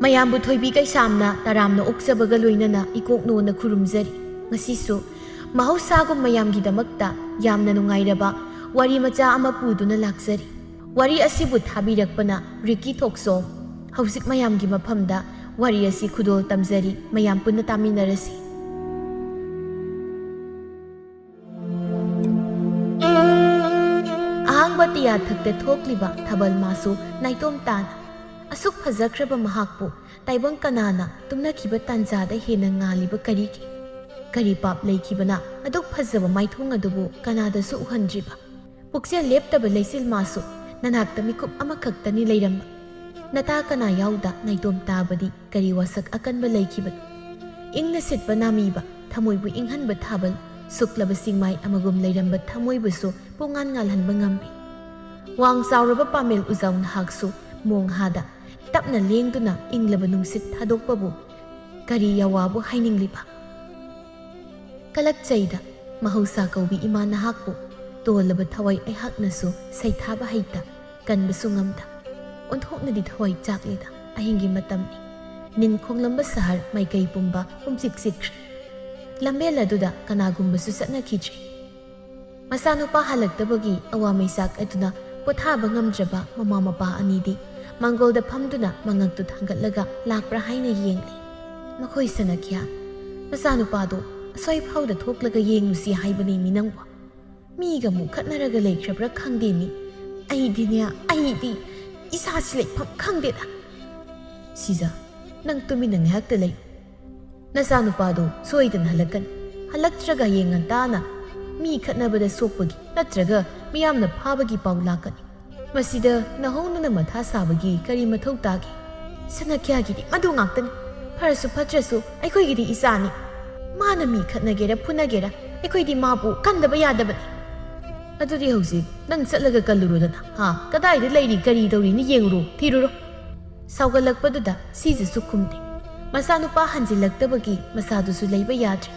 ꯃꯌꯥꯝꯕꯨ ꯊꯣꯏꯕꯤ ꯀꯩꯁꯥꯝꯅ ꯇꯔꯥꯝꯅ ꯑꯣꯛꯆꯕꯒ ꯂꯣꯏꯅꯅ ꯏꯀꯣꯛꯅꯣꯅ ꯈꯨꯔꯨꯝꯖꯔꯤ꯫ ꯉꯁꯤꯁꯨ ꯃꯍꯧꯁꯥꯒꯨꯝ ꯃꯌꯥꯝꯒꯤꯗꯃꯛꯇ ꯌꯥꯝꯅ ꯅꯨꯡꯉꯥꯏꯔꯕ ꯋꯥꯔꯤ ꯃꯆꯥ ꯑꯃ ꯄꯨꯗꯨꯅ ꯂꯥꯛꯆꯔꯤ꯫ ꯋꯥꯔꯤ ꯑꯁꯤꯕꯨ ꯊꯥꯕꯤꯔꯛꯄꯅ ꯔꯤꯀꯤ ꯊꯣꯛꯁꯣꯝ꯫ ꯍꯧꯖꯤꯛ ꯃꯌꯥꯝꯒꯤ ꯃꯐꯝꯗ ꯋꯥꯔꯤ ꯑꯁꯤ ꯈꯨꯗꯣꯜ ꯇꯝꯖꯔꯤ, ꯃꯌꯥꯝ ꯄꯨꯟꯅ ꯇꯥꯃꯤꯟꯅꯔꯁꯤ꯫ ꯑꯍꯥꯡꯕ ꯇꯤꯌꯥꯊꯛꯇ ꯊꯣꯛꯂꯤꯕ ꯊꯥꯕꯜ ꯃꯥꯁꯨ ꯅꯥꯏꯇꯣꯝ ꯇꯥꯅ ꯑꯁꯨꯛ ꯐꯖꯈ꯭ꯔꯕ ꯃꯍꯥꯛꯄꯨ ꯇꯥꯏꯕꯪ ꯀꯅꯥꯅ ꯇꯨꯝꯅꯈꯤꯕ ꯇꯥꯟꯖꯥꯗ ꯍꯦꯟꯅ ꯉꯥꯜꯂꯤꯕ ꯀꯔꯤꯒꯤ? ꯀꯔꯤ ꯄꯥꯞ ꯂꯩꯈꯤꯕꯅ ꯑꯗꯨꯛ ꯐꯖꯕ ꯃꯥꯏꯊꯣꯡ ꯑꯗꯨꯕꯨ ꯀꯅꯥꯗꯁꯨ ꯎꯍꯟꯗ꯭ꯔꯤꯕ? ꯄꯨꯛꯆꯦꯜ ꯂꯦꯞꯇꯕ ꯂꯩꯆꯤꯜ ꯃꯥꯁꯨ ꯅꯅꯥꯛꯇ ꯃꯤꯀꯨꯞ ꯑꯃꯈꯛꯇꯅꯤ ꯂꯩꯔꯝꯕ꯫ ꯅꯇꯥ ꯀꯅꯥ ꯌꯥꯎꯗ ꯅꯥꯏꯇꯣꯝ ꯇꯥꯕꯗꯤ ꯀꯔꯤ ꯋꯥꯁꯛ ꯑꯀꯟꯕ ꯂꯩꯈꯤꯕꯅꯣ? ꯏꯪꯅ ꯁꯤꯠꯄ ꯅꯥꯃꯤꯕ ꯊꯃꯣꯏꯕꯨ ꯏꯪꯍꯟꯕ ꯊꯥꯕꯜ, ꯁꯨꯛꯂꯕ ꯆꯤꯡꯃꯥꯏ ꯑꯃꯒꯨꯝ ꯂꯩꯔꯝꯕ ꯊꯃꯣꯏꯕꯨꯁꯨ ꯄꯨꯡꯉꯥꯟ ꯉꯥꯜꯍꯟꯕ ꯉꯝꯕꯤ꯫ ꯋꯥꯡ ꯆꯥꯎꯔꯕ ꯄꯥꯃꯦꯜ ꯎꯖꯥꯎ ꯅꯍꯥꯛꯁꯨ ꯃꯣꯡꯍꯥꯗ ꯇꯞꯅ ꯂꯦꯡꯗꯨꯅ ꯏꯪꯂꯕ ꯅꯨꯡꯁꯤꯠ ꯊꯥꯗꯣꯛꯄꯕꯨ ꯀꯔꯤ ꯌꯥꯋꯥꯕꯨ ꯍꯥꯏꯅꯤꯡꯂꯤꯕ? ꯀꯂꯛꯆꯩꯗ ꯃꯍꯧꯁꯥ ꯀꯧꯕꯤ ꯏꯃꯥ ꯅꯍꯥꯛꯄꯨ ꯇꯣꯜꯂꯕ ꯊꯋꯥꯏ ꯑꯩꯍꯥꯛꯅꯁꯨ ꯁꯩꯊꯥꯕ ꯍꯩꯇ, ꯀꯟꯕꯁꯨ ꯉꯝꯗ꯫ ꯑꯣꯟꯊꯣꯛꯅꯗꯤ ꯊꯋꯥꯏ ꯆꯥꯛꯂꯦꯗ ꯑꯍꯤꯡꯒꯤ ꯃꯇꯝꯅꯤ꯫ ꯅꯤꯟ ꯈꯣꯡꯂꯝꯕ ꯁꯍꯔ ꯃꯥꯏꯀꯩ ꯄꯨꯝꯕ ꯄꯨꯝꯆꯤꯛ ꯆꯤꯛꯈ꯭ꯔꯦ꯫ ꯂꯝꯕꯦꯜ ꯑꯗꯨꯗ ꯀꯅꯥꯒꯨꯝꯕꯁꯨ ꯆꯠꯅꯈꯤꯗ꯭ꯔꯤ꯫ ꯃꯆꯥꯅꯨꯄꯥ ꯍꯜꯂꯛꯇꯕꯒꯤ ꯑꯋꯥ ꯃꯩꯆꯥꯛ ꯑꯗꯨꯅ ꯄꯣꯊꯥꯕ ꯉꯝꯗ꯭ꯔꯕ ꯃꯃꯥ ꯃꯄꯥ ꯑꯅꯤꯗꯤ ꯃꯥꯡꯒꯣꯜꯗ ꯐꯝꯗꯨꯅ ꯃꯉꯛꯇꯨ ꯊꯥꯡꯒꯠꯂꯒ ꯂꯥꯛꯄ꯭ꯔꯥ ꯍꯥꯏꯅ ꯌꯦꯡꯂꯤ꯫ ꯃꯈꯣꯏ ꯁꯅꯈ꯭ꯌꯥ, ꯃꯆꯥꯅꯨꯄꯥꯗꯣ ꯑꯁ꯭ꯋꯥꯏ ꯐꯥꯎꯗ ꯊꯣꯛꯂꯒ ꯌꯦꯡꯂꯨꯁꯤ ꯍꯥꯏꯕꯅꯤ ꯃꯤ ꯅꯪꯕꯨ꯫ ꯃꯤꯒ ꯑꯃꯨꯛ ꯈꯠꯅꯔꯒ ꯂꯩꯈ꯭ꯔꯕ꯭ꯔꯥ ꯈꯪꯗꯦ ꯃꯤ꯫ ꯑꯩꯗꯤ ꯏꯁꯥꯁꯤ ꯂꯩꯐꯝ ꯈꯪꯗꯦꯗ꯫ ꯁꯤꯖ, ꯅꯪ ꯇꯨꯃꯤꯟꯅ ꯉꯥꯏꯍꯥꯛꯇ ꯂꯩ꯫ ꯅꯆꯥꯅꯨꯄꯥꯗꯣ ꯁꯣꯏꯗꯅ ꯍꯜꯂꯛꯀꯅꯤ꯫ ꯍꯜꯂꯛꯇ꯭ꯔꯒ ꯍꯌꯦꯡ ꯉꯟꯇꯥꯅ ꯃꯤ ꯈꯠꯅꯕꯗ ꯁꯣꯛꯄꯒꯤ ꯅꯠꯇ꯭ꯔꯒ ꯃꯤꯌꯥꯝꯅ ꯐꯥꯕꯒꯤ ꯄꯥꯎ ꯂꯥꯛꯀꯅꯤ꯫ ꯃꯁꯤꯗ ꯅꯍꯧꯅꯅ ꯃꯊꯥ ꯁꯥꯕꯒꯤ ꯀꯔꯤ ꯃꯊꯧ ꯇꯥꯒꯦ? ꯁꯅꯈ꯭ꯌꯥꯒꯤꯗꯤ ꯃꯗꯨ ꯉꯥꯛꯇꯅꯤ꯫ ꯐꯔꯁꯨ ꯐꯠꯇ꯭ꯔꯁꯨ ꯑꯩꯈꯣꯏꯒꯤꯗꯤ ꯏꯆꯥꯅꯤ꯫ ꯃꯥꯅ ꯃꯤ ꯈꯠꯅꯒꯦꯔꯥ ꯐꯨꯅꯒꯦꯔꯥ ꯑꯩꯈꯣꯏꯗꯤ ꯃꯥꯕꯨ ꯀꯟꯗꯕ ꯌꯥꯗꯕꯅꯤ꯫ ꯑꯗꯨꯗꯤ ꯍꯧꯖꯤꯛ ꯅꯪ ꯆꯠꯂꯒ ꯀꯜꯂꯨꯔꯣꯗꯅ꯫ ꯀꯗꯥꯏꯗ ꯂꯩꯔꯤ ꯀꯔꯤ ꯇꯧꯔꯤꯅ ꯌꯦꯡꯉꯨꯔꯣ, ꯊꯤꯔꯨꯔꯣ꯫ ꯁꯥꯎꯒꯠꯂꯛꯄꯗꯨꯗ ꯁꯤꯖꯁꯨ ꯈꯨꯝꯗꯦ꯫ ꯃꯆꯥꯅꯨꯄꯥ ꯍꯟꯖꯤꯜꯂꯛꯇꯕꯒꯤ ꯃꯆꯥꯗꯨꯁꯨ ꯂꯩꯕ ꯌꯥꯗ꯭ꯔꯦ꯫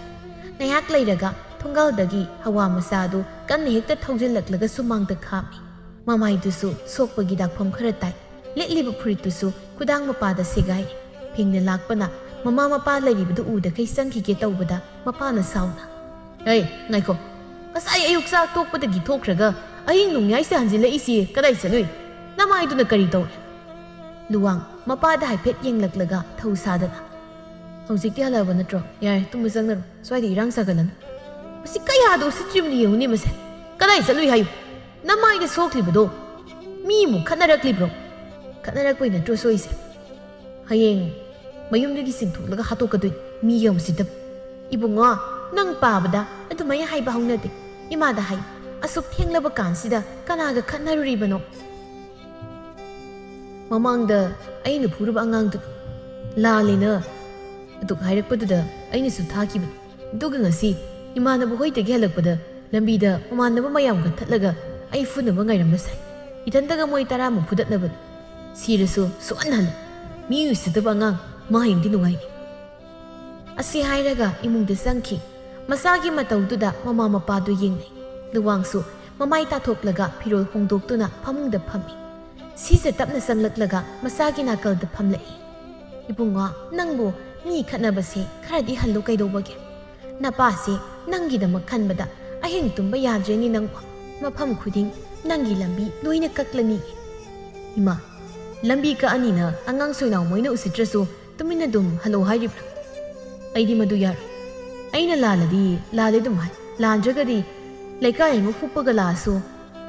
ꯉꯥꯏꯍꯥꯛ ꯂꯩꯔꯒ ꯊꯣꯡꯒꯥꯜꯗꯒꯤ ꯍꯋꯥ ꯃꯆꯥꯗꯨ ꯀꯟꯅ ꯍꯦꯛꯇ ꯊꯧꯖꯤꯜꯂꯛꯂꯒ ꯁꯨꯃꯥꯡꯗ ꯈꯥꯝꯃꯤ꯫ ꯃꯃꯥꯏꯗꯨꯁꯨ ꯁꯣꯛꯄꯒꯤ ꯗꯥꯛꯐꯝ ꯈꯔ ꯇꯥꯏ꯫ ꯂꯤꯠꯂꯤꯕ ꯐꯨꯔꯤꯠꯇꯨꯁꯨ ꯈꯨꯗꯥꯡ ꯃꯄꯥꯗ ꯁꯦꯒꯥꯏꯔꯤ꯫ ꯐꯤꯡꯅ ꯂꯥꯛꯄꯅ ꯃꯃꯥ ꯃꯄꯥ ꯂꯩꯔꯤꯕꯗꯨ ꯎꯗꯈꯩ ꯆꯪꯈꯤꯒꯦ ꯇꯧꯕꯗ ꯃꯄꯥꯅ ꯁꯥꯎꯅ, ꯉꯥꯏꯈꯣ, ꯉꯁꯥꯏ ꯑꯌꯨꯛ ꯆꯥꯛ ꯇꯣꯛꯄꯗꯒꯤ ꯊꯣꯛꯈ꯭ꯔꯒ ꯑꯍꯤꯡ ꯅꯣꯡꯌꯥꯏꯁꯦ ꯍꯟꯖꯤꯜꯂꯛꯏꯁꯤ ꯀꯗꯥꯏ ꯆꯠꯂꯨꯏ? ꯅꯃꯥꯏꯗꯨꯅ ꯀꯔꯤ ꯇꯧꯔꯦ? ꯂꯨꯋꯥꯡ ꯃꯄꯥꯗ ꯍꯥꯏꯐꯦꯠ ꯌꯦꯡꯂꯛꯂꯒ ꯊꯧ ꯁꯥꯗꯅ, ꯍꯧꯖꯤꯛꯇꯤ ꯍꯜꯂꯛꯑꯕ ꯅꯠꯇ꯭ꯔꯣ? ꯌꯥꯔꯦ ꯇꯨꯝꯕ ꯆꯪꯅꯔꯣ, ꯁ꯭ꯋꯥꯏꯗ ꯏꯔꯥꯡ ꯁꯥꯒꯠꯂꯅꯨ꯫ ꯃꯁꯤ ꯀꯌꯥꯗ ꯎꯁꯤꯠꯇ꯭ꯔꯤꯕꯅꯤ ꯌꯦꯡꯉꯨꯅꯦ ꯃꯁꯦ꯫ ꯀꯗꯥꯏ ꯆꯠꯂꯨꯏ ꯍꯥꯏꯌꯨ? ꯅꯃꯥꯏꯗ ꯁꯣꯛꯂꯤꯕꯗꯣ ꯃꯤ ꯑꯃꯨꯛ ꯈꯠꯅꯔꯛꯂꯤꯕ꯭ꯔꯣ? ꯈꯠꯅꯔꯛꯄꯩ ꯅꯠꯇ꯭ꯔꯣ ꯁꯣꯏꯁꯦ? ꯍꯌꯦꯡ ꯃꯌꯨꯝꯗꯒꯤ ꯆꯤꯡꯊꯣꯛꯂꯒ ꯍꯥꯠꯇꯣꯛꯀꯗꯣꯏ ꯃꯤꯒ ꯎꯁꯤꯠꯇꯕ꯫ ꯏꯕꯨꯡꯉꯣ, ꯅꯪ ꯄꯥꯕꯗ ꯑꯗꯨꯃꯥꯏꯅ ꯍꯥꯏꯕ ꯍꯧꯅꯗꯦ꯫ ꯏꯃꯥꯗ ꯍꯥꯏ, ꯑꯁꯨꯛ ꯊꯦꯡꯂꯕ ꯀꯥꯟꯁꯤꯗ ꯀꯅꯥꯒ ꯈꯠꯅꯔꯨꯔꯤꯕꯅꯣ? ꯃꯃꯥꯡꯗ ꯑꯩꯅ ꯐꯨꯔꯨꯕ ꯑꯉꯥꯡꯗꯨ ꯂꯥꯜꯂꯦꯅ ꯑꯗꯨꯛ ꯍꯥꯏꯔꯛꯄꯗꯨꯗ ꯑꯩꯅꯁꯨ ꯊꯥꯈꯤꯕꯅꯤ꯫ ꯑꯗꯨꯒ ꯉꯁꯤ ꯏꯃꯥꯟꯅꯕ ꯍꯣꯏꯗꯒꯤ ꯍꯜꯂꯛꯄꯗ ꯂꯝꯕꯤꯗ ꯃꯃꯥꯟꯅꯕ ꯃꯌꯥꯝꯒ ꯊꯠꯂꯒ ꯑꯩ ꯐꯨꯅꯕ ꯉꯥꯏꯔꯝꯕ ꯁꯥꯏ꯫ ꯏꯊꯟꯇꯒ ꯃꯣꯏ 10ꯃꯨꯛ ꯐꯨꯗꯠꯅꯕꯅꯤ꯫ ꯁꯤꯔꯁꯨ ꯁꯨꯛꯍꯟꯍꯜꯂꯨ꯫ ꯃꯤ ꯎꯁꯤꯠꯇꯕ ꯑꯉꯥꯡ, ꯃꯥ ꯍꯌꯦꯡꯗꯤ ꯅꯨꯡꯉꯥꯏꯅꯤ꯫ ꯑꯁꯤ ꯍꯥꯏꯔꯒ ꯏꯃꯨꯡꯗ ꯆꯪꯈꯤ꯫ ꯃꯆꯥꯒꯤ ꯃꯇꯧꯗꯨꯗ ꯃꯃꯥ ꯃꯄꯥꯗꯨ ꯌꯦꯡꯅꯩ꯫ ꯂꯨꯋꯥꯡꯁꯨ ꯃꯃꯥꯏ ꯇꯥꯊꯣꯛꯂꯒ ꯐꯤꯔꯣꯜ ꯍꯣꯡꯗꯣꯛꯇꯨꯅ ꯐꯃꯨꯡꯗ ꯐꯝꯃꯤ꯫ ꯁꯤꯁꯦ ꯇꯞꯅ ꯆꯪꯂꯛꯂꯒ ꯃꯆꯥꯒꯤ ꯅꯥꯀꯜꯗ ꯐꯝꯂꯛꯏ꯫ ꯏꯕꯨꯡꯉꯣ, ꯅꯪꯕꯨ ꯃꯤ ꯈꯠꯅꯕꯁꯦ ꯈꯔꯗꯤ ꯍꯜꯂꯨ ꯀꯩꯗꯧꯕꯒꯦ? ꯅꯄꯥꯁꯦ ꯅꯪꯒꯤꯗꯃꯛ ꯈꯟꯕꯗ ꯑꯍꯤꯡ ꯇꯨꯝꯕ ꯌꯥꯗ꯭ꯔꯦꯅꯤ ꯅꯪꯕꯨ꯫ ꯃꯐꯝ ꯈꯨꯗꯤꯡ ꯅꯪꯒꯤ ꯂꯝꯕꯤ ꯂꯣꯏꯅ ꯀꯛꯂꯅꯤ꯫ ꯏꯃꯥ, ꯂꯝꯕꯤ ꯀꯛꯑꯅꯤꯅ ꯑꯉꯥꯡ ꯁꯣꯏꯅꯥꯎ ꯃꯣꯏꯅ ꯎꯁꯤꯠꯇ꯭ꯔꯁꯨ ꯇꯨꯃꯤꯟꯅ ꯑꯗꯨꯝ ꯍꯜꯂꯛꯑꯣ ꯍꯥꯏꯔꯤꯕ꯭ꯔꯥ? ꯑꯩꯗꯤ ꯃꯗꯨ ꯌꯥꯔꯣꯏ꯫ ꯑꯩꯅ ꯂꯥꯜꯂꯗꯤ ꯂꯥꯜꯂꯦ ꯑꯗꯨꯝ ꯍꯥꯏ꯫ ꯂꯥꯟꯗ꯭ꯔꯒꯗꯤ ꯂꯩꯀꯥꯏ ꯑꯃ ꯍꯨꯞꯄꯒ ꯂꯥꯛꯑꯁꯨ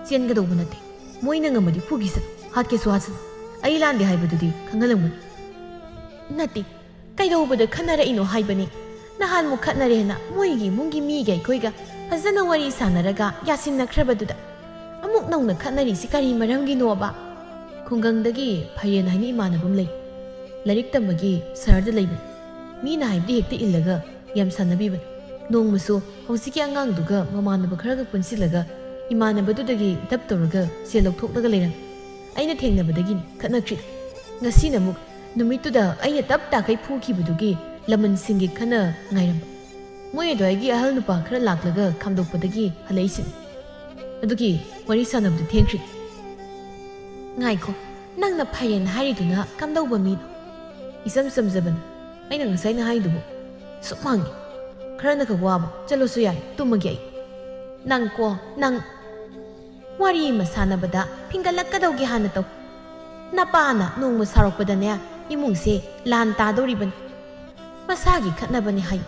ꯆꯦꯟꯒꯗꯧꯕ ꯅꯠꯇꯦ꯫ ꯃꯣꯏꯅ ꯉꯝꯃꯗꯤ ꯐꯨꯈꯤꯁꯅꯨ, ꯍꯥꯠꯀꯦꯁꯨ ꯍꯥꯠꯁꯅꯨ꯫ ꯑꯩ ꯂꯥꯟꯗꯦ ꯍꯥꯏꯕꯗꯨꯗꯤ ꯈꯪꯍꯜꯂꯝꯒꯅꯤ꯫ ꯅꯠꯇꯦ, ꯀꯩꯗꯧꯕꯗ ꯈꯠꯅꯔꯛꯏꯅꯣ ꯍꯥꯏꯕꯅꯤ꯫ ꯅꯍꯥꯟꯃꯨꯛ ꯈꯠꯅꯔꯦꯅ ꯃꯣꯏꯒꯤ ꯏꯃꯨꯡꯒꯤ ꯃꯤꯒ ꯑꯩꯈꯣꯏꯒ ꯐꯖꯅ ꯋꯥꯔꯤ ꯁꯥꯟꯅꯔꯒ ꯌꯥꯁꯤꯟꯅꯈ꯭ꯔꯕꯗꯨꯗ ꯑꯃꯨꯛ ꯅꯧꯅ ꯈꯠꯅꯔꯤꯁꯤ ꯀꯔꯤ ꯃꯔꯝꯒꯤꯅꯣꯕ? ꯈꯨꯡꯒꯪꯗꯒꯤ ꯐꯩꯔꯦꯟ ꯍꯥꯏꯅ ꯏꯃꯥꯟꯅꯕ ꯑꯃ ꯂꯩ꯫ ꯂꯥꯏꯔꯤꯛ ꯇꯝꯕꯒꯤ ꯁꯍꯔꯗ ꯂꯩꯕꯅꯤ꯫ ꯃꯤꯅ ꯍꯥꯏꯕꯗꯤ ꯍꯦꯛꯇ ꯏꯜꯂꯒ ꯌꯥꯝ ꯁꯥꯟꯅꯕꯤꯕꯅꯤ꯫ ꯅꯣꯡꯃꯁꯨ ꯍꯧꯖꯤꯛꯀꯤ ꯑꯉꯥꯡꯗꯨꯒ ꯃꯃꯥꯟꯅꯕ ꯈꯔꯒ ꯄꯨꯟꯁꯤꯜꯂꯒ ꯏꯃꯥꯟꯅꯕꯗꯨꯗꯒꯤ ꯗꯞ ꯇꯧꯔꯒ ꯁꯦꯜ ꯂꯧꯊꯣꯛꯂꯒ ꯂꯩꯔꯝꯃꯤ꯫ ꯑꯩꯅ ꯊꯦꯡꯅꯕꯗꯒꯤꯅꯤ ꯈꯠꯅꯈ꯭ꯔꯤꯗꯣ꯫ ꯉꯁꯤꯅ ꯑꯃꯨꯛ ꯅꯨꯃꯤꯠꯇꯨꯗ ꯑꯩꯅ ꯇꯞ ꯇꯥꯈꯩ ꯐꯨꯈꯤꯕꯗꯨꯒꯤ ꯂꯃꯟꯁꯤꯡꯒꯤ ꯈꯟꯅ ꯉꯥꯏꯔꯝꯕ꯫ ꯃꯣꯏ ꯑꯗꯨꯋꯥꯏꯒꯤ ꯑꯍꯜ ꯅꯨꯄꯥ ꯈꯔ ꯂꯥꯛꯂꯒ ꯈꯥꯝꯗꯣꯛꯄꯗꯒꯤ ꯍꯜꯂꯛꯏꯁꯤꯅꯤ ꯑꯗꯨꯒꯤ ꯋꯥꯔꯤ ꯁꯥꯟꯅꯕꯗꯨ ꯊꯦꯡꯈ꯭ꯔꯤ ꯉꯥꯏꯈꯣ ꯅꯪꯅ ꯐꯩꯌꯦꯅ ꯍꯥꯏꯔꯤꯗꯨꯅ ꯀꯝꯗꯧꯕ ꯃꯤꯅꯣ 이썸 썸저번 아이는 ng사이나 하이두고 쑥망이 그러나 그 와봐 쩔로수 야이 뚜먹이 낭꼬 낭 와리 마사나보다 핑갈락가도기 하나도 나빠하나 농무 사록보다네 이뭉세 란 따도리번 마사기 칸나버니 하이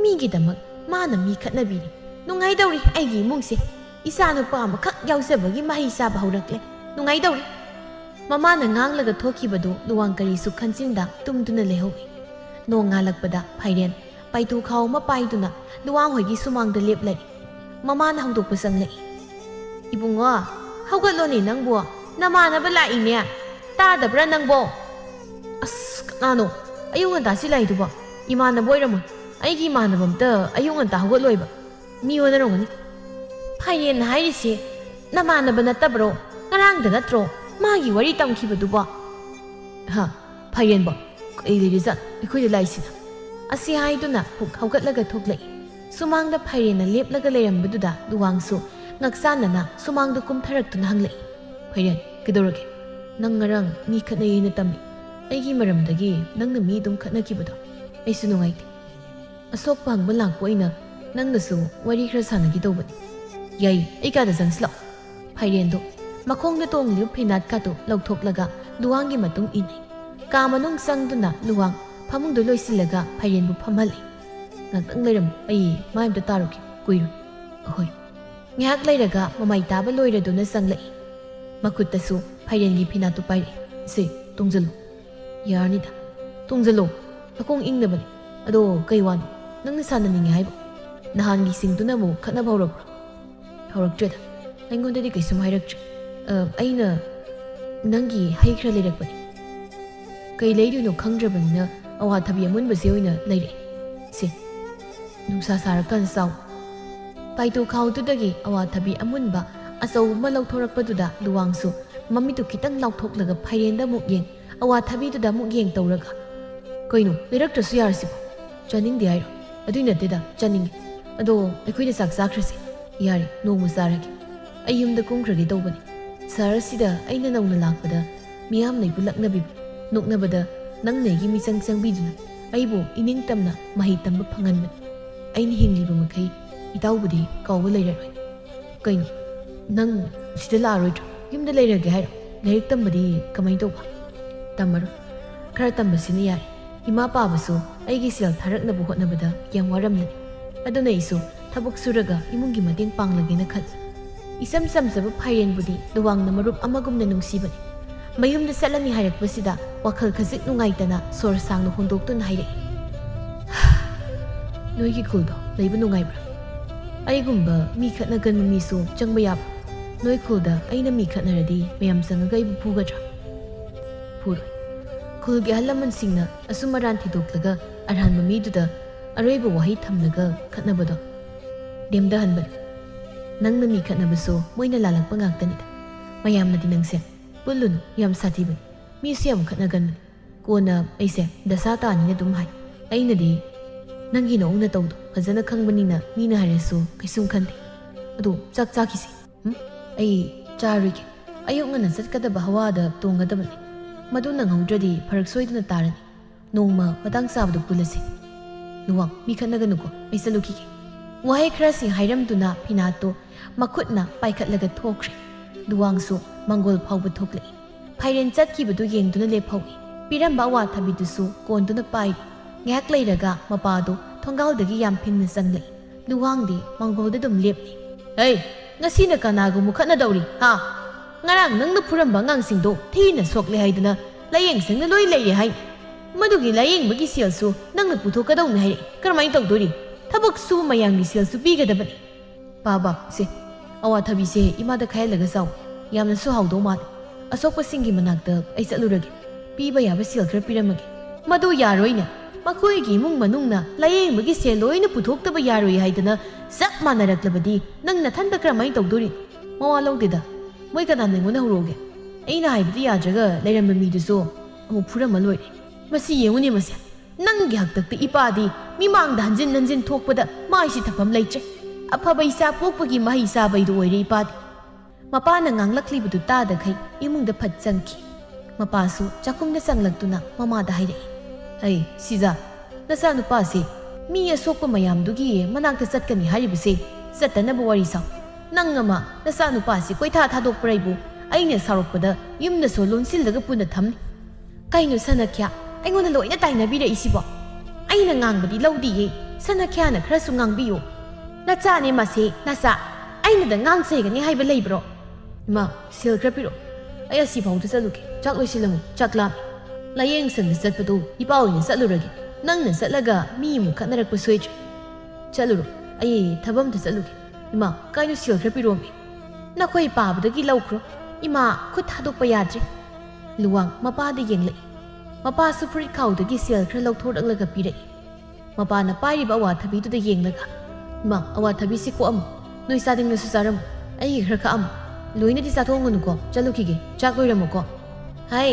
미기다막 마나 미 칸나비리 농아이더리 아이기 이뭉세 이사누빠 아마 각 야우세버기 마히사바 호락래 농아이더리 ꯃꯃꯥꯅ ꯉꯥꯡꯂꯒ ꯊꯣꯛꯈꯤꯕꯗꯨ ꯂꯨꯋꯥꯡ ꯀꯔꯤꯁꯨ ꯈꯟꯖꯤꯟꯗ ꯇꯨꯝꯗꯨꯅ ꯂꯩꯍꯧꯏ ꯅꯣꯡ ꯉꯥꯜꯂꯛꯄꯗ ꯐꯥꯏꯔꯦꯟ ꯄꯥꯏꯇꯨ ꯈꯥꯎ ꯑꯃ ꯄꯥꯏꯗꯨꯅ ꯂꯨꯋꯥꯡ ꯍꯣꯏꯒꯤ ꯁꯨꯃꯥꯡꯗ ꯂꯦꯞꯂꯩ ꯃꯃꯥꯅ ꯍꯧꯗꯣꯛꯄ ꯆꯪꯂꯛꯏ ꯏꯕꯨꯡꯉꯣ ꯍꯧꯒꯠꯂꯣꯅꯦ ꯅꯪꯕꯣ ꯅꯃꯥꯟꯅꯕ ꯂꯥꯛꯏꯅꯦ ꯇꯥꯗꯕ꯭ꯔꯥ ꯅꯪꯕꯣ ꯑꯁ ꯀꯅꯥꯅꯣ ꯑꯌꯨꯛ ꯉꯟꯇꯥꯁꯤ ꯂꯥꯛꯏꯗꯨꯕꯣ ꯏꯃꯥꯟꯅꯕ ꯑꯣꯏꯔꯝꯃꯣꯏ ꯑꯩꯒꯤ ꯏꯃꯥꯟꯅꯕ ꯑꯝꯇ ꯑꯌꯨꯛ ꯉꯟꯇꯥ ꯍꯧꯒꯠꯂꯣꯏꯕ ꯃꯤ ꯑꯣꯏꯅꯔꯝꯒꯅꯤ ꯐꯥꯏꯔꯦꯟ ꯍꯥꯏꯔꯤꯁꯦ ꯅꯃꯥꯟꯅꯕ ꯅꯠꯇꯕ꯭ꯔꯣ ꯉꯔꯥꯡꯗ ꯅꯠꯇ꯭ꯔꯣ 마기 와리 땀키버도 봐. 하, 파이렌 봐. 이리리자, 이코이드 라이시나. 아시 하이두나 푹 하우갓라가 톡레이. 수망다 파이렌나 lep라가 레람부두다 누왕수. 낙산나나 수망도 꿈타락두나 항레이. 파이렌, 그도르게. 낭가랑 미 칸나이나 땀이. 아이기 마람다기 낭나 미 동 칸나키버도. 아이수 농아이데. 아속 방문 랑보이나 낭나수 와리 크라사나기 도버니. 야이, 아이가다 장슬러. 파이렌도 ꯃꯈꯣꯡꯗ ꯇꯣꯡꯂꯤꯕ ꯐꯩꯅꯥꯠꯀꯗꯨ ꯂꯧꯊꯣꯛꯂꯒ ꯂꯨꯋꯥꯡꯒꯤ ꯃꯇꯨꯡ ꯏꯟꯅꯩ ꯀꯥ ꯃꯅꯨꯡ ꯆꯪꯗꯨꯅ ꯂꯨꯋꯥꯡ ꯐꯃꯨꯡꯗ ꯂꯣꯏꯁꯤꯜꯂꯒ ꯐꯩꯔꯦꯟꯕꯨ ꯐꯝꯍꯜꯂꯤ ꯉꯥꯛꯇꯪ ꯂꯩꯔꯝꯃꯨ ꯑꯩ ꯃꯥꯏ ꯑꯝꯇ ꯇꯥꯔꯨꯈꯤ ꯀꯨꯏꯔꯣꯏ ꯑꯍꯣꯏ ꯉꯥꯏꯍꯥꯛ ꯂꯩꯔꯒ ꯃꯃꯥꯏ ꯇꯥꯕ ꯂꯣꯏꯔꯗꯨꯅ ꯆꯪꯂꯛꯏ ꯃꯈꯨꯠꯇꯁꯨ ꯐꯩꯔꯦꯟꯒꯤ ꯐꯤꯅꯥꯠꯇꯨ ꯄꯥꯏꯔꯛꯏ ꯁꯤ ꯇꯨꯡꯖꯜꯂꯨ ꯌꯥꯔꯅꯤꯗ ꯇꯨꯡꯖꯜꯂꯨ ꯅꯈꯣꯡ ꯏꯪꯅꯕꯅꯤ ꯑꯗꯣ ꯀꯩ ꯋꯥꯅꯣ ꯅꯪꯅ ꯁꯥꯟꯅꯅꯤꯡꯉꯦ ꯍꯥꯏꯕ ꯅꯍꯥꯟꯒꯤꯁꯤꯡꯗꯨꯅ ꯑꯃꯨꯛ ꯈꯠꯅꯕ ꯍꯧꯔꯛꯄ꯭ꯔꯣ ꯍꯧꯔꯛꯇ꯭ꯔꯦꯗ ꯑꯩꯉꯣꯟꯗꯗꯤ ꯀꯩꯁꯨꯝ ꯍꯥꯏꯔꯛꯇ꯭ꯔꯤ ꯑꯩꯅ ꯅꯪꯒꯤ ꯍꯩ ꯈꯔ ꯂꯩꯔꯛꯄꯅꯤ ꯀꯩ ꯂꯩꯗꯣꯏꯅꯣ ꯈꯪꯗ꯭ꯔꯕꯅꯤꯅ ꯑꯋꯥꯊꯕꯤ ꯑꯃꯨꯟꯕꯁꯦ ꯑꯣꯏꯅ ꯂꯩꯔꯛꯑꯦ ꯁꯦ ꯅꯨꯡꯁꯥ ꯁꯥꯔꯀꯥꯟꯗ ꯆꯥꯎ ꯄꯥꯏꯇꯨ ꯈꯥꯎꯗꯨꯗꯒꯤ ꯑꯋꯥꯊꯕꯤ ꯑꯃꯨꯟꯕ ꯑꯆꯧꯕ ꯑꯃ ꯂꯧꯊꯣꯔꯛꯄꯗꯨꯗ ꯂꯨꯋꯥꯡꯁꯨ ꯃꯃꯤꯠꯇꯨ ꯈꯤꯇꯪ ꯂꯥꯎꯊꯣꯛꯂꯒ ꯐꯩꯔꯦꯟꯗ ꯑꯃꯨꯛ ꯌꯦꯡ ꯑꯋꯥꯊꯕꯤꯗꯨꯗ ꯑꯃꯨꯛ ꯌꯦꯡ ꯇꯧꯔꯒ ꯀꯩꯅꯣ ꯂꯩꯔꯛꯇ꯭ꯔꯁꯨ ꯌꯥꯔꯁꯤꯕꯣ ꯆꯥꯅꯤꯡꯗꯦ ꯍꯥꯏꯔꯣ ꯑꯗꯨꯏ ꯅꯠꯇꯦꯗ ꯆꯥꯅꯤꯡꯉꯦ ꯑꯗꯣ ꯑꯩꯈꯣꯏꯗ ꯆꯥꯛ ꯆꯥꯈ꯭ꯔꯁꯤ ꯌꯥꯔꯦ ꯅꯣꯡꯃ ꯆꯥꯔꯒꯦ ꯑꯩ ꯌꯨꯝꯗ ꯀꯨꯝꯈ꯭ꯔꯒꯦ ꯇꯧꯕꯅꯤ ꯁꯍꯔꯁꯤꯗ ꯑꯩꯅ ꯅꯧꯅ ꯂꯥꯛꯄꯗ ꯃꯤꯌꯥꯝꯅ ꯑꯩꯕꯨ ꯂꯛꯅꯕꯤꯕ ꯅꯣꯛꯅꯕꯗ ꯅꯪꯅ ꯑꯩꯒꯤ ꯃꯤꯆꯪ ꯆꯪꯕꯤꯗꯨꯅ ꯑꯩꯕꯨ ꯏꯅꯤꯡꯇꯝꯅ ꯃꯍꯩ ꯇꯝꯕ ꯐꯪꯍꯟꯕꯅꯤ ꯑꯩꯅ ꯍꯤꯡꯂꯤꯕ ꯃꯈꯩ ꯏꯇꯥꯎꯕꯨꯗꯤ ꯀꯥꯎꯕ ꯂꯩꯔꯔꯣꯏ ꯀꯩꯅꯣ ꯅꯪ ꯁꯤꯗ ꯂꯥꯛꯑꯔꯣꯏꯗ꯭ꯔꯣ ꯌꯨꯝꯗ ꯂꯩꯔꯒꯦ ꯍꯥꯏꯔꯣ ꯂꯥꯏꯔꯤꯛ ꯇꯝꯕꯗꯤ ꯀꯃꯥꯏꯅ ꯇꯧꯕ ꯇꯝꯃꯔꯣꯏ ꯈꯔ ꯇꯝꯕꯁꯤꯅ ꯌꯥꯔꯦ ꯏꯃꯥ ꯄꯥꯕꯁꯨ ꯑꯩꯒꯤ ꯁꯦꯜ ꯊꯥꯔꯛꯅꯕ ꯍꯣꯠꯅꯕꯗ ꯌꯥꯝ ꯋꯥꯔꯝꯂꯅꯤ ꯑꯗꯨꯅ ꯑꯩꯁꯨ ꯊꯕꯛ ꯁꯨꯔꯒ ꯏꯃꯨꯡꯒꯤ ꯃꯇꯦꯡ ꯄꯥꯡꯂꯒꯦꯅ ꯈꯜꯂꯤ 이썸 썸저ꯕ ꯐꯥꯏꯔꯦꯟꯕꯨꯗꯤ ꯂꯨꯋꯥꯡꯅ ꯃꯔꯨꯞ ꯑꯃꯒꯨꯝꯅ ꯅꯨꯡꯁꯤꯕꯅꯤ ꯃꯌꯨꯝꯗ ꯆꯠꯂꯅꯤ ꯍꯥꯏꯔꯛꯄꯁꯤꯗ ꯋꯥꯈꯜ ꯈꯖꯤꯛ ꯅꯨꯡꯉꯥꯏꯇꯅ ꯁꯣꯔ ꯁꯥꯡꯅ ꯍꯣꯟꯗꯣꯛꯇꯨꯅ ꯍꯥꯏꯔꯛꯏ ꯅꯣꯏꯒꯤ ꯈꯨꯜꯗꯣ ꯂꯩꯕ ꯅꯨꯡꯉꯥꯏꯕ꯭ꯔꯥ ꯑꯩꯒꯨꯝꯕ ꯃꯤ ꯈꯠꯅꯒꯟꯕ ꯃꯤꯁꯨ ꯆꯪꯕ ꯌꯥꯕ꯭ꯔꯥ ꯅꯣꯏ ꯈꯨꯜꯗ ꯑꯩꯅ ꯃꯤ ꯈꯠꯅꯔꯗꯤ ꯃꯌꯥꯝ ꯆꯪꯉꯒ ꯑꯩꯕꯨ ꯐꯨꯒꯗ꯭ꯔꯥ ꯐꯨꯔꯣꯏ ꯈꯨꯜꯒꯤ ꯑꯍꯜ ꯂꯃꯟꯁꯤꯡꯅ ꯑꯁꯨꯝ ꯑꯔꯥꯟ ꯊꯤꯗꯣꯛꯂꯒ ꯑꯔꯥꯟꯕ ꯃꯤꯗꯨꯗ ꯑꯔꯣꯏꯕ ꯋꯥꯍꯩ ꯊꯝꯂꯒ ꯈꯠꯅꯕꯗꯣ ꯂꯦꯝꯗꯍꯟꯕꯅꯤ ꯅꯪꯅ ꯃꯤ ꯈꯠꯅꯕꯁꯨ ꯃꯣꯏꯅ ꯂꯥꯜꯂꯛꯄ ꯉꯥꯛꯇꯅꯤꯗ ꯃꯌꯥꯝꯅꯗꯤ ꯅꯪꯁꯦ ꯄꯨꯜꯂꯨꯅꯨ ꯌꯥꯝ ꯁꯥꯊꯤꯕꯅꯤ ꯃꯤꯁꯨ ꯌꯥꯝ ꯈꯠꯅꯒꯟꯕꯅꯤ ꯀꯣꯟꯅ ꯑꯩꯁꯦ ꯗꯁꯥ ꯇꯥꯅꯤꯅ ꯑꯗꯨꯝ ꯍꯥꯏ ꯑꯩꯅꯗꯤ ꯅꯪꯒꯤ ꯅꯑꯣꯡ ꯅꯇꯧꯗꯣ ꯐꯖꯅ ꯈꯪꯕꯅꯤꯅ ꯃꯤꯅ ꯍꯥꯏꯔꯁꯨ ꯀꯩꯁꯨꯝ ꯈꯟꯗꯦ ꯑꯗꯣ ꯆꯥꯛ ꯆꯥꯈꯤꯁꯤ ꯑꯩ ꯆꯥꯔꯣꯏꯒꯦ ꯑꯌꯨꯛ ꯉꯟꯅ ꯆꯠꯀꯗꯕ ꯍꯋꯥꯗ ꯇꯣꯡꯒꯗꯕꯅꯤ ꯃꯗꯨ ꯅꯪꯍꯧꯗ꯭ꯔꯗꯤ ꯐꯔꯛ ꯁꯣꯏꯗꯅ ꯇꯥꯔꯅꯤ ꯅꯣꯡꯃ ꯃꯇꯥꯡ ꯆꯥꯕꯗ ꯄꯨꯜꯂꯁꯤ ꯂꯨꯋꯥꯡ ꯃꯤ ꯈꯠꯅꯒꯅꯨꯀꯣ ꯑꯩ ꯆꯠꯂꯨꯈꯤꯒꯦ ꯋꯥꯍꯩ ꯈꯔꯁꯤꯡ ꯍꯥꯏꯔꯝꯗꯨꯅ ꯐꯤꯅꯥꯠꯇꯨ ꯃꯈꯨꯠꯅ ꯄꯥꯏꯈꯠꯂꯒ ꯊꯣꯛꯈ꯭ꯔꯦ ꯂꯨꯋꯥꯡꯁꯨ ꯃꯪꯒꯣꯜ ꯐꯥꯎꯕ ꯊꯣꯛꯂꯛꯏ ꯐꯥꯏꯔꯦꯟ ꯆꯠꯈꯤꯕꯗꯨ ꯌꯦꯡꯗꯨꯅ ꯂꯦꯞꯍꯧꯏ ꯄꯤꯔꯝꯕ ꯑꯋꯥꯊꯕꯤꯗꯨꯁꯨ ꯀꯣꯟꯗꯨꯅ ꯄꯥꯏꯔꯤ ꯉꯥꯏꯍꯥꯛ ꯂꯩꯔꯒ ꯃꯄꯥꯗꯨ ꯊꯣꯡꯒꯥꯜꯗꯒꯤ ꯌꯥꯝ ꯐꯤꯡꯅ ꯆꯪꯂꯛꯏ ꯂꯨꯋꯥꯡꯗꯤ ꯃꯪꯒꯣꯜꯗ ꯑꯗꯨꯝ ꯂꯦꯞꯂꯤ ꯍꯩ ꯉꯁꯤꯅ ꯀꯅꯥꯒ ꯃꯨꯈꯠꯅꯗꯧꯔꯤ ꯍꯥ ꯉꯔꯥꯡ ꯅꯪꯅ ꯐꯨꯔꯝꯕ ꯑꯉꯥꯡꯁꯤꯡꯗꯣ ꯊꯤꯅ ꯁꯣꯛꯂꯦ ꯍꯥꯏꯗꯅ ꯂꯥꯌꯦꯡꯁꯪꯅ ꯂꯣꯏ ꯂꯩꯔꯦ ꯍꯥꯏ ꯃꯗꯨꯒꯤ ꯂꯥꯌꯦꯡꯕꯒꯤ ꯁꯦꯜꯁꯨ ꯅꯪꯅ ꯄꯨꯊꯣꯛꯀꯗꯧꯅꯤ ꯍꯥꯏꯔꯛꯏ ꯀꯔꯝꯍꯥꯏꯅ ꯇꯧꯗꯣꯔꯤ ꯊꯕꯛ ꯁꯨꯕ ꯃꯌꯥꯝꯒꯤ ꯁꯦꯜꯁꯨ ꯄꯤꯒꯗꯕꯅꯤ ꯄꯥꯕ ꯁꯦ ꯑꯋꯥꯊꯕꯤꯁꯦ ꯏꯃꯥꯗ ꯈꯥꯏꯍꯜꯂꯒ ꯆꯥꯎ ꯌꯥꯝꯅꯁꯨ ꯍꯥꯎꯗꯧ ꯃꯥꯜꯂꯦ ꯑꯁꯣꯛꯄꯁꯤꯡꯒꯤ ꯃꯅꯥꯛꯇ ꯑꯩ ꯆꯠꯂꯨꯔꯒꯦ ꯄꯤꯕ ꯌꯥꯕ ꯁꯦꯜ ꯈꯔ ꯄꯤꯔꯝꯃꯒꯦ ꯃꯗꯨ ꯌꯥꯔꯣꯏꯅꯦ ꯃꯈꯣꯏꯒꯤ ꯏꯃꯨꯡ ꯃꯅꯨꯡꯅ ꯂꯥꯌꯦꯡꯕꯒꯤ ꯁꯦꯜ ꯂꯣꯏꯅ ꯄꯨꯊꯣꯛꯇꯕ ꯌꯥꯔꯣꯏ ꯍꯥꯏꯗꯅ ꯆꯞ ꯃꯥꯟꯅꯔꯛꯂꯕꯗꯤ ꯅꯪ ꯅꯊꯟꯇ ꯀꯔꯝꯍꯥꯏꯅ ꯇꯧꯗꯣꯔꯤ ꯃꯋꯥ ꯂꯧꯗꯦꯗ ꯃꯣꯏ ꯀꯅꯥꯅ ꯑꯩꯉꯣꯟꯗ ꯍꯧꯔꯛꯑꯣꯒꯦ ꯑꯩꯅ ꯍꯥꯏꯕꯗꯤ ꯌꯥꯗ꯭ꯔꯒ ꯂꯩꯔꯝꯕ ꯃꯤꯗꯨꯁꯨ ꯑꯃꯨꯛ ꯐꯨꯔꯝꯃ ꯂꯣꯏꯔꯦ ꯃꯁꯤ ꯌꯦꯡꯉꯨꯅꯦ ꯃꯁꯦ ꯅꯪꯒꯤ ꯍꯛꯇꯛꯇ ꯏꯄꯥꯗꯤ ꯃꯤꯃꯥꯡꯗ ꯍꯟꯖꯤꯟ ꯍꯟꯖꯤꯟ ꯊꯣꯛꯄꯗ ꯃꯥꯏꯁꯤ ꯊꯛꯐꯝ ꯂꯩꯇ꯭ꯔꯦ ꯑꯐꯕ ꯏꯆꯥ ꯄꯣꯛꯄꯒꯤ ꯃꯍꯩ ꯆꯥꯕꯩꯗꯨ ꯑꯣꯏꯔꯦ ꯏꯄꯥꯗꯤ ꯃꯄꯥꯅ ꯉꯥꯡꯂꯛꯂꯤꯕꯗꯨ ꯇꯥꯗꯈꯩ ꯏꯃꯨꯡꯗ ꯐꯠ ꯆꯪꯈꯤ ꯃꯄꯥꯁꯨ ꯆꯥꯛꯈꯨꯝꯗ ꯆꯪꯂꯛꯇꯨꯅ ꯃꯃꯥꯗ ꯍꯥꯏꯔꯛꯏ ꯑꯩ ꯁꯤꯖꯥ ꯅꯆꯥꯅꯨꯄꯥꯁꯦ ꯃꯤ ꯑꯁꯣꯛꯄ ꯃꯌꯥꯝꯗꯨꯒꯤ ꯃꯅꯥꯛꯇ ꯆꯠꯀꯅꯤ ꯍꯥꯏꯔꯤꯕꯁꯦ ꯆꯠꯇꯅꯕ ꯋꯥꯔꯤ ꯁꯥꯎ ꯅꯪ ꯑꯃ ꯅꯆꯥꯅꯨꯄꯥꯁꯤ ꯀꯣꯏꯊꯥ ꯊꯥꯗꯣꯛꯄꯔꯩꯕꯨ ꯑꯩꯅ ꯁꯥꯎꯔꯛꯄꯗ ꯌꯨꯝꯗꯁꯨ ꯂꯣꯟꯁꯤꯜꯂꯒ ꯄꯨꯟꯅ ꯊꯝꯅꯤ ꯀꯩꯅꯣ ꯁꯅꯈ꯭ꯌꯥ ꯑꯩꯉꯣꯟꯗ ꯂꯣꯏꯅ ꯇꯥꯏꯅꯕꯤꯔꯛꯏꯁꯤꯕꯣ ꯑꯩꯅ ꯉꯥꯡꯕꯗꯤ ꯂꯧꯗꯤꯌꯦ ꯁꯅꯈ꯭ꯌꯥꯅ ꯈꯔꯁꯨ ꯉꯥꯡꯕꯤꯌꯨ ꯅꯆꯥꯅꯦ ꯃꯁꯦ ꯅꯆꯥ ꯑꯩꯅꯗ ꯉꯥꯡꯆꯩꯒꯅꯤ ꯍꯥꯏꯕ ꯂꯩꯕ꯭ꯔꯣ ꯏꯃꯥ ꯁꯦꯜ ꯈꯔ ꯄꯤꯔꯛꯑꯣ ꯑꯩ ꯑꯁꯤꯐꯥꯎꯗ ꯆꯠꯂꯨꯒꯦ ꯆꯥꯛ ꯂꯣꯏꯁꯤꯜꯂꯝꯃꯨ ꯆꯥꯛ ꯂꯥꯝꯃꯤ ꯂꯥꯏꯌꯦꯡ ꯁꯪꯗ ꯆꯠꯄꯗꯨ ꯏꯄꯥ ꯑꯣꯏꯅ ꯆꯠꯂꯨꯔꯒꯦ ꯅꯪꯅ ꯆꯠꯂꯒ ꯃꯤ ꯑꯃꯨꯛ ꯈꯠꯅꯔꯛꯄ ꯁꯣꯏꯗ꯭ꯔꯦ ꯆꯠꯂꯨꯔꯣ ꯑꯩ ꯊꯕꯛ ꯑꯝꯇ ꯆꯠꯂꯨꯒꯦ ꯏꯃꯥ ꯀꯥꯏꯅꯣ ꯁꯦꯜ ꯈꯔ ꯄꯤꯔꯣꯝꯃꯤ ꯅꯈꯣꯏ ꯄꯥꯕꯗꯒꯤ ꯂꯧꯈ꯭ꯔꯣ ꯏꯃꯥ ꯈꯨꯠ ꯊꯥꯗꯣꯛꯄ ꯌꯥꯗ꯭ꯔꯦ ꯂꯨꯋꯥꯡ ꯃꯄꯥꯗ ꯌꯦꯡꯂꯛꯏ ꯃꯄꯥꯁꯨ ꯐꯨꯔꯤꯠ ꯈꯥꯎꯗꯒꯤ ꯁꯦꯜ ꯈꯔ ꯂꯧꯊꯣꯔꯛꯂꯒ ꯄꯤꯔꯛꯏ ꯃꯄꯥꯅ ꯄꯥꯏꯔꯤꯕ ꯑꯋꯥꯊꯕꯤꯗꯨꯗ ꯌꯦꯡꯂꯒ ꯏꯃꯥ ꯑꯋꯥꯊꯕꯤꯁꯤ ꯀꯣꯛꯑꯝꯃꯨ ꯅꯣꯏ ꯆꯥꯅꯤꯡꯂꯁꯨ ꯆꯥꯔꯝꯃꯨ ꯑꯩꯒꯤ ꯈꯔ ꯈꯥꯛꯑꯝꯃꯨ ꯂꯣꯏꯅꯗꯤ ꯆꯥꯊꯣꯛꯉꯅꯨꯀꯣ ꯆꯠꯂꯨꯈꯤꯒꯦ ꯆꯥꯛ ꯂꯣꯏꯔꯝꯃꯨꯀꯣ ꯍꯥꯏ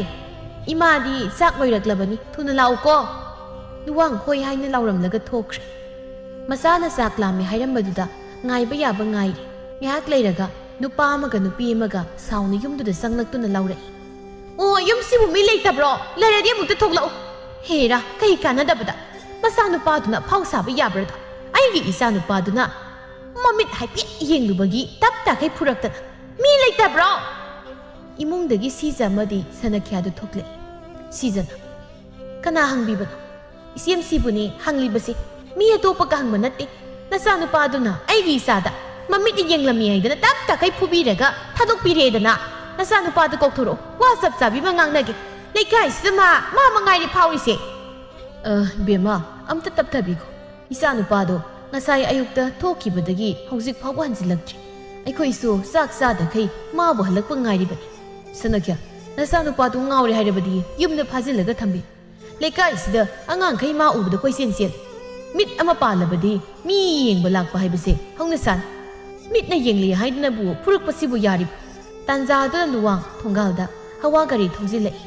ꯏꯃꯥꯗꯤ ꯆꯥꯛ ꯂꯣꯏꯔꯛꯂꯕꯅꯤ ꯊꯨꯅ ꯂꯥꯛꯎꯀꯣ ꯂꯨꯋꯥꯡ ꯍꯣꯏ ꯍꯥꯏꯅ ꯂꯥꯎꯔꯝꯂꯒ ꯊꯣꯛꯈ꯭ꯔꯦ ꯃꯆꯥꯅ ꯆꯥꯛ ꯂꯥꯝꯃꯦ ꯍꯥꯏꯔꯝꯕꯗꯨꯗ ꯉꯥꯏꯕ ꯌꯥꯕ ꯉꯥꯏꯔꯦ ꯉꯥꯏꯍꯥꯛ ꯂꯩꯔꯒ ꯅꯨꯄꯥ ꯑꯃꯒ ꯅꯨꯄꯤ ꯑꯃꯒ ꯁꯥꯎꯅ ꯌꯨꯝꯗꯨꯗ ꯆꯪꯂꯛꯇꯨꯅ ꯂꯥꯎꯔꯛꯏ ꯑꯣ ꯌꯨꯝꯁꯤꯕꯨ ꯃꯤ ꯂꯩꯇꯕ꯭ꯔꯣ ꯂꯩꯔꯗꯤ ꯑꯃꯨꯛꯇ ꯊꯣꯛꯂꯛꯎ ꯍꯦꯔꯥ ꯀꯩ ꯀꯥꯟꯅꯗꯕꯗ ꯃꯆꯥꯅꯨꯄꯥꯗꯨꯅ ꯐꯥꯎ ꯁꯥꯕ ꯌꯥꯕ꯭ꯔꯗꯣ ꯑꯩꯒꯤ ꯏꯆꯥꯅꯨꯄꯥꯗꯨꯅ ꯃꯃꯤꯠ ꯍꯥꯏꯐꯦꯠ ꯌꯦꯡꯂꯨꯕꯒꯤ ꯇꯞ ꯇꯥꯈꯩ ꯐꯨꯔꯛꯇꯅ ꯃꯤ ꯂꯩꯇꯕ꯭ꯔꯣ ꯏꯃꯨꯡꯗꯒꯤ ꯁꯤꯖ ꯑꯃꯗꯤ ꯁꯅꯈ꯭ꯌꯥꯗꯨ ꯊꯣꯛꯂꯛꯏ ꯁꯤꯖꯅ ꯀꯅꯥ ꯍꯪꯕꯤꯕꯅꯣ ꯏꯆꯦꯝꯁꯤꯕꯨꯅꯦ ꯍꯪꯂꯤꯕꯁꯦ ꯃꯤ ꯑꯇꯣꯞꯄꯒ ꯍꯪꯕ ꯅꯠꯇꯦ ꯅꯆꯥꯅꯨꯄꯥꯗꯨꯅ ꯑꯩꯒꯤ ꯏꯆꯥꯗ ꯃꯃꯤꯠ ꯌꯦꯡꯂꯝꯃꯤ ꯍꯥꯏꯗꯅ ꯇꯞ ꯇꯥꯈꯩ ꯐꯨꯕꯤꯔꯒ ꯊꯥꯗꯣꯛꯄꯤꯔꯦꯗꯅ ꯅꯆꯥꯅꯨꯄꯥꯗꯨ ꯀꯧꯊꯣꯔꯛꯑꯣ ꯋꯥ ꯆꯞ ꯆꯥꯕꯤꯕ ꯉꯥꯡꯅꯒꯦ ꯂꯩꯀꯥꯏꯁꯤꯗ ꯃꯥ ꯃꯉꯥꯏꯔꯦ ꯐꯥꯎꯔꯤꯁꯦ ꯕꯦꯝꯃ ꯑꯝꯇ ꯇꯞꯊꯕꯤꯈꯣ ꯏꯆꯥꯅꯨꯄꯥꯗꯣ ꯉꯁꯥꯏ ꯑꯌꯨꯛꯇ ꯊꯣꯛꯈꯤꯕꯗꯒꯤ ꯍꯧꯖꯤꯛ ꯐꯥꯎꯕ ꯍꯟꯖꯤꯜꯂꯛꯇ꯭ꯔꯤ ꯑꯩꯈꯣꯏꯁꯨ ꯆꯥꯛ ꯆꯥꯗꯈꯩ ꯃꯥꯕꯨ ꯍꯜꯂꯛꯄ ꯉꯥꯏꯔꯤꯕꯅꯤ ꯁꯅꯈ꯭ꯌꯥ ꯅꯆꯥꯅꯨꯄꯥꯗꯨ ꯉꯥꯎꯔꯦ ꯍꯥꯏꯔꯕꯗꯤ ꯌꯨꯝꯗ ꯐꯥꯖꯤꯜꯂꯒ ꯊꯝꯕꯤ ꯂꯩꯀꯥꯏꯁꯤꯗ ꯑꯉꯥꯡꯈꯩ ꯃꯥ ꯎꯕꯗ ꯀꯣꯏꯆꯦꯟ ꯆꯦꯜ ꯃꯤꯠ ꯑꯃ ꯄꯥꯜꯂꯕꯗꯤ ꯃꯤ ꯌꯦꯡꯕ ꯂꯥꯛꯄ ꯍꯥꯏꯕꯁꯦ ꯍꯧꯅꯁꯥꯅꯤ ꯃꯤꯠꯅ ꯌꯦꯡꯂꯤ ꯍꯥꯏꯗꯨꯅꯕꯨ ꯐꯨꯔꯛꯄꯁꯤꯕꯨ ꯌꯥꯔꯤꯕ ꯇꯥꯟꯖꯥꯗꯨꯅ ꯂꯨꯋꯥꯡ ꯊꯣꯡꯒꯥꯜꯗ ꯍꯋꯥ ꯒꯥꯔꯤ ꯊꯧꯖꯤꯜꯂꯛꯏ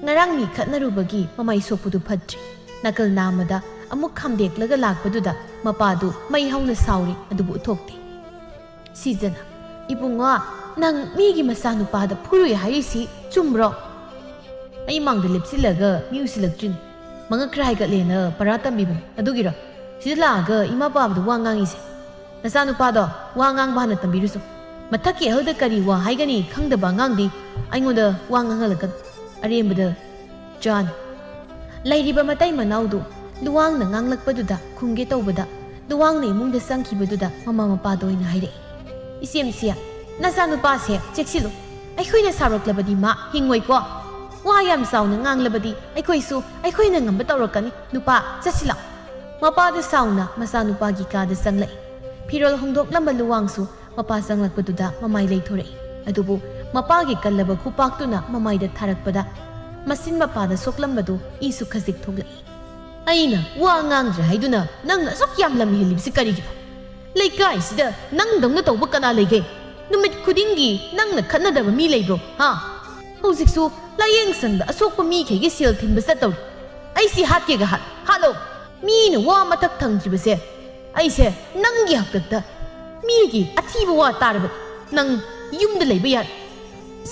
ꯉꯔꯥꯡ ꯃꯤ ꯈꯠꯅꯔꯨꯕꯒꯤ ꯃꯃꯥꯏ ꯁꯣꯛꯄꯗꯨ ꯐꯠꯇ꯭ꯔꯤ ꯅꯥꯀꯜ ꯅꯥꯝꯃꯗ ꯑꯃꯨꯛ ꯈꯥꯝꯗꯦꯛꯂꯒ ꯂꯥꯛꯄꯗꯨꯗ ꯃꯄꯥꯗꯨ ꯃꯩ ꯍꯧꯅ ꯁꯥꯎꯔꯤ ꯑꯗꯨꯕꯨ ꯎꯠꯊꯣꯛꯇꯦ ꯁꯤꯖꯅ ꯏꯕꯨꯡꯉꯣ ꯅꯪ ꯃꯤꯒꯤ ꯃꯆꯥꯅꯨꯄꯥꯗ ꯐꯨꯔꯨꯏ ꯍꯥꯏꯔꯤꯁꯤ ꯆꯨꯝꯕ꯭ꯔꯣ ꯑꯩ ꯃꯥꯡꯗ ꯂꯦꯞꯁꯤꯜꯂꯒ ꯃꯤ ꯎꯁꯤꯜꯂꯛꯇ꯭ꯔꯤꯅꯤ ꯃꯉꯛ ꯈꯔ ꯍꯥꯏꯒꯠꯂꯦꯅ ꯄꯔꯥ ꯇꯝꯕꯤꯕꯅꯤ ꯑꯗꯨꯒꯤꯔꯣ ꯁꯤꯗ ꯂꯥꯛꯑꯒ ꯏꯃꯥ ꯄꯥꯕꯗ ꯋꯥ ꯉꯥꯡꯉꯤꯁꯦ ꯅꯆꯥꯅꯨꯄꯥꯗꯣ ꯋꯥ ꯉꯥꯡꯕ ꯍꯥꯟꯅ ꯇꯝꯕꯤꯔꯨꯁꯨ ꯃꯊꯛꯀꯤ ꯑꯍꯜꯗ ꯀꯔꯤ ꯋꯥ ꯍꯥꯏꯒꯅꯤ ꯈꯪꯗꯕ ꯑꯉꯥꯡꯗꯤ ꯑꯩꯉꯣꯟꯗ ꯋꯥ ꯉꯥꯡꯍꯜꯂꯛꯀꯅꯨ ꯑꯔꯦꯝꯕꯗ ꯆꯥꯅꯤ ꯂꯩꯔꯤꯕ ꯃꯇꯩ ꯃꯅꯥꯎꯗꯨ ꯂꯨꯋꯥꯡꯅ ꯉꯥꯡꯂꯛꯄꯗꯨꯗ ꯈꯨꯝꯒꯦ ꯇꯧꯕꯗ ꯂꯨꯋꯥꯡꯅ ꯏꯃꯨꯡꯗ ꯆꯪꯈꯤꯕꯗꯨꯗ ꯃꯃꯥ ꯃꯄꯥꯗ ꯑꯣꯏꯅ ꯍꯥꯏꯔꯛꯏ ꯏꯆꯦꯝꯁꯤꯌꯥ ꯅꯆꯥꯅꯨꯄꯥꯁꯦ ꯆꯦꯛꯁꯤꯜꯂꯨ ꯑꯩꯈꯣꯏꯅ ꯁꯥꯎꯔꯛꯂꯕꯗꯤ ꯃꯥ ꯍꯤꯡꯉꯣꯏꯀꯣ ꯋꯥ ꯌꯥꯝ ꯆꯥꯎꯅ ꯉꯥꯡꯂꯕꯗꯤ ꯑꯩꯈꯣꯏꯁꯨ ꯑꯩꯈꯣꯏꯅ ꯉꯝꯕ ꯇꯧꯔꯛꯀꯅꯤ ꯅꯨꯄꯥ ꯆꯠꯁꯤꯜꯂꯛ ꯃꯄꯥꯗ ꯁꯥꯎꯅ ꯃꯆꯥꯅꯨꯄꯥꯒꯤ ꯀꯥꯗ ꯆꯪꯂꯛꯏ ꯐꯤꯔꯣꯜ ꯍꯣꯡꯗꯣꯛꯂꯝꯕ ꯂꯨꯋꯥꯡꯁꯨ ꯃꯄꯥ ꯆꯪꯂꯛꯄꯗꯨꯗ ꯃꯃꯥꯏ ꯂꯩꯊꯣꯔꯛꯏ ꯑꯗꯨꯕꯨ ꯃꯄꯥꯒꯤ ꯀꯜꯂꯕ ꯈꯨꯄꯥꯛꯇꯨꯅ ꯃꯃꯥꯏꯗ ꯊꯥꯔꯛꯄꯗ ꯃꯆꯤꯟ ꯃꯄꯥꯗ ꯁꯣꯛꯂꯝꯕꯗꯨ ꯏꯁꯨ ꯈꯖꯤꯛ ꯊꯣꯛꯂꯛꯏ ꯑꯩꯅ ꯋꯥ ꯉꯥꯡꯗ꯭ꯔꯦ ꯍꯥꯏꯗꯨꯅ ꯅꯪꯅ ꯑꯁꯨꯛ ꯌꯥꯝ ꯂꯝ ꯍꯦꯜꯂꯤꯕꯁꯤ ꯀꯔꯤꯒꯤꯅꯣ ꯂꯩꯀꯥꯏꯁꯤꯗ ꯅꯪꯗꯧꯅ ꯇꯧꯕ ꯀꯅꯥ ꯂꯩꯒꯦ ꯅꯨꯃꯤꯠ ꯈꯨꯗꯤꯡꯒꯤ ꯅꯪꯅ ꯈꯠꯅꯗꯕ ꯃꯤ ꯂꯩꯕ꯭ꯔꯣ ꯍꯥ ꯍꯧꯖꯤꯛꯁꯨ ꯂꯥꯏꯌꯦꯡ ꯁꯪꯗ ꯑꯁꯣꯛꯄ ꯃꯤꯈꯩꯒꯤ ꯁꯦꯜ ꯊꯤꯟꯕ ꯆꯠꯇꯧꯔꯤ ꯑꯩꯁꯤ ꯍꯥꯠꯀꯦꯒ ꯍꯥꯠꯂꯣ ꯃꯤꯅ ꯋꯥ ꯃꯊꯛ ꯊꯪꯗ꯭ꯔꯤꯕꯁꯦ ꯑꯩꯁꯦ ꯅꯪꯒꯤ ꯍꯥꯛꯇꯛꯇ ꯃꯤꯒꯤ ꯑꯊꯤꯕ ꯋꯥ ꯇꯥꯔꯕꯗꯤ ꯅꯪ ꯌꯨꯝꯗ ꯂꯩꯕ ꯌꯥꯔꯦ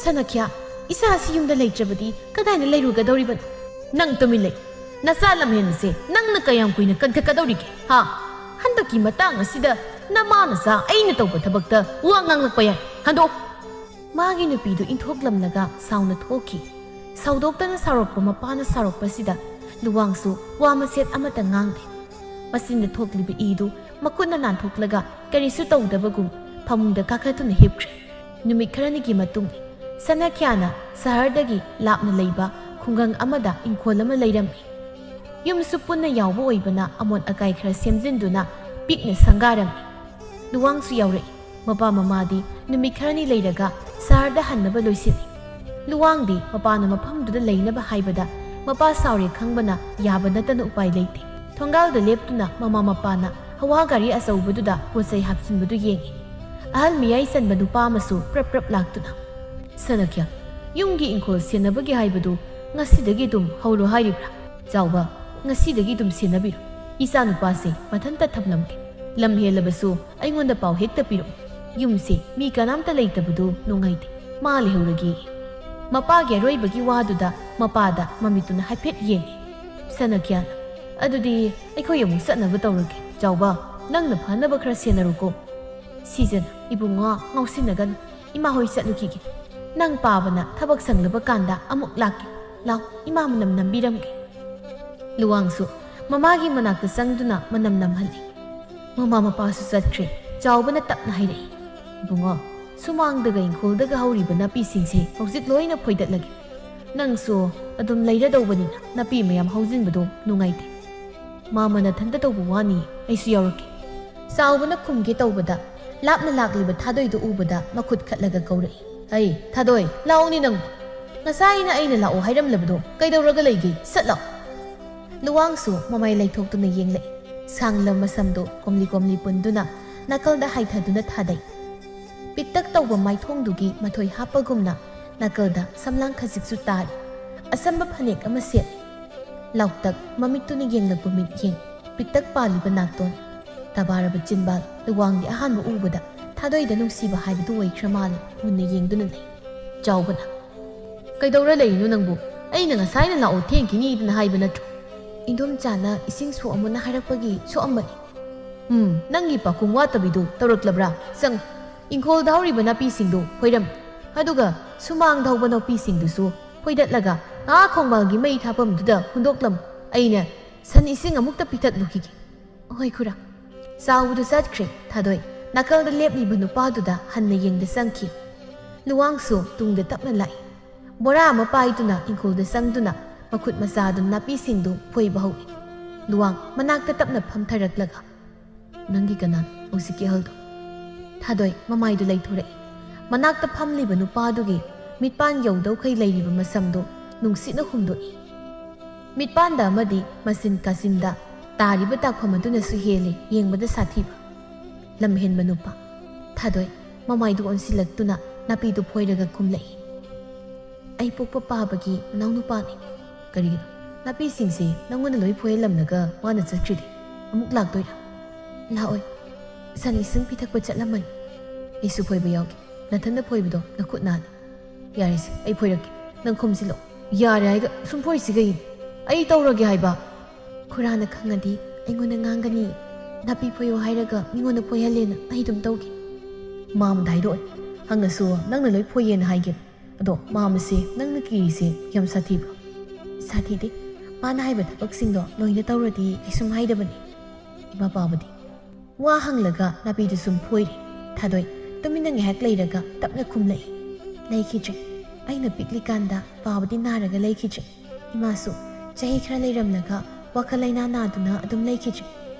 ꯁꯅꯈ꯭ꯌꯥ ꯏꯆꯥꯁꯤ ꯌꯨꯝꯗ ꯂꯩꯇ꯭ꯔꯕꯗꯤ ꯀꯗꯥꯏꯅ ꯂꯩꯔꯨꯒꯗꯧꯔꯤꯕꯅꯣ ꯅꯪ ꯇꯨꯃꯤꯟ ꯂꯩ ꯅꯆꯥ ꯂꯝꯍꯦꯟꯕꯁꯦ ꯅꯪꯅ ꯀꯌꯥꯝ ꯀꯨꯏꯅ ꯀꯟꯈꯠꯀꯗꯧꯔꯤꯒꯦ ꯍꯥ ꯍꯟꯗꯛꯀꯤ ꯃꯇꯥꯡ ꯑꯁꯤꯗ ꯅꯃꯥ ꯅꯆꯥ ꯑꯩꯅ ꯇꯧꯕ ꯊꯕꯛꯇ ꯋꯥ ꯉꯥꯡꯂꯛꯄ ꯌꯥꯏ ꯍꯟꯗꯣꯛ ꯃꯥꯒꯤ ꯅꯨꯄꯤꯗꯨ ꯏꯟꯊꯣꯛꯂꯝꯂꯒ ꯁꯥꯎꯅ ꯊꯣꯛꯈꯤ ꯁꯥꯎꯗꯣꯛꯇꯅ ꯁꯥꯎꯔꯛꯄ ꯃꯄꯥꯅ ꯁꯥꯎꯔꯛꯄꯁꯤꯗ ꯂꯨꯋꯥꯡꯁꯨ ꯋꯥ ꯃꯆꯦꯠ ꯑꯃꯠꯇ ꯉꯥꯡꯗꯦ ꯃꯆꯤꯟꯗ ꯊꯣꯛꯂꯤꯕ ꯏꯗꯨ ꯃꯈꯨꯠꯅ ꯅꯥꯟꯊꯣꯛꯂꯒ ꯀꯔꯤꯁꯨ ꯇꯧꯗꯕꯒꯨꯝ ꯐꯃꯨꯡꯗ ꯀꯥꯈꯠꯇꯨꯅ ꯍꯤꯞꯈ꯭ꯔꯦ ꯅꯨꯃꯤꯠ ꯈꯔꯅꯤꯒꯤ ꯃꯇꯨꯡ ꯁꯅꯈ꯭ꯌꯥꯅ ꯁꯍꯔꯗꯒꯤ ꯂꯥꯞꯅ ꯂꯩꯕ ꯈꯨꯡꯒꯪ ꯑꯃꯗ ꯏꯪꯈꯣꯜ ꯑꯃ ꯂꯩꯔꯝꯃꯤ ꯌꯨꯝꯁꯨ ꯄꯨꯟꯅ ꯌꯥꯎꯕ ꯑꯣꯏꯕꯅ ꯑꯃꯣꯠ ꯑꯀꯥꯏ ꯈꯔ ꯁꯦꯝꯖꯤꯟꯗꯨꯅ ꯄꯤꯛꯅ ꯁꯪꯒꯥꯔꯝꯃꯤ ꯂꯨꯋꯥꯡꯁꯨ ꯌꯥꯎꯔꯛꯏ ꯃꯄꯥ ꯃꯃꯥꯗꯤ ꯅꯨꯃꯤꯠ ꯈꯔꯅꯤ ꯂꯩꯔꯒ ꯁꯍꯔꯗ ꯍꯟꯅꯕ ꯂꯣꯏꯁꯤꯜꯂꯤ ꯂꯨꯋꯥꯡꯗꯤ ꯃꯄꯥꯅ ꯃꯐꯝꯗꯨꯗ ꯂꯩꯅꯕ ꯍꯥꯏꯕꯗ ꯃꯄꯥ ꯁꯥꯎꯔꯦ ꯈꯪꯕꯅ ꯌꯥꯕ ꯅꯠꯇꯅ ꯎꯄꯥꯏ ꯂꯩꯇꯦ ꯊꯣꯡꯒꯥꯜꯗ ꯂꯦꯞꯇꯨꯅ ꯃꯃꯥ ꯃꯄꯥꯅ ꯍꯋꯥ ꯒꯥꯔꯤ ꯑꯆꯧꯕꯗꯨꯗ ꯄꯣꯠꯆꯩ ꯍꯥꯞꯆꯤꯟꯕꯗꯨ ꯌꯦꯡꯉꯤ ꯑꯍꯜ ꯃꯤꯌꯥꯏ ꯆꯟꯕ ꯅꯨꯄꯥ ꯑꯃꯁꯨ ꯄ꯭ꯔꯞ ꯄ꯭ꯔꯞ ꯂꯥꯛꯇꯨꯅ ꯁꯅꯈ꯭ꯌꯥ ꯌꯨꯝꯒꯤ ꯏꯪꯈꯣꯜ ꯁꯦꯟꯅꯕꯒꯤ ꯍꯥꯏꯕꯗꯨ ꯉꯁꯤꯗꯒꯤ ꯑꯗꯨꯝ ꯍꯧꯔꯣ ꯍꯥꯏꯔꯤꯕ꯭ꯔꯥ ꯆꯥꯎꯕ ngasi dum senabiro isa nupase mathanta thamlamge lam helabasu aingonda paw hekta piro yumse mi kanamta leitabudu nungaite ma lehuragi mapage roibagi waduda mapada mamituna haipet yengi sanakyan adudi aikoi amuk satnaba tawrage jawba nangna phanaba khara senaruko season ibunga ngausinagan ima hoi satnukige nang pabana thabak sanglaba kanda amuk laki law ima manam nambiramge luwangsu mamagi manakta sangduna manam namhalli mama mapasu satkre jawbana tapna hairei ibunga sumangdaga ingkoldaga hauriba napi singse hojik loina phoidatlage nangsu adum leira dawbanina napi mayam haujinbado nungaite mamana thanda tawbu wani aisu yawrake saubana khumge tawbada lapna lakliba thadoidu ubada makhut khatlaga kaurai ai thadoi launi nang ngasaina aina lao hairamlabdo kaidawraga leige satlaw luwangsu mamai laithoktuna yenglei sanglam masamdo komli komli punduna nakalda haithaduna thadai pitak tawba maithongdugi mathoi hapagumna nakalda samlang khajiksu tari asamba phanek ama set lauktak mamituni yenglakbu mit yeng pitak paliba nakton tabaraba chinbal luwangdi ahanba ubada thadoida nungsiba haibidu waikramale munna yengduna lei jawbana kaidawra leinu nangbu aina ngasaina lao thengkini idna haiba natro indom chana ising so amuna harakpagi so ambani nangi pakum watabidu tawraklabra sang ingkol dauri napi singdu hoiram aduga sumang dauba napi singdusu hoidatlaga khongbalgi mei thapam duda hundoklam aina san ising amukta pitat lukigi hoi khura saudu satkre thadoi nakalda lepni nupa duda hanna yengda sangki luwangsu tungda tapna lai bora ma paituna ingkolda sangduna makhut masadun napi singdu phoiba howi luwang manakta tapna phamtharaklaga nangi kanan usiki haldo thadoi mamaidu leithore manakta phamliba nupadugi mitpan yawdau khai leiriba masamdo nungsitna humdoi mitpanda amadi masin kasinda tariba takphamaduna su hele yengbada sathiba lamhenba nupa thadoi mamaidu onsilaktuna napidu phoiraga khumlei ai pokpa pabagi naw nupani karigino napi singse nangona loi phoi lamnaga wana chakhridi amuk lakdoira laoi sani sing pithakpa chatlamani isu phoiba yawgi nathanda phoibado nakhut nani yarisi ai phoirake nang khumsilo yare aiga sum phoi sigai ai tawrage haiba khurana khangadi aingona ngangani napi phoyo hairaga mingona phoihalena ai dum tawgi mam dairo hangasu nangna loi phoyen haige ado mamase nangna kirise yam sathiba sathide mana haiba thabak singdo loina tawradi isum haidabani ima babadi wa hanglaga napi du sum phoiri thadoi tumina ngehak leiraga tapna khumlei leikhitre aina pikli kanda babadi naraga leikhitre imasu chahi khara leiramnaga wakhalaina naduna adum leikhitre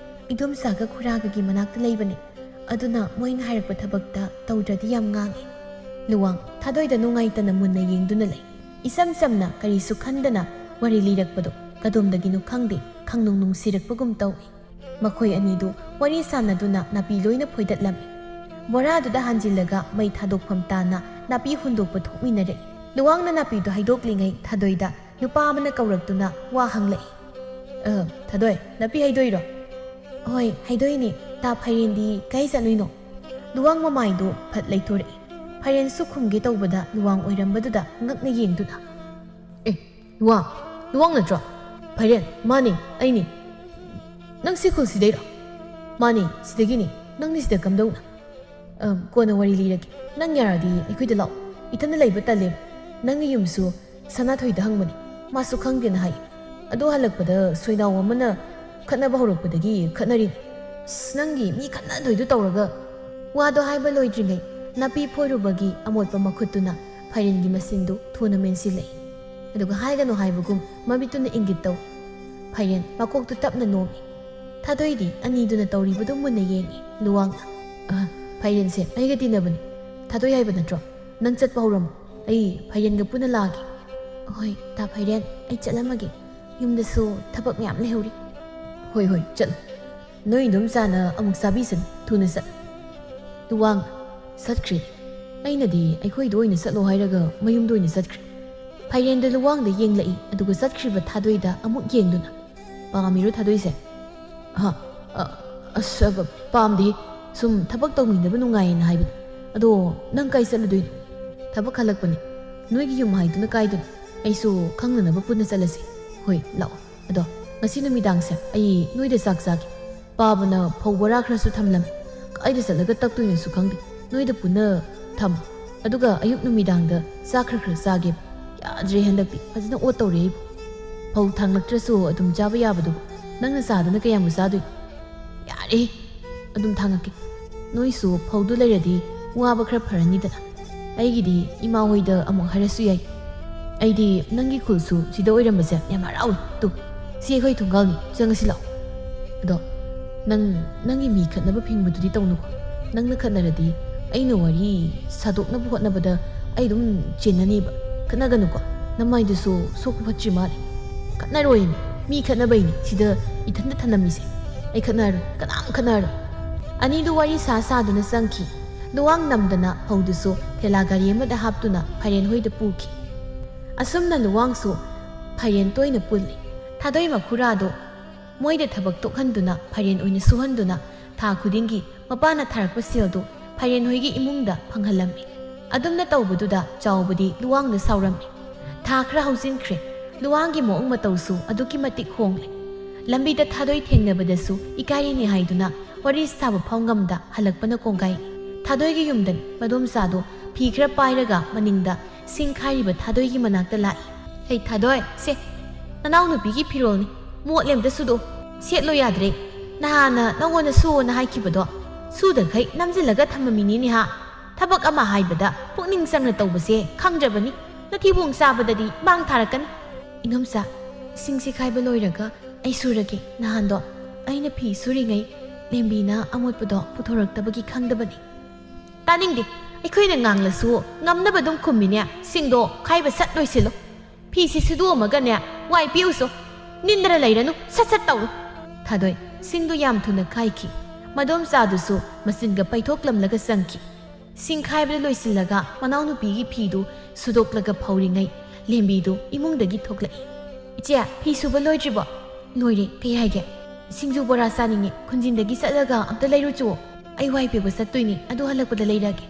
idum saga khuraga gi manakta leibani aduna moina hairakpa thabakta tawdradi yam ngangi luwang thadoi da nungai tana munna yengduna lei isam samna kari su khandana wari lirakpado kadomdagi nu khangde khangnung nung sirakpagum tawi makhoi anidu wari sanaduna napi loina phoidatlami boraduda hanjilaga mai thadokpham tana napi hundokpa thokminare luwangna napi do haidoklingai thadoida nupa amana kauraktuna wa hanglei thadoi napi haidoiro hoi haidoini ta phairendi kai sanuino luwang mamaido phat leithore phairen sukhumge tawbada luwang oirambaduda ngakna yengduna luwang natro phairen mani aini nang sikul sidairo mani sidagini nang ni sida kamdona kona wari lirage nang yaradi ikuida law itana leiba tale nang yumsu sanathoi da hangmani masu khangdena hai adu halakpada soinaw amana khatnaba horokpadagi khatnari nangi mi khatna doidu tawraga wado haiba loidringai napi phoirubagi amotpa makhutuna phairengi masindu thuna mensilei aduga haigano haibagum mabituna ingit taw phairen makoktu tapna nomi thadoidi aniduna tawribadu munna yengi luwangna phairen se aiga tinabani thadoi haiba natro nang chatpa horam ai phairen ga puna lagi hoi ta phairen ai chatlamagi yumdasu thabak myam lehuri hoi chat noi dum sana amuk sabisan thuna sat luwang satkri ainadi aikhoi doina satlo hairaga mayum doina satkri phairen da luwang da yenglai aduga satkriba thadoida amuk yengduna ꯄꯥꯝꯃꯤꯔꯣ ꯊꯥꯗꯣꯏꯁꯦ? ꯑꯁ ꯄꯥꯝꯗꯦ, ꯁꯨꯝ ꯊꯕꯛ ꯇꯧꯃꯤꯟꯅꯕ ꯅꯨꯡꯉꯥꯏꯌꯦꯅ ꯍꯥꯏꯕꯅꯤ. ꯑꯗꯣ ꯅꯪ ꯀꯥꯏ ꯆꯠꯂꯨꯗꯣꯏꯅꯣ? ꯊꯕꯛ ꯍꯜꯂꯛꯄꯅꯤ. ꯅꯣꯏꯒꯤ ꯌꯨꯝ ꯍꯥꯏꯗꯨꯅ ꯀꯥꯏꯗꯅꯣ? ꯑꯩꯁꯨ ꯈꯪꯅꯅꯕ ꯄꯨꯟꯅ ꯆꯠꯂꯁꯤ. ꯍꯣꯏ ꯂꯥꯛꯑꯣ. ꯑꯗꯣ ꯉꯁꯤ ꯅꯨꯃꯤꯗꯥꯡꯁꯦ ꯑꯩ ꯅꯣꯏꯗ ꯆꯥꯛ ꯆꯥꯒꯦ. ꯄꯥꯕꯅ ꯐꯧ ꯕꯣꯔꯥ ꯈꯔꯁꯨ ꯊꯝꯂꯝꯃꯤ. ꯀꯥꯏꯗ ꯆꯠꯂꯒ ꯇꯛꯇꯣꯏꯅꯣꯁꯨ ꯈꯪꯗꯦ. ꯅꯣꯏꯗ ꯄꯨꯟꯅ ꯊꯝꯃꯣ. ꯑꯗꯨꯒ ꯑꯌꯨꯛ ꯅꯨꯃꯤꯗꯥꯡꯗ ꯆꯥꯛ ꯈꯔ ꯆꯥꯒꯦꯕ. ꯌꯥꯗ꯭ꯔꯦ ꯍꯟꯗꯛꯇꯤ, ꯐꯖꯅ ꯑꯣꯠ ꯇꯧꯔꯦ ꯑꯩꯕꯨ. ꯐꯧ ꯊꯥꯡꯂꯛꯇ꯭ꯔꯁꯨ ꯑꯗꯨꯝ ꯆꯥꯕ ꯌꯥꯕꯗꯨꯕꯨ ꯅꯪꯅ ꯆꯥꯗꯅ ꯀꯌꯥꯃꯨꯛ ꯆꯥꯗꯣꯏꯅꯣ? ꯌꯥꯔꯦ, ꯑꯗꯨꯝ ꯊꯥꯡꯉꯛꯀꯦ. ꯅꯣꯏꯁꯨ ꯐꯧꯗꯨ ꯂꯩꯔꯗꯤ ꯋꯥꯕ ꯈꯔ ꯐꯔꯅꯤꯗꯅ. ꯑꯩꯒꯤꯗꯤ ꯏꯃꯥ ꯍꯣꯏꯗ ꯑꯃꯨꯛ ꯍꯥꯏꯔꯁꯨ ꯌꯥꯏ. ꯑꯩꯗꯤ ꯅꯪꯒꯤ ꯈꯨꯜꯁꯨ ꯁꯤꯗ ꯑꯣꯏꯔꯝꯕꯁꯦ ꯌꯥꯝ ꯍꯔꯥꯎꯏ. ꯇꯨ ꯁꯤ ꯑꯩꯈꯣꯏ ꯊꯣꯡꯒꯥꯜꯅꯤ, ꯆꯪꯉꯁꯤ ꯂꯥꯛꯑꯣ. ꯑꯗꯣ ꯅꯪꯒꯤ ꯃꯤ ꯈꯠꯅꯕ ꯐꯤꯡꯕꯗꯨꯗꯤ ꯇꯧꯅꯨꯀꯣ. ꯅꯪꯅ ꯈꯠꯅꯔꯗꯤ ꯑꯩꯅ ꯋꯥꯔꯤ ꯁꯥꯗꯣꯛꯅꯕ ꯍꯣꯠꯅꯕꯗ ꯑꯩ ꯑꯗꯨꯝ ꯆꯦꯟꯅꯅꯤꯕ. ꯈꯠꯅꯒꯅꯨꯀꯣ. ꯅꯃꯥꯏꯗꯨꯁꯨ ꯁꯣꯛꯄ ꯐꯠꯇ꯭ꯔꯤ ꯃꯥꯜꯂꯦ. ꯈꯠꯅꯔꯣꯏꯅꯤ, ꯃꯤ ꯈꯠꯅꯕꯩꯅꯤ ꯁꯤꯗ ꯏꯊꯟꯇ ꯊꯅꯝꯃꯤꯁꯦ. ꯑꯩ ꯈꯠꯅꯔꯣꯏ, ꯀꯅꯥꯝ ꯈꯠꯅꯔꯣꯏ. ꯑꯅꯤꯗꯨ ꯋꯥꯔꯤ ꯁꯥꯗꯨꯅ ꯆꯪꯈꯤ. ꯂꯨꯋꯥꯡ ꯅꯝꯗꯅ ꯐꯧꯗꯨꯁꯨ ꯊꯦꯂꯥ ꯒꯥꯔꯤ ꯑꯃꯗ ꯍꯥꯞꯇꯨꯅ ꯐꯩꯔꯦꯟ ꯍꯣꯏꯗ ꯄꯨꯈꯤ. ꯑꯁꯨꯝꯅ ꯂꯨꯋꯥꯡꯁꯨ ꯐꯩꯔꯦꯟ ꯇꯣꯏꯅ ꯄꯨꯜꯂꯤ. ꯊꯥꯗꯣꯏ ꯃꯈꯨꯔꯥꯗꯣ ꯃꯣꯏꯗ ꯊꯕꯛ ꯇꯣꯛꯍꯟꯗꯨꯅ ꯐꯩꯔꯦꯟ ꯑꯣꯏꯅ ꯁꯨꯍꯟꯗꯨꯅ ꯊꯥ ꯈꯨꯗꯤꯡꯒꯤ ꯃꯄꯥꯅ ꯊꯥꯔꯛꯄ ꯁꯦꯜꯗꯨ ꯐꯩꯔꯦꯟ ꯍꯣꯏꯒꯤ ꯏꯃꯨꯡꯗ ꯐꯪꯍꯜꯂꯝꯃꯤ. ꯑꯗꯨꯝꯅ ꯇꯧꯕꯗꯨꯗ ꯆꯥꯎꯕꯗꯤ ꯂꯨꯋꯥꯡꯗ ꯁꯥꯎꯔꯝꯃꯤ. ꯊꯥ ꯈꯔ ꯍꯧꯖꯤꯟꯈ꯭ꯔꯦ. ꯂꯨꯋꯥꯡꯒꯤ ꯃꯑꯣꯡ ꯃꯇꯧꯁꯨ ꯑꯗꯨꯛꯀꯤ ꯃꯇꯤꯛ ꯍꯣꯡꯂꯦ. ꯂꯝꯕꯤꯗ ꯊꯥꯗꯣꯏ ꯊꯦꯡꯅꯕꯗꯁꯨ ꯏꯀꯥꯏꯔꯤꯅꯤ ꯍꯥꯏꯗꯨꯅ ꯋꯥꯔꯤ ꯁꯥꯕ ꯐꯥꯎꯉꯝꯗ ꯍꯜꯂꯛꯄꯅ ꯀꯣꯡꯒꯥꯏ. ꯊꯥꯗꯣꯏꯒꯤ ꯌꯨꯝꯗꯅꯤ. ꯃꯗꯣꯝꯆꯥꯗꯣ ꯐꯤ ꯈꯔ ꯄꯥꯏꯔꯒ ꯃꯅꯤꯡꯗ ꯁꯤꯡ ꯈꯥꯏꯔꯤꯕ ꯊꯥꯗꯣꯏꯒꯤ ꯃꯅꯥꯛꯇ ꯂꯥꯛꯏ. ꯍꯩ ꯊꯥꯗꯣꯏ, ꯁꯦ ꯅꯅꯥꯎ ꯅꯨꯄꯤꯒꯤ ꯐꯤꯔꯣꯜꯅꯤ. ꯃꯣꯠꯂꯦ, ꯑꯝꯇ ꯁꯨꯗꯣꯛ. ꯁꯦꯠꯂꯣ ꯌꯥꯗ꯭ꯔꯦ. ꯅꯍꯥꯟꯅ ꯅꯪꯉꯣꯟꯗ ꯁꯨꯑꯣꯅ ꯍꯥꯏꯈꯤꯕꯗꯣ ꯁꯨꯗꯈꯩ ꯅꯝꯖꯤꯜꯂꯒ ꯊꯝꯃꯝꯃꯤꯅꯤꯅꯦ ꯍꯥ. ꯊꯕꯛ ꯑꯃ ꯍꯥꯏꯕꯗ ꯄꯨꯛꯅꯤꯡ ꯆꯪꯅ ꯇꯧꯕꯁꯦ ꯈꯪꯗ꯭ꯔꯕꯅꯤ. ꯅꯊꯤꯕꯣꯡ ꯆꯥꯕꯗꯗꯤ ꯃꯥꯡ ꯊꯥꯔꯛꯀꯅꯤ. ꯏꯅꯣꯝꯆꯥ, ꯏꯁꯤꯡꯁꯤ ꯈꯥꯏꯕ ꯂꯣꯏꯔꯒ ꯑꯩ ꯁꯨꯔꯒꯦ. ꯅꯍꯥꯟꯗꯣ ꯑꯩꯅ ꯐꯤ ꯁꯨꯔꯤꯉꯩ ꯂꯦꯝꯕꯤꯅ ꯑꯃꯣꯠꯄꯗꯣ ꯄꯨꯊꯣꯔꯛꯇꯕꯒꯤ ꯈꯪꯗꯕꯅꯤ. ꯇꯥꯅꯤꯡꯗꯦ. ꯑꯩꯈꯣꯏꯅ ꯉꯥꯡꯂꯁꯨ ꯉꯝꯅꯕ ꯑꯗꯨꯝ ꯈꯨꯝꯃꯤꯅꯦ. ꯁꯤꯡꯗꯣ ꯈꯥꯏꯕ ꯁꯠ ꯂꯣꯏꯁꯤꯜꯂꯣ. ꯐꯤꯁꯤ ꯁꯨꯗꯣꯛꯑꯝꯃꯒꯅꯦ ꯋꯥꯏ ꯄꯤꯎꯁꯣ. ꯅꯤꯟꯗꯔ ꯂꯩꯔꯅꯨ, ꯁꯠ ꯁꯠ ꯇꯧꯔꯣ. ꯊꯥꯗꯣꯏ ꯁꯤꯡꯗꯨ ꯌꯥꯝ ꯊꯨꯅ ꯈꯥꯏꯈꯤ. ꯃꯗꯣꯝꯆꯥꯗꯨꯁꯨ ꯃꯆꯤꯟꯒ ꯄꯩꯊꯣꯛꯂꯝꯂꯒ ꯆꯪꯈꯤ. ꯁꯤꯡ ꯈꯥꯏꯕꯗ ꯂꯣꯏꯁꯤꯜꯂꯒ ꯃꯅꯥꯎꯅꯨꯄꯤꯒꯤ ꯐꯤꯗꯨ ꯁꯨꯗꯣꯛꯂꯒ ꯐꯧꯔꯤꯉꯩ ꯂꯦꯝꯕꯤꯗꯨ ꯏꯃꯨꯡꯗꯒꯤ ꯊꯣꯛꯂꯛꯏ. ꯏꯆꯦ, ꯐꯤ ꯁꯨꯕ ꯂꯣꯏꯗ꯭ꯔꯤꯕꯣ? ꯂꯣꯏꯔꯦ. ꯀꯩ ꯍꯥꯏꯒꯦ? ꯁꯤꯡꯖꯨ ꯕꯣꯔꯥ ꯆꯥꯅꯤꯡꯉꯦ. ꯈꯨꯟꯖꯤꯟꯗꯒꯤ ꯆꯠꯂꯒ ꯑꯝꯇ ꯂꯩꯔꯨꯆꯣ. ꯑꯩ ꯋꯥꯏ ꯄꯦꯛꯄ ꯆꯠꯇꯣꯏꯅꯤ. ꯑꯗꯨ ꯍꯜꯂꯛꯄꯗ ꯂꯩꯔꯒꯦ.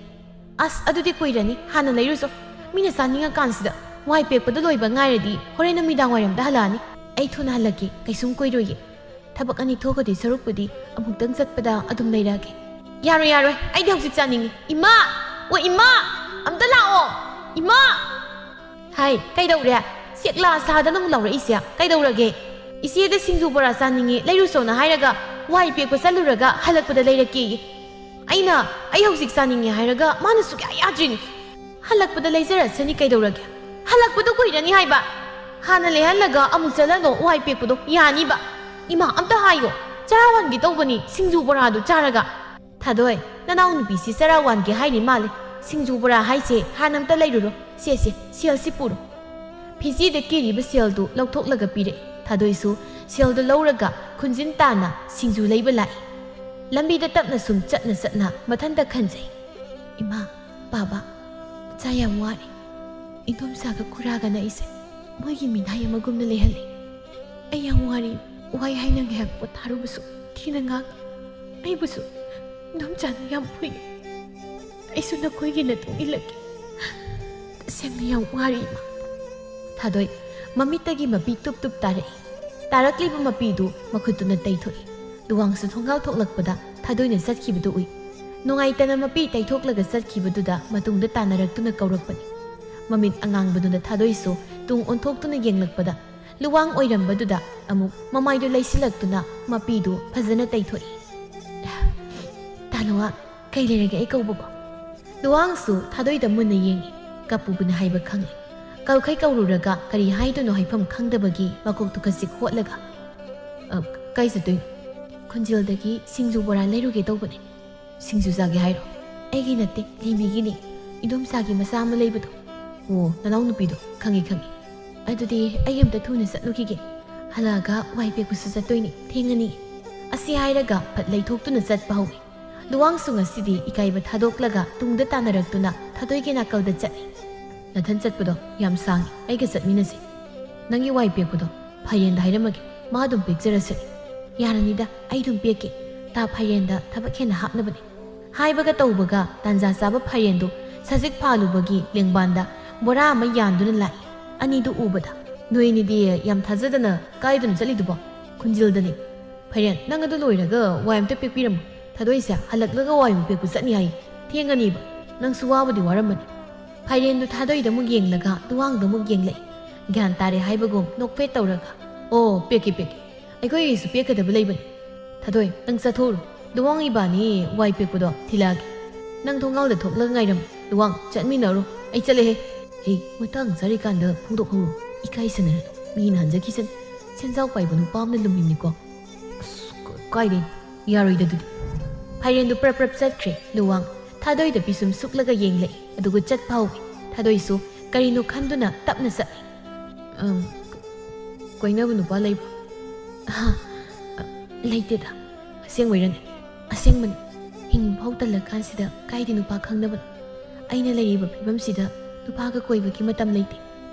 ꯑꯁ ꯑꯗꯨꯗꯤ ꯀꯨꯏꯔꯅꯤ. ꯍꯥꯟꯅ ꯂꯩꯔꯨꯆꯣ. ꯃꯤꯅ ꯆꯥꯅꯤꯡꯉꯀꯥꯟꯁꯤꯗ ꯋꯥꯏ ꯄꯦꯛꯄꯗ ꯂꯣꯏꯕ ꯉꯥꯏꯔꯗꯤ ꯍꯣꯔꯦꯟ ꯅꯨꯃꯤꯗꯥꯡ ꯋꯥꯏꯔꯝꯗ ꯍꯜꯂꯛꯑꯅꯤ. ꯑꯩ ꯊꯨꯅ ꯍꯜꯂꯛꯀꯦ. ꯀꯩꯁꯨꯝ ꯀꯨꯏꯔꯣꯏꯌꯦ. ꯊꯕꯛ ꯑꯅꯤ ꯊꯣꯛꯀꯗꯣꯏ ꯁꯔꯨꯛꯄꯨꯗꯤ ꯑꯃꯨꯛꯇꯪ ꯆꯠꯄꯗ ꯑꯗꯨꯝ ꯂꯩꯔꯛꯑꯒꯦ. ꯌꯥꯔꯣꯏ ꯌꯥꯔꯣꯏ, ꯑꯩꯗꯤ ꯍꯧꯖꯤꯛ ꯆꯥꯅꯤꯡꯉꯤ. ꯏꯃꯥ! ꯑꯣ ꯏꯃꯥ! ꯑꯝꯇ ꯂꯥꯛꯑꯣ! ꯏꯃꯥ! ꯍꯥꯏ, ꯀꯩꯗꯧꯔꯦ? ꯆꯦꯛꯂꯥ ꯁꯥꯗꯅ ꯑꯃꯨꯛ ꯂꯥꯎꯔꯛꯏꯁꯦ ꯀꯩꯗꯧꯔꯒꯦ? ꯏꯆꯦꯗ ꯁꯤꯡꯖꯨ ꯕꯣꯔꯥ ꯆꯥꯅꯤꯡꯉꯤ ꯂꯩꯔꯨꯆꯣꯅ ꯍꯥꯏꯔꯒ ꯋꯥꯏ ꯄꯦꯛꯄ ꯆꯠꯂꯨꯔꯒ ꯍꯜꯂꯛꯄꯗ ꯂꯩꯔꯛꯀꯦꯌꯦ. ꯑꯩ ꯍꯧꯖꯤꯛ ꯆꯥꯅꯤꯡꯉꯦ ꯍꯥꯏꯔꯒ ꯃꯥꯅ ꯁꯨꯛꯌꯥ ꯌꯥꯗ꯭ꯔꯤꯅꯤ. ꯍꯜꯂꯛꯄꯗ ꯂꯩꯖꯔꯁꯅꯤ ꯀꯩꯗꯧꯔꯒꯦ? ꯍꯜꯂꯛꯄꯗꯣ ꯀꯨꯏꯔꯅꯤ ꯍꯥꯏꯕ. ꯍꯥꯟꯅ ꯂꯩꯍꯜꯂꯒ ꯑꯃꯨꯛ ꯆꯠꯍꯜꯂꯣ. ꯋꯥꯏ ꯄꯦꯛꯄꯗꯣ ꯌꯥꯅꯤꯕ. ꯏꯃꯥ, ꯑꯝꯇ ꯍꯥꯏꯌꯣ. ꯆꯔꯥ ꯋꯥꯟꯒꯦ ꯇꯧꯕꯅꯤ ꯁꯤꯡꯖꯨ ꯕꯣꯔꯥꯗꯨ ꯆꯥꯔꯒ. ꯊꯥꯗꯣꯏ, ꯅꯅꯥꯎ ꯅꯨꯄꯤꯁꯤ ꯆꯔꯥ ꯋꯥꯟꯒꯦ ꯍꯥꯏꯔꯤ ꯃꯥꯜꯂꯦ. ꯁꯤꯡꯖꯨ ꯕꯣꯔꯥ ꯍꯥꯏꯁꯦ ꯍꯥꯟꯅ ꯑꯝꯇ ꯂꯩꯔꯨꯔꯣ. ꯁꯦ ꯁꯦꯜꯁꯤ ꯄꯨꯔꯣ. ꯐꯤꯖꯤꯗ ꯀꯤꯔꯤꯕ ꯁꯦꯜꯗꯨ ꯂꯧꯊꯣꯛꯂꯒ ꯄꯤꯔꯛꯏ. ꯊꯥꯗꯣꯏꯁꯨ ꯁꯦꯜꯗꯨ ꯂꯧꯔꯒ ꯈꯨꯟꯖꯤꯟ ꯇꯥꯅ ꯁꯤꯡꯖꯨ ꯂꯩꯕ ꯂꯥꯛꯏ. ꯂꯝꯕꯤꯗ ꯇꯞꯅ ꯁꯨꯝ ꯆꯠꯅ ꯃꯊꯟꯇ ꯈꯟꯖꯩ. ꯏꯃꯥ, ꯕꯥꯕꯥ, ꯆꯥ ꯌꯥꯝ ꯋꯥꯔꯦ. ꯏꯗꯣꯝꯆꯥꯒ ꯈꯨꯔꯥꯒꯅ ꯑꯩꯁꯦ ꯃꯣꯏꯒꯤ ꯃꯤꯅꯥꯏ ꯑꯃꯒꯨꯝꯅ ꯂꯩꯍꯜꯂꯤ. ꯑꯩ ꯌꯥꯝ ꯋꯥꯔꯤ. ꯋꯥꯏ ꯍꯥꯏꯅ ꯉꯥꯏꯍꯥꯛ ꯄꯣꯊꯥꯔꯨꯕꯁꯨ ꯊꯤꯅ ꯉꯥꯡꯉꯤ. ꯑꯩꯕꯨꯁꯨ ꯏꯗꯣꯝꯆꯥꯅ ꯌꯥꯝ ꯐꯨꯏ. ꯑꯩꯁꯨ ꯅꯈꯣꯏꯒꯤ ꯃꯇꯨꯡ ꯏꯜꯂꯛꯀꯦ. ꯇꯁꯦꯡꯅ ꯌꯥꯝ ꯋꯥꯔꯤ ꯏꯃꯥ. ꯊꯥꯗꯣꯏ ꯃꯃꯤꯠꯇꯒꯤ ꯃꯄꯤ ꯇꯨꯞ ꯇꯨꯞ ꯇꯥꯔꯛꯏ. ꯇꯥꯔꯛꯂꯤꯕ ꯃꯄꯤꯗꯨ ꯃꯈꯨꯠꯇꯨꯅ ꯇꯩꯊꯣꯛꯏ. ꯂꯨꯋꯥꯡꯁꯨ ꯊꯣꯡꯒꯥꯜ ꯊꯣꯛꯂꯛꯄꯗ ꯊꯥꯗꯣꯏꯅ ꯆꯠꯈꯤꯕꯗꯨ ꯎꯏ. ꯅꯨꯡꯉꯥꯏꯇꯅ ꯃꯄꯤ ꯇꯩꯊꯣꯛꯂꯒ ꯆꯠꯈꯤꯕꯗꯨꯗ ꯃꯇꯨꯡꯗ ꯇꯥꯟꯅꯔꯛꯇꯨꯅ ꯀꯧꯔꯛꯄꯅꯤ. ꯃꯃꯤꯠ ꯑꯉꯥꯡꯕꯗꯨꯅ ꯊꯥꯗꯣꯏꯁꯨ ꯇꯨꯡ ꯑꯣꯟꯊꯣꯛꯇꯨꯅ ꯌꯦꯡꯂꯛꯄꯗ ꯂꯨꯋꯥꯡ ꯑꯣꯏꯔꯝꯕꯗꯨꯗ ꯑꯃꯨꯛ ꯃꯃꯥꯏꯗꯨ ꯂꯩꯁꯤꯜꯂꯛꯇꯨꯅ ꯃꯄꯤꯗꯨ ꯐꯖꯅ ꯇꯩꯊꯣꯛꯏ. ꯇꯥ ꯂꯨꯋꯥꯡ, ꯀꯩ ꯂꯩꯔꯒꯦ ꯑꯩ ꯀꯧꯕꯕꯣ? ꯂꯨꯋꯥꯡꯁꯨ ꯊꯥꯗꯣꯏꯗ ꯃꯨꯟꯅ ꯌꯦꯡꯉꯤ. ꯀꯞꯄꯨꯕꯅ ꯍꯥꯏꯕ ꯈꯪꯏ. ꯀꯧꯈꯩ ꯀꯧꯔꯨꯔꯒ ꯀꯔꯤ ꯍꯥꯏꯗꯣꯏꯅꯣ ꯍꯥꯏꯐꯝ ꯈꯪꯗꯕꯒꯤ ꯃꯀꯣꯛꯇꯨ ꯈꯖꯤꯛ ꯍꯣꯠꯂꯒ ꯀꯥꯏ ꯆꯠꯇꯣꯏꯅꯣ? ꯈꯨꯟꯖꯤꯜꯗꯒꯤ ꯁꯤꯡꯖꯨ ꯕꯣꯔꯥ ꯂꯩꯔꯨꯒꯦ ꯇꯧꯕꯅꯦ. ꯁꯤꯡꯖꯨ ꯆꯥꯒꯦ ꯍꯥꯏꯔో? ꯑꯩꯒꯤ ꯅꯠꯇꯦ, ꯂꯦꯝꯕꯤꯒꯤꯅꯤ. ꯏꯗꯣꯝꯆꯥꯒꯤ ꯃꯆꯥ ꯑꯃ ꯂꯩꯕꯗꯣ. ꯑꯣ, ꯅꯅꯥꯎ ꯅꯨꯄꯤꯗꯣ. ꯈꯪꯉꯤ. ꯑꯗꯨꯗꯤ ꯑꯩ ꯑꯝꯇ ꯊꯨꯅ ꯆꯠꯂꯨꯈꯤꯒꯦ. ꯍꯜꯂꯛꯑꯒ ꯋꯥꯏ ꯄꯦꯛꯄꯁꯨ ꯆꯠꯇꯣꯏꯅꯤ. ꯊꯦꯡꯉꯅꯤ. ꯑꯁꯤ ꯍꯥꯏꯔꯒ ꯐꯠ ꯂꯩꯊꯣꯛꯇꯨꯅ ꯆꯠꯄ ꯍꯧꯏ. ꯂꯨꯋꯥꯡꯁꯨ ꯉꯁꯤꯗꯤ ꯏꯀꯥꯏꯕ ꯊꯥꯗꯣꯛꯂꯒ ꯇꯨꯡꯗ ꯇꯥꯟꯅꯔꯛꯇꯨꯅ ꯊꯥꯗꯣꯏꯒꯤ ꯅꯥꯀꯜꯗ ꯆꯠꯂꯤ. ꯅꯊꯟ ꯆꯠꯄꯗꯣ ꯌꯥꯝ ꯁꯥꯡꯉꯤ. ꯑꯩꯒ ꯆꯠꯃꯤꯟꯅꯁꯤ. ꯅꯪꯒꯤ ꯋꯥꯏ ꯄꯦꯛꯄꯗꯣ ꯐꯩꯔꯦꯟꯗ ꯍꯥꯏꯔꯝꯃꯒꯦ. ꯃꯥ ꯑꯗꯨꯝ ꯄꯦꯛꯆꯔꯁꯅꯤ ꯌꯥꯔꯅꯤꯗ ꯑꯩ ꯑꯗꯨꯝ ꯄꯦꯛꯀꯦ ꯇꯥ ꯐꯩꯔꯦꯟꯗ ꯊꯕꯛ ꯍꯦꯟꯅ ꯍꯥꯞꯅꯕꯅꯤ ꯍꯥꯏꯕꯒ ꯇꯧꯕꯒ ꯇꯥꯟꯖꯥ ꯆꯥꯕ ꯐꯩꯔꯦꯟꯗꯨ ꯁꯖꯤꯛ ꯐꯥꯜꯂꯨꯕꯒꯤ ꯂꯦꯡꯕꯥꯟꯗ ꯕꯣꯔꯥ ꯑꯃ ꯌꯥꯟꯗꯨꯅ ꯂꯥꯛꯏ ꯑꯅꯤꯗꯨ ꯎꯕꯗ ꯅꯣꯏꯅꯤꯗꯤ ꯌꯥꯝ ꯊꯥꯖꯗꯅ ꯀꯥꯏꯗꯅ ꯆꯠꯂꯤꯗꯨꯕꯣ ꯈꯨꯟꯖꯤꯜꯗꯅꯤ ꯐꯩꯔꯦꯟ ꯅꯪ ꯑꯗꯨ ꯂꯣꯏꯔꯒ ꯋꯥꯏ ꯑꯝꯇ ꯄꯦꯛꯄꯤꯔꯝꯃꯨ ꯊꯥꯗꯣꯏꯁꯦ ꯍꯜꯂꯛꯂꯒ ꯋꯥꯏꯕꯨ ꯄꯦꯛꯄ ꯆꯠꯅꯤ ꯍꯥꯏ ꯊꯦꯡꯒꯅꯤꯕ ꯅꯪꯁꯨ ꯋꯥꯕꯨꯗꯤ ꯋꯥꯔꯝꯃꯅꯤ ꯐꯩꯔꯦꯟꯗꯨ ꯊꯥꯗꯣꯏꯗ ꯑꯃꯨꯛ ꯌꯦꯡꯂꯒ ꯂꯨꯋꯥꯡꯗ ꯑꯃꯨꯛ ꯌꯦꯡꯂꯛꯏ ꯒ꯭ꯌꯥꯟ ꯇꯥꯔꯦ ꯍꯥꯏꯕꯒꯨꯝ ꯅꯣꯛꯐꯦꯠ ꯇꯧꯔꯒ ꯑꯣ ꯄꯦꯛꯀꯦ ꯑꯩꯈꯣꯏꯒꯤꯁꯨ ꯄꯦꯛꯀꯗꯕ ꯂꯩꯕꯅꯤ ꯊꯥꯗꯣꯏ ꯅꯪ ꯆꯠꯊꯣꯛꯎꯔꯣ ꯂꯨꯋꯥꯡ ꯏꯕꯥꯅꯤ ꯋꯥꯏ ꯄꯦꯛꯄꯗꯣ ꯊꯤꯜꯂꯛꯑꯒꯦ ꯅꯪ ꯊꯣꯡꯒꯥꯜꯗ ꯊꯣꯛꯂꯒ ꯉꯥꯏꯔꯝꯃꯨ ꯂꯨꯋꯥꯡ ꯆꯠꯃꯤꯟꯅꯔꯣ ꯑꯩ ꯆꯠꯂꯦꯍꯦ ꯍꯦ ꯃꯇꯥꯡ ꯆꯥꯔꯤꯀꯥꯟꯗ ꯐꯣꯡꯗꯣꯛꯍꯧꯔꯣ ꯏꯀꯥꯏꯁꯟꯅꯔꯅꯨ ꯃꯤꯅ ꯍꯟꯖꯈꯤꯁꯟ ꯁꯦꯟꯖꯥꯎ ꯄꯥꯏꯕ ꯅꯨꯄꯥ ꯑꯃꯅ ꯂꯨꯝꯃꯤꯅꯤꯀꯣ ꯑꯁ ꯀꯥꯏꯗꯩꯅꯣ ꯌꯥꯔꯣꯏꯗ ꯑꯗꯨꯗꯤ ꯐꯩꯔꯦꯟꯗꯨ ꯄ꯭ꯔꯞ ꯆꯠꯈ꯭ꯔꯦ ꯂꯨꯋꯥꯡ ꯊꯥꯗꯣꯏꯗ ꯄꯤꯁꯨꯝ ꯁꯨꯛꯂꯒ ꯌꯦꯡꯂꯛꯏ ꯑꯗꯨꯒ ꯆꯠꯄ ꯍꯧꯏ ꯊꯥꯗꯣꯏꯁꯨ ꯀꯔꯤꯅꯣ ꯈꯟꯗꯨꯅ ꯇꯞꯅ ꯆꯠꯂꯤ ꯀꯣꯏꯅꯕ ꯅꯨꯄꯥ ꯂꯩꯕ꯭ꯔꯣ ꯂꯩꯇꯦꯗ ꯑꯁꯦꯡꯕꯩꯔꯅꯦ ꯑꯁꯦꯡꯕꯅꯤ ꯍꯤꯡꯕ ꯐꯥꯎ ꯇꯜꯂꯀꯥꯟꯁꯤꯗ ꯀꯥꯏꯗꯤ ꯅꯨꯄꯥ ꯈꯪꯅꯕꯅꯣ ꯑꯩꯅ ꯂꯩꯔꯤꯕ ꯐꯤꯕꯝꯁꯤꯗ ꯅꯨꯄꯥꯒ ꯀꯣꯏꯕꯒꯤ ꯃꯇꯝ ꯂꯩꯇꯦ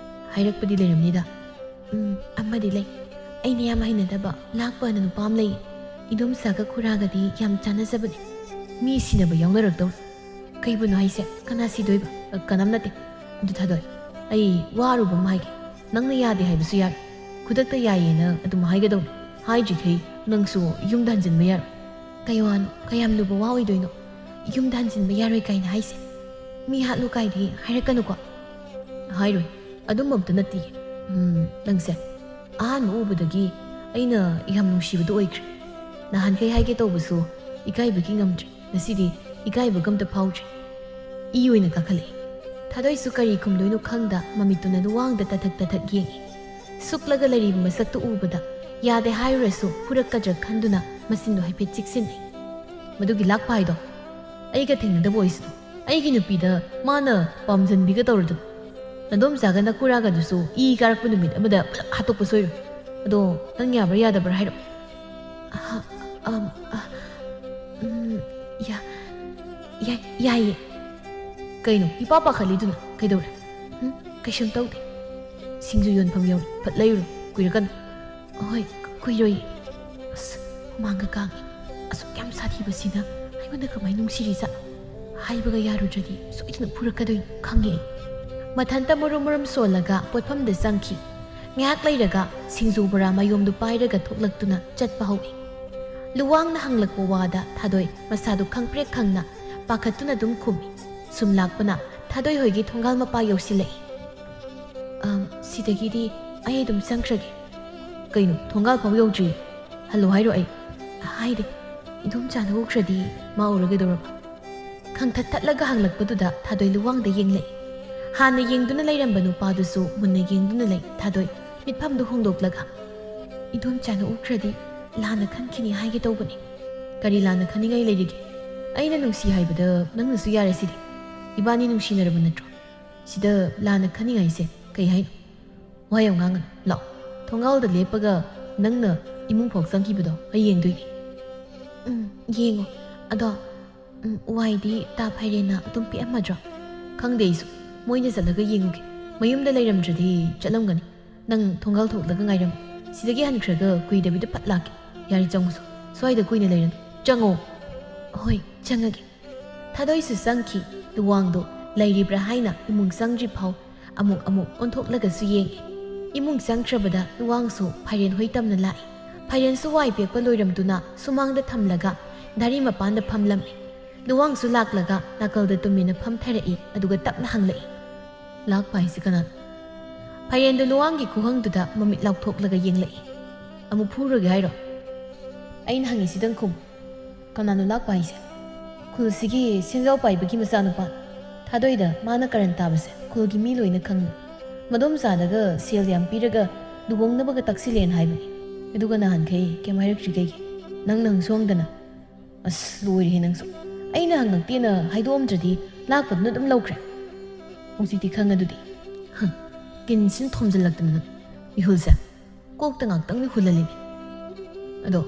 ꯍꯥꯏꯔꯛꯄꯗꯤ ꯂꯩꯔꯝꯅꯤꯗ ꯑꯃꯗꯤ ꯂꯩ ꯑꯩꯅ ꯌꯥꯝ ꯍꯩꯅꯗꯕ ꯂꯥꯛꯄꯅ ꯅꯨꯄꯥ ꯑꯃ ꯂꯩꯌꯦ ꯏꯗꯣꯝꯆꯥꯒ ꯈꯨꯔꯥꯒꯗꯤ ꯌꯥꯝ ꯆꯥꯟꯅꯖꯕꯅꯤ ꯃꯤ ꯁꯤꯅꯕ ꯌꯥꯎꯅꯔꯛꯇꯧꯔꯦ ꯀꯩꯕꯨꯅꯣ ꯍꯥꯏꯁꯦ ꯀꯅꯥ ꯁꯤꯗꯣꯏꯕ ꯀꯅꯥꯝ ꯅꯠꯇꯦ ꯑꯗꯨ ꯊꯥꯗꯣꯏ ꯑꯩ ꯋꯥꯔꯨꯕ ꯑꯃ ꯍꯥꯏꯒꯦ ꯅꯪꯅ ꯌꯥꯗꯦ ꯍꯥꯏꯕꯁꯨ ꯌꯥꯔꯣꯏ ꯈꯨꯗꯛꯇ ꯌꯥꯏꯌꯦꯅ ꯑꯗꯨꯝ ꯍꯥꯏꯒꯗꯧꯅꯤ ꯍꯥꯏꯗ꯭ꯔꯤꯈꯩ ꯅꯪꯁꯨ ꯌꯨꯝꯗ ꯍꯟꯖꯤꯟꯕ ꯌꯥꯔꯣꯏ ꯀꯩ ꯋꯥꯅꯣ ꯀꯌꯥꯝ ꯂꯨꯕ ꯋꯥ ꯑꯣꯏꯗꯣꯏꯅꯣ ꯌꯨꯝꯗ ꯍꯟꯖꯤꯟꯕ ꯌꯥꯔꯣꯏ ꯀꯥꯏꯅ ꯍꯥꯏꯁꯦ ꯃꯤ ꯍꯥꯠꯂꯨ ꯀꯥꯏꯗꯤ ꯍꯥꯏꯔꯛꯀꯅꯨꯀꯣ ꯍꯥꯏꯔꯣꯏ ꯑꯗꯨꯝ ꯑꯝꯇ ꯅꯠꯇꯤꯌꯦ ꯅꯪꯁꯦ ꯑꯍꯥꯟꯕ ꯎꯕꯗꯒꯤ ꯑꯩꯅ ꯌꯥꯝ ꯅꯨꯡꯁꯤꯕꯗꯣ ꯑꯣꯏꯈ꯭ꯔꯦ ꯅꯍꯥꯟꯈꯩ ꯍꯥꯏꯒꯦ ꯇꯧꯕꯁꯨ ꯏꯀꯥꯏꯕꯒꯤ ꯉꯝꯗ꯭ꯔꯦ ꯉꯁꯤꯗꯤ ꯏꯀꯥꯏꯕꯒ ꯑꯝꯇ ꯐꯥꯎꯗ꯭ꯔꯦ ꯏ ꯑꯣꯏꯅ ꯀꯥꯈꯠꯂꯛꯏ ꯊꯥꯗꯣꯏꯁꯨ ꯀꯔꯤ ꯈꯨꯝꯗꯣꯏꯅꯣ ꯈꯪꯗ ꯃꯃꯤꯠꯇꯨꯅ ꯂꯨꯋꯥꯡꯗ ꯇꯊꯛ ꯌꯦꯡꯉꯤ ꯁꯨꯛꯂꯒ ꯂꯩꯔꯤꯕ ꯃꯁꯛꯇꯨ ꯎꯕꯗ ꯌꯥꯗꯦ ꯍꯥꯏꯔꯨꯔꯁꯨ ꯐꯨꯔꯛꯀꯗ꯭ꯔꯥ ꯈꯟꯗꯨꯅ ꯃꯆꯤꯟꯗꯣ ꯍꯥꯏꯐꯦꯠ ꯆꯤꯛꯁꯤꯟꯅꯩ ꯃꯗꯨꯒꯤ ꯂꯥꯛꯄ ꯍꯥꯏꯗꯣ ꯑꯩꯒ ꯊꯦꯡꯅꯗꯕ ꯑꯣꯏꯁꯅꯨ ꯑꯩꯒꯤ ꯅꯨꯄꯤꯗ ꯃꯥꯅ ꯄꯥꯝꯖꯟꯕꯤꯒ ꯇꯧꯔꯗꯨꯅ ꯅꯗꯣꯝꯆꯥꯒ ꯅꯈꯨꯔꯥꯒꯗꯨꯁꯨ ꯏ ꯀꯥꯔꯛꯄ ꯅꯨꯃꯤꯠ ꯑꯃꯗ ꯄꯨꯂꯞ ꯍꯥꯠꯇꯣꯛꯄ ꯁꯣꯏꯔꯣꯏ ꯑꯗꯣ ꯅꯪ ꯌꯥꯕ꯭ꯔꯥ ꯌꯥꯗꯕ꯭ꯔꯥ ꯍꯥꯏꯔꯛꯑꯣ ꯌꯥꯏꯌꯦ ꯀꯩꯅꯣ ꯏꯄꯥ ꯄꯥꯈꯠꯂꯤꯗꯨꯅ ꯀꯩꯗꯧꯔꯦ ꯀꯩꯁꯨꯝ ꯇꯧꯗꯦ ꯁꯤꯡꯖꯨ ꯌꯣꯟꯐꯝ ꯌꯧꯔꯦ ꯐꯠ ꯂꯩꯔꯨꯔꯣ ꯀꯨꯏꯔꯛꯀꯅꯨ ꯑꯍꯣꯏ ꯀꯨꯏꯔꯣꯏꯌꯦ ꯑꯁ ꯍꯨꯃꯥꯡꯒ ꯀꯥꯡꯉꯦ ꯑꯁꯨꯛ ꯌꯥꯝ ꯁꯥꯊꯤꯕꯁꯤꯅ ꯑꯩꯉꯣꯟꯗ ꯀꯃꯥꯏꯅ ꯅꯨꯡꯁꯤꯔꯤꯖꯥꯠꯅꯣ ꯍꯥꯏꯕꯒ ꯌꯥꯔꯨꯗ꯭ꯔꯗꯤ ꯁꯣꯏꯗꯅ ꯐꯨꯔꯛꯀꯗꯣꯏꯅꯤ ꯈꯪꯉꯦ ꯑꯩ ꯃꯊꯟꯇ ꯃꯔꯨꯝ ꯁꯣꯜꯂꯒ ꯄꯣꯠꯐꯝꯗ ꯆꯪꯈꯤ ꯉꯥꯏꯍꯥꯛ ꯂꯩꯔꯒ ꯁꯤꯡꯖꯨ ꯕꯣꯔꯥ ꯃꯌꯣꯝꯗꯨ ꯄꯥꯏꯔꯒ ꯊꯣꯛꯂꯛꯇꯨꯅ ꯆꯠꯄ ꯍꯧꯏ ꯂꯨꯋꯥꯡꯅ ꯍꯪꯂꯛꯄ ꯋꯥꯗ ꯊꯥꯗꯣꯏ ꯃꯁꯥꯗꯨ ꯈꯪꯄ꯭ꯔꯦꯛ ꯈꯪꯅ ꯄꯥꯈꯠꯇꯨꯅ ꯑꯗꯨꯝ ꯈꯨꯝꯃꯤ ꯁꯨꯝ ꯂꯥꯛꯄꯅ ꯊꯥꯗꯣꯏ ꯍꯣꯏꯒꯤ ꯊꯣꯡꯒꯥꯜ ꯃꯄꯥ ꯌꯧꯁꯤꯜꯂꯛꯏ ꯁꯤꯗꯒꯤꯗꯤ ꯑꯩ ꯑꯗꯨꯝ ꯆꯪꯈ꯭ꯔꯒꯦ ꯀꯩꯅꯣ ꯊꯣꯡꯒꯥꯜ ꯐꯥꯎ ꯌꯧꯗ꯭ꯔꯤ ꯍꯜꯂꯣ ꯍꯥꯏꯔꯣ ꯑꯩ ꯍꯥꯏꯗꯦ ꯏꯗꯣꯝꯆꯥꯅ ꯎꯈ꯭ꯔꯗꯤ ꯃꯥ ꯎꯔꯒꯗꯧꯔꯕ ꯈꯪꯊꯠ ꯍꯪꯂꯛꯄꯗꯨꯗ ꯊꯥꯗꯣꯏ ꯂꯨꯋꯥꯡꯗ ꯌꯦꯡꯂꯛꯏ ꯍꯥꯟꯅ ꯌꯦꯡꯗꯨꯅ ꯂꯩꯔꯝꯕ ꯅꯨꯄꯥꯗꯨꯁꯨ ꯃꯨꯟꯅ ꯌꯦꯡꯗꯨꯅ ꯂꯩ ꯊꯥꯗꯣꯏ ꯃꯤꯠꯐꯝꯗꯨ ꯍꯣꯡꯗꯣꯛꯂꯒ ꯏꯗꯣꯝꯆꯥꯅ ꯎꯈ꯭ꯔꯗꯤ ꯂꯥꯟꯅ ꯈꯟꯈꯤꯅꯤ ꯍꯥꯏꯒꯦ ꯇꯧꯕꯅꯤ ꯀꯔꯤ ꯂꯥꯟꯅ ꯈꯟꯅꯤꯡꯉꯥꯏ ꯂꯩꯔꯤꯒꯦ ꯑꯩꯅ ꯅꯨꯡꯁꯤ ꯍꯥꯏꯕꯗ ꯅꯪꯅꯁꯨ ꯌꯥꯔꯦ ꯁꯤꯗꯤ 이반이 ꯅꯨꯡꯁꯤꯅꯔꯕ ꯅꯠꯇ꯭ꯔꯣ ꯁꯤꯗ ꯂꯥꯟꯅ ꯈꯟꯅꯤꯡꯉꯥꯏꯁꯦ ꯀꯩ ꯍꯥꯏꯅꯣ ꯋꯥ ꯌꯥꯝ ꯉꯥꯡꯒꯅꯨ ꯂꯥꯛꯑꯣ ꯊꯣꯡꯒꯥꯜꯗ ꯂꯦꯞꯄꯒ ꯅꯪꯅ ꯏꯃꯨꯡ ꯐꯥꯎ ꯆꯪꯈꯤꯕꯗꯣ ꯑꯩ ꯌꯦꯡꯗꯣꯏꯅꯤ ꯌꯦꯡꯉꯣ ꯑꯗꯣ ꯋꯥꯏꯗꯤ ꯇꯥ ꯐꯩꯔꯦꯟꯅ ꯑꯗꯨꯝ ꯄꯤꯑꯝꯃꯗ꯭ꯔꯣ ꯈꯪꯗꯦ ꯑꯩꯁꯨ ꯃꯣꯏꯅ ꯆꯠꯂꯒ ꯌꯦꯡꯉꯨꯒꯦ ꯃꯌꯨꯝꯗ ꯂꯩꯔꯝꯗ꯭ꯔꯗꯤ ꯆꯠꯂꯝꯒꯅꯤ ꯅꯪ ꯊꯣꯡꯒꯥꯜ ꯊꯣꯛꯂꯒ ꯉꯥꯏꯔꯝꯃꯨ ꯁꯤꯗꯒꯤ ꯍꯟꯈ꯭ꯔꯒ ꯀꯨꯏꯗꯕꯤꯗ ꯐꯠ ꯂꯥꯛꯀꯦ ꯌꯥꯔꯦ ꯆꯪꯉꯨꯁꯨ ꯁ꯭ꯋꯥꯏꯗ ꯀꯨꯏꯅ ꯂꯩꯔꯅꯨ ꯆꯪꯉꯣ ꯍꯣꯏ ꯆꯪꯉꯒꯦ ꯊꯥꯗꯣꯏꯁꯨ ꯆꯪꯈꯤ ꯂꯨꯋꯥꯡꯗꯣ ꯂꯩꯔꯤꯕ꯭ꯔꯥ ꯍꯥꯏꯅ ꯏꯃꯨꯡ ꯆꯪꯗ꯭ꯔꯤ ꯐꯥꯎ ꯑꯃꯨꯛ ꯑꯣꯟꯊꯣꯛꯂꯒꯁꯨ ꯌꯦꯡꯉꯤ ꯏꯃꯨꯡ ꯆꯪꯈ꯭ꯔꯕꯗ ꯂꯨꯋꯥꯡꯁꯨ ꯐꯩꯔꯦꯟ ꯍꯣꯏ ꯇꯝꯅ ꯂꯥꯛꯏ ꯐꯩꯔꯦꯟꯁꯨ ꯋꯥꯏ ꯄꯦꯛꯄ ꯂꯣꯏꯔꯝꯗꯨꯅ ꯁꯨꯃꯥꯡꯗ ꯊꯝꯂꯒ ꯙꯥꯔꯤ ꯃꯄꯥꯟꯗ ꯐꯝꯂꯝꯃꯤ ꯂꯨꯋꯥꯡꯁꯨ ꯂꯥꯛꯂꯒ ꯅꯥꯀꯜꯗ ꯇꯨꯃꯤꯟꯅ ꯐꯝꯊꯔꯛꯏ ꯑꯗꯨꯒ ꯇꯞꯅ ꯍꯪꯂꯛꯏ ꯂꯥꯛꯄ ꯍꯥꯏꯁꯤ ꯀꯅꯥꯅꯣ ꯐꯩꯔꯦꯟꯗꯣ ꯂꯨꯋꯥꯡꯒꯤ ꯈꯨꯍꯪꯗꯨꯗ ꯃꯃꯤꯠ ꯂꯥꯎꯊꯣꯛꯂꯒ ꯌꯦꯡꯂꯛꯏ ꯑꯃꯨꯛ ꯐꯨꯔꯒꯦ ꯍꯥꯏꯔꯣ ꯑꯩꯅ ꯍꯪꯉꯤꯁꯤꯗꯪ ꯈꯨꯝ ꯀꯅꯥꯅꯣ ꯂꯥꯛꯄ ꯍꯥꯏꯁꯦ ꯈꯨꯜꯁꯤꯒꯤ ꯁꯦꯟꯖꯥꯎ ꯄꯥꯏꯕꯒꯤ ꯃꯆꯥꯅꯨꯄꯥ ꯊꯥꯗꯣꯏꯗ ꯃꯥꯅ ꯀꯔꯟ ꯇꯥꯕꯁꯦ ꯈꯨꯜꯒꯤ ꯃꯤ ꯂꯣꯏꯅ ꯈꯪꯅꯤ ꯃꯗꯣꯝꯆꯥꯗꯒ ꯁꯦꯜ ꯌꯥꯝ ꯄꯤꯔꯒ ꯂꯨꯍꯣꯡꯅꯕꯒ ꯇꯛꯁꯤꯜꯂꯦꯅ ꯍꯥꯏꯕꯅꯤ ꯑꯗꯨꯒ ꯅꯍꯥꯟꯈꯩ ꯀꯩꯝ ꯍꯥꯏꯔꯛꯇ꯭ꯔꯤ ꯀꯩꯒꯤ ꯅꯪꯅ ꯍꯪꯁꯣꯡꯗꯅ ꯑꯁ ꯂꯣꯏꯔꯦꯍꯦ ꯅꯪꯁꯨ ꯑꯩꯅ ꯍꯪꯉꯛꯇꯦꯅ ꯍꯥꯏꯗꯣꯛꯑꯝꯗ꯭ꯔꯗꯤ ꯂꯥꯛꯄꯗꯨꯅ ꯑꯗꯨꯝ ꯂꯧꯈ꯭ꯔꯦ ꯍꯧꯖꯤꯛꯇꯤ ꯈꯪꯉꯗꯨꯗꯤ ꯀꯤꯟꯁꯤꯟ ꯊꯣꯝꯖꯤꯜꯂꯛꯇꯅ ꯃꯤꯍꯨꯜꯁꯦ ꯀꯣꯛꯇ ꯉꯥꯛꯇꯪꯗꯤ ꯍꯨꯜꯍꯜꯂꯤꯅꯤ ꯑꯗꯣ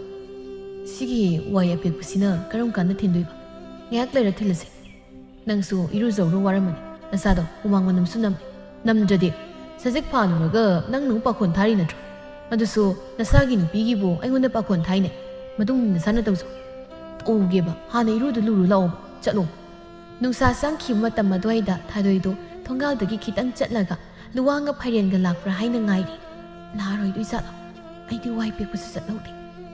ꯁꯤꯒꯤ ꯋꯥꯏ ꯑꯄꯦꯛꯄꯁꯤꯅ ꯀꯔꯝ ꯀꯥꯟꯗ ꯊꯤꯟꯗꯣꯏꯕ ꯉꯥꯏꯍꯥꯛ ꯂꯩꯔ ꯊꯤꯜꯂꯁꯦ ꯅꯪꯁꯨ ꯏꯔꯨꯖꯧꯔꯣ ꯋꯥꯔꯝꯃꯅꯤ ꯅꯁꯥꯗꯣ ꯍꯨꯃꯥꯡ ꯃꯅꯝꯁꯨ ꯅꯝꯗ꯭ꯔꯗꯤ ꯁꯖꯤꯛ ꯐꯥꯜꯂꯨꯔꯒ ꯅꯪ ꯄꯥꯈꯣꯟ ꯊꯥꯔꯤ ꯅꯠꯇ꯭ꯔꯣ ꯑꯗꯨꯁꯨ ꯅꯁꯥꯒꯤ ꯅꯨꯄꯤꯒꯤꯕꯨ ꯑꯩꯉꯣꯟꯗ ꯄꯥꯈꯣꯟ ꯊꯥꯏꯅꯦ ꯃꯇꯨꯡ ꯅꯁꯥꯅ ꯇꯧꯖꯧ ꯇꯧꯒꯦꯕ ꯍꯥꯟꯅ ꯏꯔꯨꯗꯨ ꯂꯨꯔꯨ ꯂꯥꯛꯑꯣ ꯆꯠꯂꯣ ꯅꯨꯡꯁꯥ ꯆꯪꯈꯤꯕ ꯃꯇꯝ ꯑꯗꯨꯋꯥꯏꯗ ꯊꯥꯗꯣꯏꯗꯨ ꯊꯣꯡꯒꯥꯜꯗꯒꯤ ꯈꯤꯇꯪ ꯆꯠꯂꯒ ꯂꯨꯋꯥꯡꯒ ꯐꯩꯔꯦꯟꯒ ꯂꯥꯛꯄ꯭ꯔꯥ ꯍꯥꯏꯅ ꯉꯥꯏꯔꯤ ꯂꯥꯛꯑꯔꯣꯏꯗꯣꯏ ꯖꯥꯠꯂꯣ ꯑꯩꯗꯤ ꯋꯥꯏ ꯄꯦꯛꯄꯁꯨ ꯆꯠꯍꯧꯗꯦ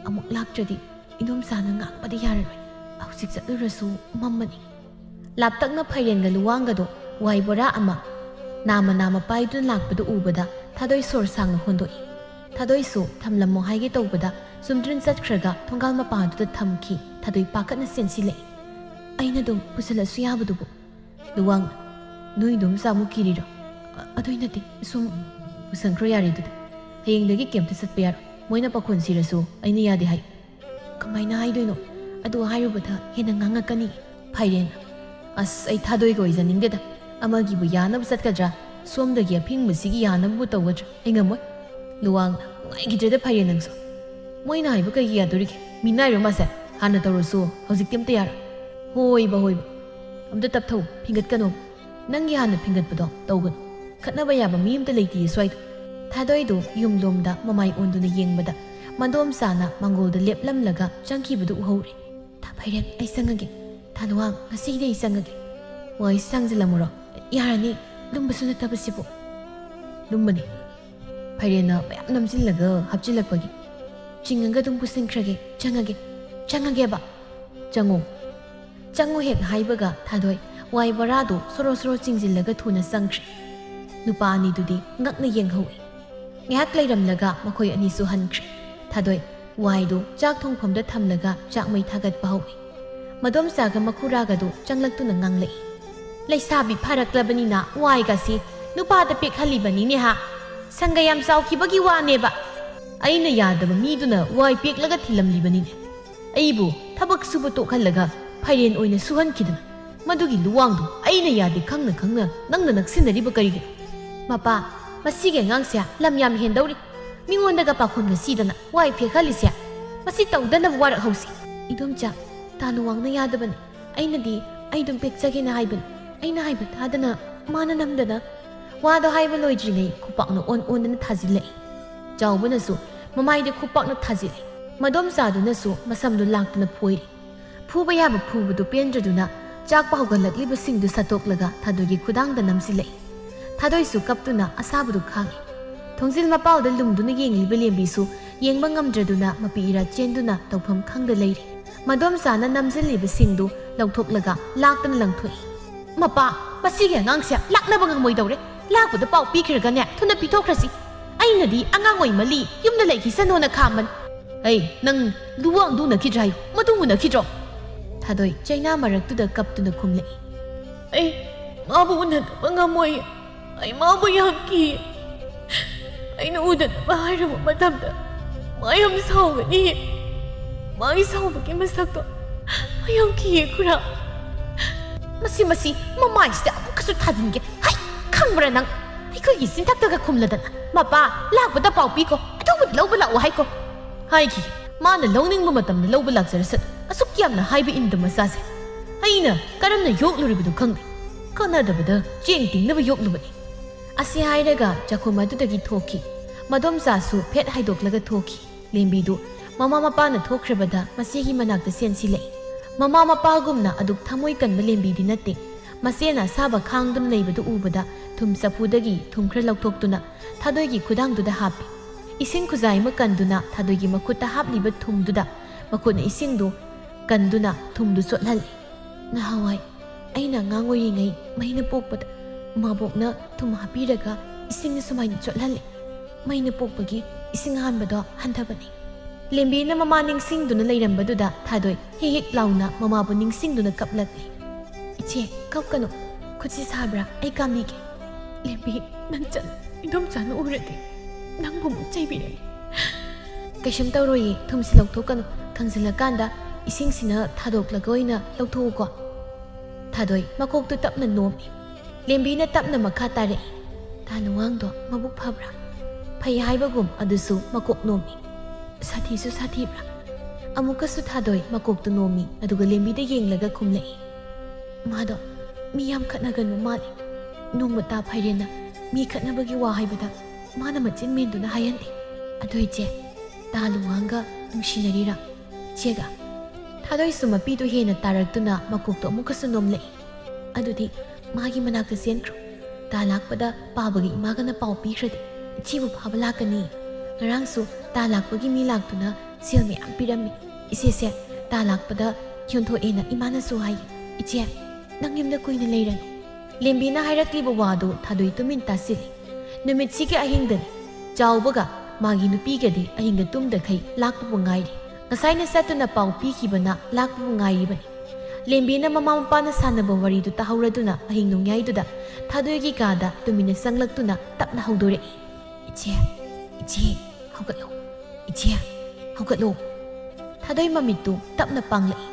ꯑꯃꯨꯛ ꯂꯥꯛꯇ꯭ꯔꯗꯤ ꯏꯗꯣꯝꯆꯥꯅ ꯉꯥꯡꯕꯗ ꯌꯥꯔꯔꯣꯏ ꯍꯧꯖꯤꯛ ꯆꯠꯂꯨꯔꯁꯨ ꯃꯝꯃꯅꯤ ꯂꯥꯞꯇꯛꯅ ꯐꯩꯔꯦꯟꯒ ꯂꯨꯋꯥꯡꯒꯗꯣ ꯋꯥꯏ ꯕꯣꯔꯥ ꯑꯃ ꯅꯥꯃ ꯅꯥꯃ ꯄꯥꯏꯗꯨꯅ ꯂꯥꯛꯄꯗꯨ ꯎꯕꯗ ꯊꯥꯗꯣꯏ ꯁꯣꯔ ꯁꯥꯡꯅ ꯍꯣꯟꯗꯣꯛꯏ ꯊꯥꯗꯣꯏꯁꯨ ꯊꯝꯂꯝꯃꯣ ꯍꯥꯏꯒꯦ ꯇꯧꯕꯗ ꯆꯨꯝꯗ꯭ꯔꯤꯟ ꯆꯠꯈ꯭ꯔꯒ ꯊꯣꯡꯒꯥꯜ ꯃꯄꯥꯗꯨꯗ ꯊꯝꯈꯤ ꯊꯥꯗꯣꯏ ꯄꯥꯈꯠꯅ ꯆꯦꯟꯁꯤꯜꯂꯛꯏ ꯑꯩꯅ ꯑꯗꯨꯝ ꯄꯨꯁꯤꯜꯂꯁꯨ ꯌꯥꯕꯗꯨꯕꯨ ꯂꯨꯋꯥꯡꯅ ꯅꯣꯏ ꯏꯗꯣꯝꯆꯥꯃꯨꯛ ꯀꯤꯔꯤꯔꯣ ꯑꯗꯨꯏ ꯅꯠꯇꯦ ꯁꯨꯝ ꯄꯨꯁꯟꯈ꯭ꯔꯣ ꯌꯥꯔꯦ ꯑꯗꯨꯗꯤ ꯍꯌꯦꯡꯗꯒꯤ ꯀꯦꯝꯇ ꯆꯠꯄ ꯌꯥꯔꯣꯏ ꯃꯣꯏꯅ ꯄꯥꯈꯣꯟ ꯁꯤꯔꯁꯨ ꯑꯩꯅ ꯌꯥꯗꯦ ꯍꯥꯏ ꯀꯃꯥꯏꯅ ꯍꯥꯏꯗꯣꯏꯅꯣ ꯑꯗꯨ ꯍꯥꯏꯔꯨꯕꯗ ꯍꯦꯟꯅ ꯉꯥꯡꯉꯛꯀꯅꯤ ꯐꯩꯔꯦꯟ ꯑꯁ ꯑꯩ ꯊꯥꯗꯣꯏꯒ ꯑꯣꯏꯖꯅꯤꯡꯗꯦꯗ ꯑꯃꯒꯤꯕꯨ ꯌꯥꯅꯕ ꯆꯠꯀꯗ꯭ꯔꯥ ꯁꯣꯝꯗꯒꯤ ꯑꯐꯤꯡꯕꯁꯤꯒꯤ ꯌꯥꯅꯕꯕꯨ ꯇꯧꯒꯗ꯭ꯔꯥ ꯑꯩ ꯉꯝꯃꯣꯏ ꯂꯨꯋꯥꯡꯅ ꯅꯨꯡꯉꯥꯏꯈꯤꯗ꯭ꯔꯦꯗ ꯐꯩꯔꯦꯟ ꯅꯪꯁꯨ ꯃꯣꯏꯅ ꯍꯥꯏꯕ ꯀꯩꯒꯤ ꯌꯥꯗꯣꯔꯤꯒꯦ ꯃꯤꯅꯥꯏꯔꯣ ꯃꯥꯁꯦ ꯍꯥꯟꯅ ꯇꯧꯔꯁꯨ ꯍꯧꯖꯤꯛꯇꯤ ꯑꯝꯇ ꯌꯥꯔꯣꯏ ꯍꯣꯏꯕ ꯑꯝꯇ ꯇꯞꯊꯧ ꯐꯤꯡꯒꯠꯀꯅꯣ ꯅꯪꯒꯤ ꯍꯥꯟꯅ ꯐꯤꯡꯒꯠꯄꯗꯣ ꯇꯧꯒꯅꯨ ꯈꯠꯅꯕ ꯌꯥꯕ ꯃꯤ ꯑꯝꯇ ꯂꯩꯇꯤꯌꯦ ꯁ꯭ꯋꯥꯏꯗ ꯊꯥꯗꯣꯏꯗꯨ ꯌꯨꯝꯂꯣꯝꯗ ꯃꯃꯥꯏ ꯑꯣꯟꯗꯨꯅ ꯌꯦꯡꯕꯗ ꯃꯗꯣꯝꯆꯥꯅ ꯃꯥꯡꯒꯣꯜꯗ ꯂꯦꯞꯂꯝꯂꯒ ꯆꯪꯈꯤꯕꯗꯨ ꯎꯍꯧꯔꯦ ꯊꯥ ꯐꯩꯔꯦꯟ ꯑꯩ ꯆꯪꯉꯒꯦ ꯊꯥ ꯂꯨꯋꯥꯡ ꯉꯁꯤꯒꯤꯗꯤ ꯑꯩ ꯆꯪꯉꯒꯦ ꯋꯥꯏꯁꯤ ꯊꯥꯡꯖꯤꯜꯂꯝꯃꯨꯔꯣ ꯌꯥꯔꯅꯤ ꯂꯨꯝꯕꯁꯨ ꯅꯠꯇꯕꯁꯤꯕꯨ ꯂꯨꯝꯕꯅꯤ ꯐꯩꯔꯦꯟꯅ ꯃꯌꯥꯝ ꯅꯝꯁꯤꯜꯂꯒ ꯍꯥꯞꯆꯤꯜꯂꯛꯄꯒꯤ ꯆꯤꯡꯉꯒ ꯑꯗꯨꯝ ꯄꯨꯁꯤꯟꯈ꯭ꯔꯒꯦ ꯆꯪꯉꯒꯦꯕ ꯆꯪꯉꯨ ꯍꯦꯛ ꯍꯥꯏꯕꯒ ꯊꯥꯗꯣꯏ ꯋꯥꯏ ꯕꯣꯔꯥꯗꯨ ꯁꯣꯔꯣ ꯁꯣꯔꯣ ꯆꯤꯡꯁꯤꯜꯂꯒ ꯊꯨꯅ ꯆꯪꯈ꯭ꯔꯦ ꯅꯨꯄꯥ ꯑꯅꯤꯗꯨꯗꯤ ꯉꯛꯅ ꯌꯦꯡꯍꯧꯏ ꯉꯥꯏꯍꯥꯛ ꯂꯩꯔꯝꯂꯒ ꯃꯈꯣꯏ ꯑꯅꯤꯁꯨ ꯍꯟꯈ꯭ꯔꯦ ꯊꯥꯗꯣꯏ ꯋꯥꯏꯗꯨ ꯆꯥꯛ ꯊꯣꯡꯐꯝꯗ ꯊꯝꯂꯒ ꯆꯥꯛ ꯃꯩ ꯊꯥꯒꯠꯄ ꯍꯧꯏ ꯃꯗꯣꯝꯆꯥꯒ ꯃꯈꯨꯔꯥꯒꯗꯨ ꯆꯪꯂꯛꯇꯨꯅ ꯉꯥꯡꯂꯛꯏ ꯂꯩꯁꯥꯕꯤ ꯐꯔꯛꯂꯕꯅꯤꯅ ꯋꯥꯏꯒꯁꯤ ꯅꯨꯄꯥꯗ ꯄꯦꯛꯍꯜꯂꯤꯕꯅꯤꯅꯦ ꯍꯥ ꯁꯪꯒ ꯌꯥꯝ ꯆꯥꯎꯈꯤꯕꯒꯤ ꯋꯥꯅꯦꯕ ꯑꯩꯅ ꯌꯥꯗꯕ ꯃꯤꯗꯨꯅ ꯋꯥꯏ ꯄꯦꯛꯂꯒ ꯊꯤꯜꯂꯝꯂꯤꯕꯅꯤꯅꯦ ꯑꯩꯕꯨ ꯊꯕꯛ ꯁꯨꯕ ꯇꯣꯛꯍꯜꯂꯒ ꯐꯩꯔꯦꯟ ꯑꯣꯏꯅ ꯁꯨꯍꯟꯈꯤꯗꯅ ꯃꯗꯨꯒꯤ ꯂꯨꯋꯥꯡꯗꯨ ꯑꯩꯅ ꯌꯥꯗꯦ ꯈꯪꯅ ꯅꯪꯅ ꯅꯛꯁꯤꯟꯅꯔꯤꯕ ꯀꯔꯤꯒꯤꯅꯣ ꯃꯄꯥ ꯃꯁꯤꯒꯤ ꯑꯉꯥꯡꯁꯦ ꯂꯝ ꯌꯥꯝ ꯍꯦꯟꯗꯧꯔꯤ ꯃꯤꯉꯣꯟꯗꯒ ꯄꯥꯈꯣꯟꯒ ꯁꯤꯗꯅ ꯋꯥꯏ ꯄꯦꯛꯍꯜꯂꯤꯁꯦ ꯃꯁꯤ ꯇꯧꯗꯅꯕ ꯋꯥꯔꯛꯍꯧꯁꯤ ꯏꯗꯣꯝꯆꯥ ꯇꯥ ꯂꯨꯋꯥꯡꯅ ꯌꯥꯗꯕꯅꯤ ꯑꯩꯅꯗꯤ ꯑꯩ ꯑꯗꯨꯝ ꯄꯦꯛꯆꯒꯦꯅ ꯍꯥꯏꯕꯅꯤ ꯑꯩꯅ ꯍꯥꯏꯕ ꯇꯥꯗꯅ ꯃꯥꯅ ꯅꯝꯗꯅ ꯋꯥꯗꯣ ꯍꯥꯏꯕ ꯂꯣꯏꯗ꯭ꯔꯤꯉꯩ ꯈꯨꯄꯥꯛꯅ ꯑꯣꯟꯗꯅ ꯊꯥꯖꯤꯜꯂꯛꯏ ꯆꯥꯎꯕꯅꯁꯨ ꯃꯃꯥꯏꯗ ꯈꯨꯄꯥꯛꯅ ꯊꯥꯖꯤꯜꯂꯤ ꯃꯗꯣꯝꯆꯥꯗꯨꯅꯁꯨ ꯃꯁꯝꯗꯨ ꯂꯥꯛꯇꯨꯅ ꯐꯣꯏꯔꯤ ꯐꯨꯕ ꯌꯥꯕ ꯐꯨꯕꯗꯨ ꯄꯦꯟꯗ꯭ꯔꯗꯨꯅ ꯆꯥꯛꯄ ꯍꯧꯒꯠꯂꯛꯂꯤꯕꯁꯤꯡꯗꯨ ꯁꯠꯇꯣꯛꯂꯒ ꯊꯥꯗꯣꯏꯒꯤ ꯈꯨꯗꯥꯡꯗ ꯅꯝꯁꯤꯜꯂꯛꯏ ꯊꯥꯗꯣꯏꯁꯨ ꯀꯞꯇꯨꯅ ꯑꯁꯥꯕꯗꯨ ꯈꯥꯡꯉꯤ ꯊꯣꯡꯖꯤꯜ ꯃꯄꯥꯜꯗ ꯂꯨꯝꯗꯨꯅ ꯌꯦꯡꯂꯤꯕ ꯂꯦꯝꯕꯤꯁꯨ ꯌꯦꯡꯕ ꯉꯝꯗ꯭ꯔꯗꯨꯅ ꯃꯄꯤ ꯏꯔꯥ ꯆꯦꯟꯗꯨꯅ ꯇꯧꯐꯝ ꯈꯪꯗ ꯂꯩꯔꯤ ꯃꯗꯣꯝꯆꯥꯅ ꯅꯝꯁꯤꯜꯂꯤꯕꯁꯤꯡꯗꯨ ꯂꯧꯊꯣꯛꯂꯒ ꯂꯥꯛꯇꯨꯅ ꯂꯪꯊꯣꯛꯏ ꯃꯄꯥ ꯃꯁꯤꯒꯤ ꯑꯉꯥꯡꯁꯦ ꯂꯥꯛꯅꯕ ꯉꯝꯃꯣꯏꯗꯧꯔꯦ ꯂꯥꯛꯄꯗ ꯄꯥꯎ ꯄꯤꯈ꯭ꯔꯒꯅꯦ ꯊꯨꯅ ꯄꯤꯊꯣꯛꯈ꯭ꯔꯁꯤ ꯑꯩꯅꯗꯤ ꯑꯉꯥꯡ ꯑꯣꯏꯃꯜꯂꯤ ꯌꯨꯝꯗ ꯂꯩꯈꯤꯁꯅꯣꯅ ꯈꯥꯝꯕꯅꯤ ꯑꯩ ꯅꯪ ꯂꯨꯋꯥꯡꯗꯨ ꯎꯅꯈꯤꯗ꯭ꯔꯥ ꯍꯥꯏꯌꯨ ꯃꯗꯨ ꯎꯅꯈꯤꯗ꯭ꯔꯣ ꯊꯥꯗꯣꯏ ꯆꯩꯅꯥ ꯃꯔꯛꯇꯨꯗ ꯀꯞꯇꯨꯅ ꯈꯨꯝꯂꯛꯏ ꯑꯩ ꯃꯥꯕꯨ ꯎꯅꯗꯕ ꯉꯝꯃꯣꯏ ꯑꯩ ꯃꯥꯕꯨ ꯌꯥꯝ ꯀꯤꯌꯦ ꯑꯩꯅ ꯎꯗꯅꯕ ꯍꯥꯏꯔꯕ ꯃꯇꯝꯗ ꯃꯥ ꯌꯥꯝ ꯁꯥꯎꯒꯅꯤ ꯃꯥꯒꯤ ꯁꯥꯎꯕꯒꯤ ꯃꯁꯛꯇꯣ ꯑꯩ ꯌꯥꯝ ꯀꯤꯌꯦ ꯈꯨꯔꯥ ꯃꯁꯤ ꯃꯃꯥꯏꯁꯤꯗ ꯑꯃꯨꯛꯀꯁꯨ ꯊꯥꯖꯤꯟꯒꯦ ꯍꯩ ꯈꯪꯕ꯭ꯔꯥ ꯅꯪ ꯑꯩꯈꯣꯏꯒꯤ ꯆꯤꯟꯊꯛꯇꯒ ꯈꯨꯝꯂꯗꯅ ꯃꯄꯥ ꯂꯥꯛꯄꯗ ꯄꯥꯎ ꯄꯤꯀꯣ ꯑꯊꯨꯕꯗ ꯂꯧꯕ ꯂꯥꯛꯑꯣ ꯍꯥꯏꯀꯣ ꯍꯥꯏꯈꯤꯒꯦ ꯃꯥꯅ ꯂꯧꯅꯤꯡꯕ ꯃꯇꯝꯗ ꯂꯧꯕ ꯂꯥꯛꯆꯔꯁꯠ ꯑꯁꯨꯛ ꯌꯥꯝꯅ ꯍꯥꯏꯕ ꯏꯟꯗ ꯃꯆꯥꯁꯦ ꯑꯩꯅ ꯀꯔꯝꯅ ꯌꯣꯛꯂꯨꯔꯤꯕꯗꯨ ꯈꯪꯗꯦ ꯀꯥꯟꯅꯗꯕꯗ ꯆꯦꯡ ꯇꯤꯡꯅꯕ ꯌꯣꯛꯂꯨꯕꯅꯤ ꯑꯁꯤ ꯍꯥꯏꯔꯒ ꯆꯥꯛꯈꯨꯝ ꯑꯗꯨꯗꯒꯤ ꯊꯣꯛꯈꯤ ꯃꯗꯣꯝꯆꯥꯁꯨ ꯐꯦꯠ ꯍꯥꯏꯗꯣꯛꯂꯒ ꯊꯣꯛꯈꯤ ꯂꯦꯝꯕꯤꯗꯨ ꯃꯃꯥ ꯃꯄꯥꯅ ꯊꯣꯛꯈ꯭ꯔꯕꯗ ꯃꯆꯦꯒꯤ ꯃꯅꯥꯛꯇ ꯆꯦꯟꯁꯤꯜꯂꯛꯏ ꯃꯃꯥ ꯃꯄꯥꯒꯨꯝꯅ ꯑꯗꯨꯛ ꯊꯃꯣꯏ ꯀꯟꯕ ꯂꯦꯝꯕꯤꯗꯤ ꯅꯠꯇꯦ ꯃꯆꯦꯅ ꯑꯁꯥꯕ ꯈꯥꯡꯗꯨꯅ ꯂꯩꯕꯗꯨ ꯎꯕꯗ ꯊꯨꯝ ꯆꯐꯨꯗꯒꯤ ꯊꯨꯝ ꯈꯔ ꯂꯧꯊꯣꯛꯇꯨꯅ ꯊꯥꯗꯣꯏꯒꯤ ꯈꯨꯗꯥꯡꯗꯨꯗ ꯍꯥꯞꯄꯤ इसिंग खुजाई म कंदुना थादोगी मखुता हापलिबा थुमदुदा मखुना इसिंगदु कंदुना थुमदु सोटहल नहावाई अइना ngangoyingai maina pokpata mabokna thum hapiraga ising sumaina chotlalle maina pokpagi ising hanbado hantabani lembina mama ningsingduna leirambaduna thadoi hehek launa mama bu ningsingduna kaplakli iche kapkano khutsi sabra ai kamige lembi nang chan idom chan urati nang bu chaibirani kaisham tawroyi thumsi lokthokano khangsilakanda ising sina thadoklagoina lokthoko थादोई मकोक तो तपना नोमी लेंबी ने तपना मखा तारे तानुवांग दो मबुक फबरा फै हाइबगुम अदुसु मकोक नोमी साथीसु साथीब्रा अमुकसु थादोई मकोक तो नोमी अदुगा लेंबी दे येंगलगा खुमलई मादो मी याम खतनागन माले नोंगमता फैरेना मी खतनाबगी वा हाइबदा माना मचिन मेंदुना हायंदे ꯑꯗꯣ ꯏꯆꯦ ꯇꯥ ꯂꯨꯋꯥꯡꯒ ꯅꯨꯡꯁꯤꯅꯔꯤꯔꯥ ꯏꯆꯦꯒ? ꯊꯥꯗꯣꯏꯁꯨ ꯃꯄꯤꯗꯨ ꯍꯦꯟꯅ ꯇꯥꯔꯛꯇꯨꯅ ꯃꯀꯣꯛꯇꯣ ꯑꯃꯨꯛꯀꯁꯨ ꯅꯣꯝꯂꯛꯏ꯫ ꯑꯗꯨꯗꯤ ꯃꯥꯒꯤ ꯃꯅꯥꯛꯇ ꯆꯦꯟꯈ꯭ꯔꯣ꯫ ꯇꯥ ꯂꯥꯛꯄꯗ ꯄꯥꯕꯒꯤ ꯏꯃꯥꯒꯅ ꯄꯥꯎ ꯄꯤꯈ꯭ꯔꯗꯤ ꯏꯆꯦꯕꯨ ꯐꯥꯕ ꯂꯥꯛꯀꯅꯤ꯫ ꯉꯔꯥꯡꯁꯨ ꯇꯥ ꯂꯥꯛꯄꯒꯤ ꯃꯤ ꯂꯥꯛꯇꯨꯅ ꯁꯦꯜ ꯃꯌꯥꯝ ꯄꯤꯔꯝꯃꯤ꯫ ꯏꯆꯦꯁꯦ ꯇꯥ ꯂꯥꯛꯄꯗ ꯌꯣꯟꯊꯣꯛꯑꯦꯅ ꯏꯃꯥꯅꯁꯨ ꯍꯥꯏ꯫ ꯏꯆꯦ ꯅꯪ ꯌꯨꯝꯗ ꯀꯨꯏꯅ ꯂꯩꯔꯅꯨ꯫ ꯂꯦꯝꯕꯤꯅ ꯍꯥꯏꯔꯛꯂꯤꯕ ꯋꯥꯗꯨ ꯊꯥꯗꯣꯏ ꯇꯨꯃꯤꯟ ꯇꯥꯁꯤꯜꯂꯤ꯫ ꯅꯨꯃꯤꯠꯁꯤꯒꯤ ꯑꯍꯤꯡꯗꯅꯤ ꯆꯥꯎꯕꯒ ꯃꯥꯒꯤ ꯅꯨꯄꯤꯒꯗꯤ ꯑꯍꯤꯡꯗ ꯇꯨꯝꯗꯈꯩ ꯂꯥꯛꯄꯕꯨ ꯉꯥꯏꯔꯤ꯫ ꯉꯁꯥꯏꯅ ꯆꯠꯇꯨꯅ ꯄꯥꯎ ꯄꯤꯈꯤꯕꯅ ꯂꯥꯛꯄꯕꯨ ꯉꯥꯏꯔꯤꯕꯅꯤ꯫ ꯂꯦꯝꯕꯤꯅ ꯃꯃꯥ ꯃꯄꯥꯅ ꯁꯥꯟꯅꯕ ꯋꯥꯔꯤꯗꯨ ꯇꯥꯍꯧꯔꯗꯨꯅ ꯑꯍꯤꯡ ꯅꯣꯡꯌꯥꯏꯗꯨꯗ ꯊꯥꯗꯣꯏꯒꯤ ꯀꯥꯗ ꯇꯨꯃꯤꯟꯅ ꯆꯪꯂꯛꯇꯨꯅ ꯇꯞꯅ ꯍꯧꯗꯣꯔꯛꯏ꯫ ꯏꯆꯦ ꯏꯆꯦ ꯍꯧꯒꯠꯂꯣ, ꯏꯆꯦ ꯍꯧꯒꯠꯂꯣ꯫ ꯊꯥꯗꯣꯏ ꯃꯃꯤꯠꯇꯨ ꯇꯞꯅ ꯄꯥꯡꯂꯛꯏ꯫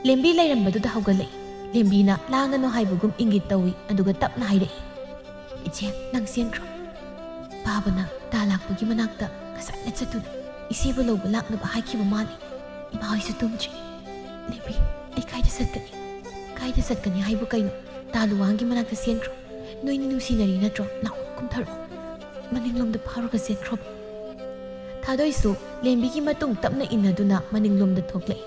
ꯂꯦꯝꯕꯤ ꯂꯩꯔꯝꯕꯗꯨꯗ ꯍꯧꯒꯠꯂꯛꯏ꯫ ꯂꯦꯝꯕꯤꯅ ꯂꯥꯡꯒꯅꯨ ꯍꯥꯏꯕꯒꯨꯝ ꯏꯪꯒꯤꯠ ꯇꯧꯏ ꯑꯗꯨꯒ ꯇꯞꯅ ꯍꯥꯏꯔꯛꯏ꯫ ꯏꯆꯦ ꯅꯪ ꯆꯦꯟꯈ꯭ꯔꯣ꯫ ꯄꯥꯕꯅ ꯇꯥ ꯂꯥꯛꯄꯒꯤ ꯃꯅꯥꯛꯇ ꯉꯁꯥꯏꯅ ꯆꯠꯇꯨꯅ ꯏꯆꯦꯕꯨ ꯂꯧꯕ ꯂꯥꯛꯅꯕ ꯍꯥꯏꯈꯤꯕ ꯃꯥꯜꯂꯤ꯫ ꯏꯃꯥ ꯍꯣꯏꯁꯨ ꯇꯨꯝꯗ꯭ꯔꯤ꯫ ꯂꯦꯝꯕꯤ ꯑꯩ ꯀꯥꯏꯗ ꯆꯠꯀꯅꯤ? ꯀꯥꯏꯗ ꯆꯠꯀꯅꯤ ꯍꯥꯏꯕꯨ ꯀꯩꯅꯣ? ꯇꯥ ꯂꯨꯋꯥꯡꯒꯤ ꯃꯅꯥꯛꯇ ꯆꯦꯟꯈ꯭ꯔꯣ꯫ ꯅꯣꯏꯅꯤ ꯅꯨꯡꯁꯤꯅꯔꯤ ꯅꯠꯇ꯭ꯔꯣ? ꯂꯥꯛꯑꯣ ꯀꯨꯝꯊꯔꯛꯑꯣ꯫ ꯃꯅꯤꯡꯂꯣꯝꯗ ꯐꯥꯎꯔꯒ ꯆꯦꯟꯈ꯭ꯔꯣꯕ꯫ ꯊꯥꯗꯣꯏꯁꯨ ꯂꯦꯝꯕꯤꯒꯤ ꯃꯇꯨꯡ ꯇꯞꯅ ꯏꯟꯅꯗꯨꯅ ꯃꯅꯤꯡꯂꯣꯝꯗ ꯊꯣꯛꯂꯛꯏ꯫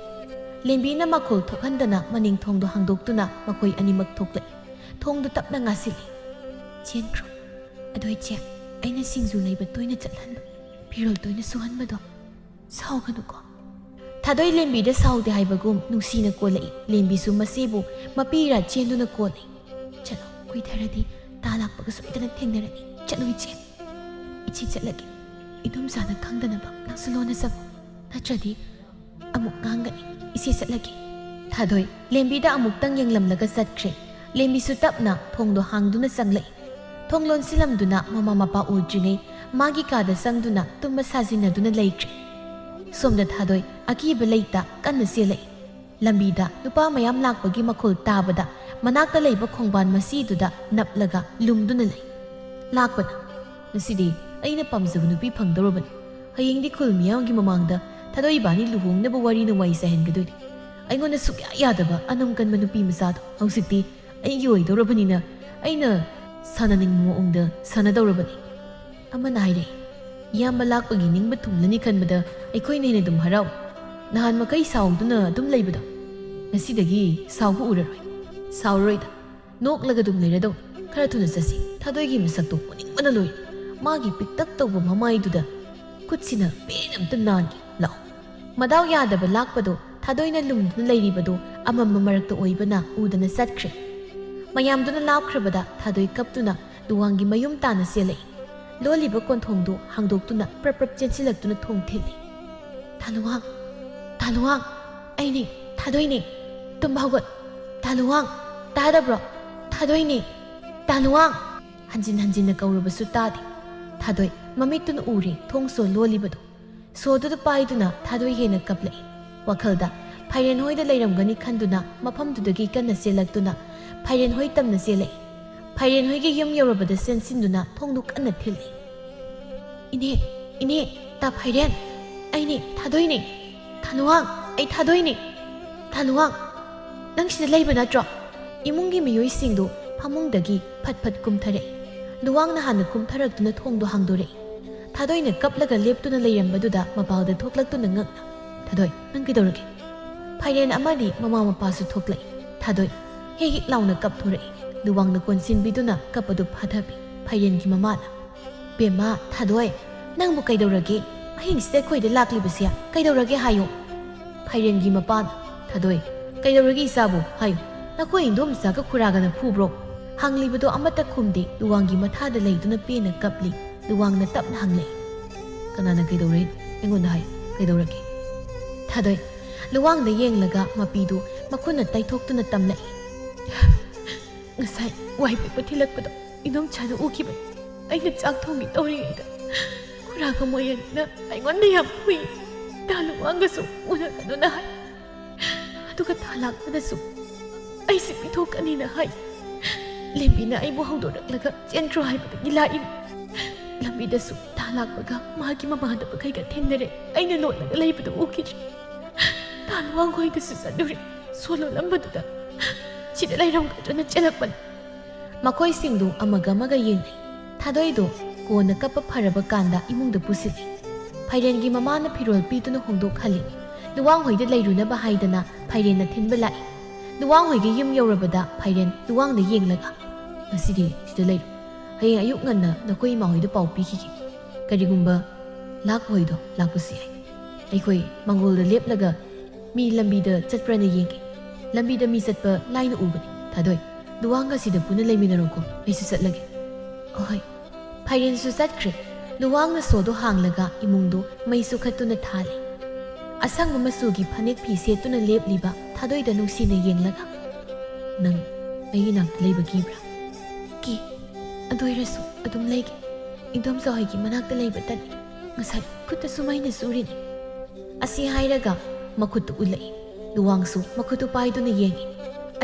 ꯂꯦꯝꯕꯤꯅ ꯃꯈꯣꯜ ꯊꯣꯛꯍꯟꯗꯅ ꯃꯅꯤꯡ ꯊꯣꯡꯗꯣ ꯍꯥꯡꯗꯣꯛꯇꯨꯅ ꯃꯈꯣꯏ ꯑꯅꯤꯃꯛ ꯊꯣꯛꯂꯛꯏ꯫ ꯊꯣꯡꯗꯨ ꯇꯞꯅ ꯉꯥꯁꯤꯜꯂꯤ꯫ ꯆꯦꯟꯈ꯭ꯔꯣ꯫ ꯑꯗꯣ ꯏꯆꯦ ꯑꯩꯅ ꯁꯤꯡꯖꯨ ꯂꯩꯕ ꯇꯣꯏꯅ ꯆꯠꯍꯟꯕ, ꯐꯤꯔꯣꯜ ꯇꯣꯏꯅ ꯁꯨꯍꯟꯕꯗꯣ ꯁꯥꯎꯒꯅꯨꯀꯣ꯫ ꯊꯥꯗꯣꯏ ꯂꯦꯝꯕꯤꯗ ꯁꯥꯎꯗꯦ ꯍꯥꯏꯕꯒꯨꯝ ꯅꯨꯡꯁꯤꯅ ꯀꯣꯜꯂꯛꯏ꯫ ꯂꯦꯝꯕꯤꯁꯨ ꯃꯆꯦꯕꯨ ꯃꯄꯤꯔꯥ ꯆꯦꯟꯗꯨꯅ ꯀꯣꯜꯂꯛꯏ꯫ ꯆꯠꯂꯣ, ꯀꯨꯏꯊꯔꯗꯤ ꯇꯥ ꯂꯥꯛꯄꯒ ꯁꯣꯏꯗꯅ ꯊꯦꯡꯅꯔꯅꯤ꯫ ꯆꯠꯂꯣ ꯏꯆꯦ꯫ ꯏꯆꯦ ꯆꯠꯂꯒꯦ꯫ ꯏꯗꯣꯝꯆꯥꯅ ꯈꯪꯗꯅꯕ ꯅꯪꯁꯨ ꯂꯣꯟꯅ ꯆꯪꯉꯣ, ꯅꯠꯇ꯭ꯔꯗꯤ ꯑꯃꯨꯛ ꯉꯥꯡꯒꯅꯤ꯫ ꯏꯆꯦ ꯆꯠꯂꯒꯦ꯫ ꯊꯥꯗꯣꯏ ꯂꯦꯝꯕꯤꯗ ꯑꯃꯨꯛꯇꯪ ꯌꯦꯡꯂꯝꯂꯒ ꯆꯠꯈ꯭ꯔꯦ꯫ ꯂꯦꯝꯕꯤꯁꯨ ꯇꯞꯅ ꯊꯣꯡꯗꯣ ꯍꯥꯡꯗꯨꯅ ꯆꯪꯂꯛꯏ꯫ ꯊꯣꯡ ꯂꯣꯟꯁꯤꯜꯂꯝꯗꯨꯅ ꯃꯃꯥ ꯃꯄꯥ ꯎꯗ꯭ꯔꯤꯉꯩ ꯃꯥꯒꯤ ꯀꯥꯗ ꯆꯪꯗꯨꯅ ꯇꯨꯝꯕ ꯁꯥꯖꯤꯟꯅꯗꯨꯅ ꯂꯩꯈ꯭ꯔꯦ꯫ ꯁꯣꯝꯗ ꯊꯥꯗꯣꯏ ꯑꯀꯤꯕ ꯂꯩꯇ ꯀꯟꯅ ꯆꯦꯜꯂꯛꯏ꯫ ꯂꯝꯕꯤꯗ ꯅꯨꯄꯥ ꯃꯌꯥꯝ ꯂꯥꯛꯄꯒꯤ ꯃꯈꯣꯜ ꯇꯥꯕꯗ ꯃꯅꯥꯛꯇ ꯂꯩꯕ ꯈꯣꯡꯕꯥꯟ ꯃꯁꯤꯗꯨꯗ ꯅꯞꯂꯒ ꯂꯨꯝꯗꯨꯅ ꯂꯩ꯫ ꯂꯥꯛꯄꯅ ꯉꯁꯤꯗꯤ ꯑꯩꯅ ꯄꯥꯝꯖꯕ ꯅꯨꯄꯤ ꯐꯪꯗꯧꯔꯕꯅꯤ꯫ ꯍꯌꯦꯡꯗꯤ ꯈꯨꯜ ꯃꯤꯌꯥꯝꯒꯤ ꯃꯃꯥꯡꯗ ꯊꯥꯗꯣꯏ ꯏꯕꯥꯅꯤ ꯂꯨꯍꯣꯡꯅꯕ ꯋꯥꯔꯤꯅ ꯋꯥꯔꯤ ꯆꯥꯏꯍꯟꯒꯗꯣꯏꯅꯤ꯫ ꯑꯩꯉꯣꯟꯗ ꯁꯨꯛꯌꯥ ꯌꯥꯗꯕ ꯑꯅꯝ ꯀꯟꯕ ꯅꯨꯄꯤ ꯃꯆꯥꯗꯣ ꯍꯧꯖꯤꯛꯇꯤ ꯑꯩꯒꯤ ꯑꯣꯏꯗꯧꯔꯕꯅꯤꯅ ꯑꯩꯅ ꯁꯥꯟꯅꯅꯤꯡꯕ ꯃꯑꯣꯡꯗ ꯁꯥꯟꯅꯗꯧꯔꯕꯅꯤ꯫ ꯑꯃꯅ ꯍꯥꯏꯔꯛꯏ꯫ ꯏꯌꯥꯝꯕ ꯂꯥꯛꯄꯒꯤ ꯅꯤꯡꯕ ꯊꯨꯡꯂꯅꯤ ꯈꯟꯕꯗ ꯑꯩꯈꯣꯏꯅ ꯍꯦꯟꯅ ꯑꯗꯨꯝ ꯍꯔꯥꯎ꯫ ꯅꯍꯥꯟ ꯃꯈꯩ ꯁꯥꯎꯗꯨꯅ ꯑꯗꯨꯝ ꯂꯩꯕꯗꯣ ꯉꯁꯤꯗꯒꯤ ꯁꯥꯎꯕ ꯎꯔꯔꯣꯏ꯫ ꯁꯥꯎꯔꯔꯣꯏꯗ, ꯅꯣꯛꯂꯒ ꯑꯗꯨꯝ ꯂꯩꯔꯗꯧꯅꯤ꯫ ꯈꯔ ꯊꯨꯅ ꯆꯠꯁꯤ꯫ ꯊꯥꯗꯣꯏꯒꯤ ꯃꯁꯛꯇꯣ ꯎꯅꯤꯡꯕꯅ ꯂꯣꯏꯔꯦ꯫ ꯃꯥꯒꯤ ꯄꯤꯛꯇꯛ ꯇꯧꯕ ꯃꯃꯥꯏꯗꯨꯗ ꯈꯨꯠꯁꯤꯅ ꯄꯦꯟ ꯑꯝꯇ ꯅꯥꯟꯒꯦ ꯂꯥꯛꯑꯣ꯫ ꯃꯗꯥꯎ ꯌꯥꯗꯕ ꯂꯥꯛꯄꯗꯣ ꯊꯥꯗꯣꯏꯅ ꯂꯨꯝꯗꯨꯅ ꯂꯩꯔꯤꯕꯗꯣ ꯑꯃꯝꯕ ꯃꯔꯛꯇ ꯑꯣꯏꯕꯅ ꯎꯗꯅ ꯆꯠꯈ꯭ꯔꯦ꯫ ꯃꯌꯥꯝꯗꯨꯅ ꯂꯥꯞꯈ꯭ꯔꯕꯗ ꯊꯥꯗꯣꯏ ꯀꯞꯇꯨꯅ ꯂꯨꯋꯥꯡꯒꯤ ꯃꯌꯨꯝ ꯇꯥꯅ ꯆꯦꯜꯂꯛꯏ꯫ ꯂꯣꯜꯂꯤꯕ ꯀꯣꯟꯊꯣꯡꯗꯨ ꯍꯥꯡꯗꯣꯛꯇꯨꯅ ꯄ꯭ꯔꯞ ꯄ꯭ꯔꯞ ꯆꯦꯟꯁꯤꯜꯂꯛꯇꯨꯅ ꯊꯣꯡ ꯊꯤꯜꯂꯤ꯫ ꯇꯥꯂꯨꯋꯥꯡ, ꯇꯥꯂꯨꯋꯥꯡ, ꯑꯩꯅꯦ ꯊꯥꯗꯣꯏꯅꯦ, ꯇꯨꯝꯕ ꯍꯧꯒꯠ꯫ ꯇꯥꯂꯨꯋꯥꯡ ꯇꯥꯗꯕ꯭ꯔꯣ? ꯊꯥꯗꯣꯏꯅꯦ, ꯇꯥꯂꯨꯋꯥꯡ꯫ ꯍꯟꯖꯤꯟ ꯍꯟꯖꯤꯟꯅ ꯀꯧꯔꯕꯁꯨ ꯇꯥꯗꯦ꯫ ꯊꯥꯗꯣꯏ ꯃꯃꯤꯠꯇꯨꯅ ꯎꯔꯦ ꯊꯣꯡ ꯁꯣ ꯂꯣꯜꯂꯤꯕꯗꯣ꯫ ꯁꯣꯗꯨꯗ パイꯗꯨꯅ ꯊꯥꯗꯣꯏ ꯍꯦꯟꯅ ꯀꯞꯂꯛꯏ꯫ ꯋꯥꯈꯜꯗ ꯐꯥꯏꯔꯦꯟ ꯍꯣꯏꯗ ꯂꯩꯔꯝꯒꯅꯤ ꯈꯟꯗꯨꯅ ꯃꯐꯝꯗꯨꯗꯒꯤ ꯀꯟꯅ ꯆꯦꯜꯂꯛꯇꯨꯅ ꯐꯥꯏꯔꯦꯟ ꯍꯣꯏ ꯇꯝꯅ ꯆꯦꯜꯂꯛꯏ꯫ ꯐꯥꯏꯔꯦꯟ ꯍꯣꯏꯒꯤ ꯌꯨꯝ ꯌꯧꯔꯕꯗ ꯆꯦꯟꯁꯤꯟꯗꯨꯅ ꯊꯣꯡꯗꯨ ꯀꯟꯅ ꯊꯤꯜꯂꯤ꯫ ꯏꯅꯦ, ꯏꯅꯦ, ꯇꯥ ꯐꯥꯏꯔꯦꯟ, ꯑꯩꯅꯦ ꯊꯥꯗꯣꯏꯅꯦ꯫ ꯇꯥꯂꯨꯋꯥꯡ, ꯑꯩ ꯊꯥꯗꯣꯏꯅꯦ꯫ ꯇꯥꯂꯨꯋꯥꯡ, ꯅꯪ ꯁꯤꯗ ꯂꯩꯕ ꯅꯠꯇ꯭ꯔꯣ? ꯏꯃꯨꯡꯒꯤ ꯃꯤꯑꯣꯏꯁꯤꯡꯗꯨ ꯐꯃꯨꯡꯗꯒꯤ ꯐꯠ ꯐꯠ ꯀꯨꯝꯊꯔꯛꯏ꯫ ꯂꯨꯋꯥꯡꯅ ꯍꯥꯟꯅ ꯀꯨꯝꯊꯔꯛꯇꯨꯅ ꯊꯣꯡꯗꯣ ꯍꯥꯡꯗꯣꯔꯛꯏ꯫ ꯊꯥꯗꯣꯏꯅ ꯀꯞꯂꯒ ꯂꯦꯞꯇꯨꯅ ꯂꯩꯔꯝꯕꯗꯨꯗ ꯃꯄꯥꯜꯗ ꯊꯣꯛꯂꯛꯇꯨꯅ ꯉꯛꯅ, ꯊꯥꯗꯣꯏ ꯅꯪ ꯀꯩꯗꯧꯔꯒꯦ? ꯐꯥꯏꯔꯦꯟ ꯑꯃꯗꯤ ꯃꯃꯥ ꯃꯄꯥꯁꯨ ꯊꯣꯛꯂꯛꯏ꯫ ꯊꯥꯗꯣꯏ ꯍꯦꯛ ꯍꯦꯛ ꯂꯥꯎꯅ ꯀꯞꯊꯣꯔꯛꯏ꯫ ꯂꯨꯋꯥꯡꯅ ꯀꯣꯟꯁꯤꯟꯕꯤꯗꯨꯅ ꯀꯞꯄꯗꯨ ꯐꯥꯊꯕꯤ꯫ ꯐꯥꯏꯔꯦꯟꯒꯤ ꯃꯃꯥꯅ, ꯕꯦꯝꯃ ꯊꯥꯗꯣꯏ ꯅꯪꯕꯨ ꯀꯩꯗꯧꯔꯒꯦ? ꯑꯍꯤꯡꯁꯤꯗ ꯑꯩꯈꯣꯏꯗ ꯂꯥꯛꯂꯤꯕꯁꯦ ꯀꯩꯗꯧꯔꯒꯦ ꯍꯥꯏꯌꯣ꯫ ꯐꯥꯏꯔꯦꯟꯒꯤ ꯃꯄꯥꯅ, ꯊꯥꯗꯣꯏ ꯀꯩꯗꯧꯔꯒꯦ ꯏꯆꯥꯕꯨ ꯍꯥꯏꯌꯨ꯫ ꯅꯈꯣꯏ ꯏꯟꯗꯣꯝꯆꯥꯒ ꯈꯨꯔꯥꯒꯅ ꯐꯨꯕ꯭ꯔꯣ? ꯍꯪꯂꯤꯕꯗꯣ ꯑꯃꯠꯇ ꯈꯨꯝꯗꯦ꯫ ꯂꯨꯋꯥꯡꯒꯤ ꯃꯊꯥꯗ ꯂꯩꯗꯨꯅ ꯄꯦꯟꯅ ꯀꯞꯂꯤ꯫ ꯂꯨꯋꯥꯡꯅ ꯇꯞꯅ ꯍꯪꯂꯛꯏ꯫ ꯀꯅꯥꯅ ꯀꯩꯗꯧꯔꯛꯏꯅꯣ? ꯑꯩꯉꯣꯟꯗ ꯍꯥꯏꯌꯨ, ꯀꯩꯗꯧꯔꯒꯦ? ꯊꯥꯗꯣꯏ ꯂꯨꯋꯥꯡꯗ ꯌꯦꯡꯂꯒ ꯃꯄꯤꯗꯨ ꯃꯈꯨꯠꯅ ꯇꯩꯊꯣꯛꯇꯨꯅ ꯇꯝꯂꯛꯏ꯫ ꯉꯁꯥꯏ ꯋꯥꯏ ꯄꯦꯛꯄ ꯊꯤꯜꯂꯛꯄꯗꯣ ꯏꯗꯣꯝꯆꯥꯅ ꯎꯈꯤꯕꯅꯤ꯫ ꯑꯩꯅ ꯆꯥꯛ ꯊꯣꯡꯒꯦ ꯇꯧꯔꯤꯉꯩꯗ ꯈꯨꯔꯥꯒ ꯃꯣꯏꯌꯟꯅ ꯑꯩꯉꯣꯟꯗ ꯌꯥꯝ ꯐꯨꯏ꯫ ꯇꯥ ꯂꯨꯋꯥꯡꯒꯁꯨ ꯎꯅꯒꯅꯨꯅ ꯍꯥꯏ꯫ ꯑꯗꯨꯒ ꯇꯥ ꯂꯥꯛꯄꯗꯁꯨ ꯑꯩꯁꯦ ꯄꯤꯊꯣꯛꯀꯅꯤꯅ ꯍꯥꯏ꯫ ꯂꯦꯝꯕꯤꯅ ꯑꯩꯕꯨ ꯍꯧꯗꯣꯔꯛꯂꯒ ꯆꯦꯟꯈ꯭ꯔꯣ ꯍꯥꯏꯕꯗꯒꯤ ꯂꯥꯛꯏꯅꯤ꯫ ꯂꯝꯕꯤꯗꯁꯨ ꯇꯥ ꯂꯥꯛꯄꯒ ꯃꯥꯒꯤ ꯃꯃꯥꯟꯅꯕꯈꯩꯒ ꯊꯦꯡꯅꯔꯦ꯫ ꯑꯩꯅ ꯂꯣꯠꯂꯒ ꯂꯩꯕꯗꯨ ꯎꯈꯤꯗ꯭ꯔꯦ꯫ ꯇꯥ ꯂꯨꯋꯥꯡ ꯍꯣꯏꯗꯁꯨ ꯆꯠꯂꯨꯔꯦ꯫ ꯁꯣ ꯂꯣꯜꯂꯝꯕꯗꯨꯗ ꯁꯤꯗ ꯂꯩꯔꯝꯒꯗ꯭ꯔꯅ ꯆꯦꯜꯂꯛꯄꯅꯤ꯫ ꯃꯈꯣꯏꯁꯤꯡꯗꯨ ꯑꯃꯒ ꯑꯃꯒ ꯌꯦꯡꯅꯩ꯫ ꯊꯥꯗꯣꯏꯗꯣ ꯀꯣꯟꯅ ꯀꯞꯄ ꯐꯔꯕ ꯀꯥꯟꯗ ꯏꯃꯨꯡꯗ ꯄꯨꯁꯤꯜꯂꯤ꯫ ꯐꯩꯔꯦꯟꯒꯤ ꯃꯃꯥꯅ ꯐꯤꯔꯣꯜ ꯄꯤꯗꯨꯅ ꯍꯣꯡꯗꯣꯛꯍꯜꯂꯤ ꯂꯨꯋꯥꯡꯍꯣꯏꯗ ꯂꯩꯔꯨꯅꯕ ꯍꯥꯏꯗꯅ ꯐꯩꯔꯦꯟꯅ ꯊꯤꯟꯕ ꯂꯥꯛꯏ ꯂꯨꯋꯥꯡꯍꯣꯏꯒꯤ ꯌꯨꯝ ꯌꯧꯔꯕꯗ ꯐꯩꯔꯦꯟ ꯂꯨꯋꯥꯡꯗ ꯌꯦꯡꯂꯒ ꯉꯁꯤꯗꯤ ꯁꯤꯗ ꯂꯩꯔꯣ ꯍꯌꯦꯡ ꯑꯌꯨꯛ ꯉꯟꯅ ꯅꯈꯣꯏ ꯏꯃꯥꯍꯣꯏꯗ ꯄꯥꯎ ꯄꯤꯈꯤꯒꯦ ꯀꯔꯤꯒꯨꯝꯕ ꯂꯥꯛꯄꯍꯣꯏꯗꯣ ꯂꯥꯛꯄꯁꯨ ꯌꯥꯏ ꯑꯩꯈꯣꯏ ꯃꯪꯒꯣꯜꯗ ꯂꯦꯞꯂꯒ ꯃꯤ ꯂꯝꯕꯤꯗ ꯆꯠꯄ꯭ꯔꯅ ꯌꯦꯡꯒꯦ ꯂꯝꯕꯤꯗ ꯃꯤ ꯆꯠꯄ ꯂꯥꯏꯅ ꯎꯕꯅꯤ ꯊꯥꯗꯣꯏ ꯂꯨꯋꯥꯡꯒ ꯁꯤꯗ ꯄꯨꯟꯅ ꯂꯩꯃꯤꯟꯅꯔꯣꯀꯣ ꯑꯩꯁꯨ ꯆꯠꯂꯒꯦ ꯑꯍꯣꯏ ꯐꯩꯔꯦꯟꯁꯨ ꯆꯠꯈ꯭ꯔꯦ ꯂꯨꯋꯥꯡꯅ ꯁꯣꯗꯣ ꯍꯥꯡꯂꯒ ꯏꯃꯨꯡꯗꯨ ꯃꯩꯁꯨ ꯈꯠꯇꯨꯅ ꯊꯥꯜꯂꯤ ꯑꯁꯪꯕ ꯃꯆꯨꯒꯤ ꯐꯅꯦꯛ ꯐꯤ ꯁꯦꯠꯇꯨꯅ ꯂꯦꯞꯂꯤꯕ ꯊꯥꯗꯣꯏꯗ ꯅꯨꯡꯁꯤꯅ ꯌꯦꯡꯂꯒ ꯅꯪ ꯑꯩꯒꯤ ꯅꯥꯛꯇ ꯂꯩꯕ ꯀꯤꯕ꯭ꯔꯥ ꯀꯤ ꯑꯗꯨ ꯑꯣꯏꯔꯁꯨ ꯑꯗꯨꯝ ꯂꯩꯒꯦ ꯏꯟꯗꯣꯝꯆꯥꯍꯣꯏꯒꯤ ꯃꯅꯥꯛꯇ ꯂꯩꯕ ꯇꯜꯂꯤ ꯉꯁꯥꯏ ꯈꯨꯠꯇꯁꯨ ꯃꯩꯅ ꯆꯨꯔꯤꯅꯤ ꯑꯁꯤ ꯍꯥꯏꯔꯒ ꯃꯈꯨꯠꯇꯨ ꯎꯠꯂꯛꯏ ꯂꯨꯋꯥꯡꯁꯨ ꯃꯈꯨꯠꯇꯨ ꯄꯥꯏꯗꯨꯅ ꯌꯦꯡꯉꯤ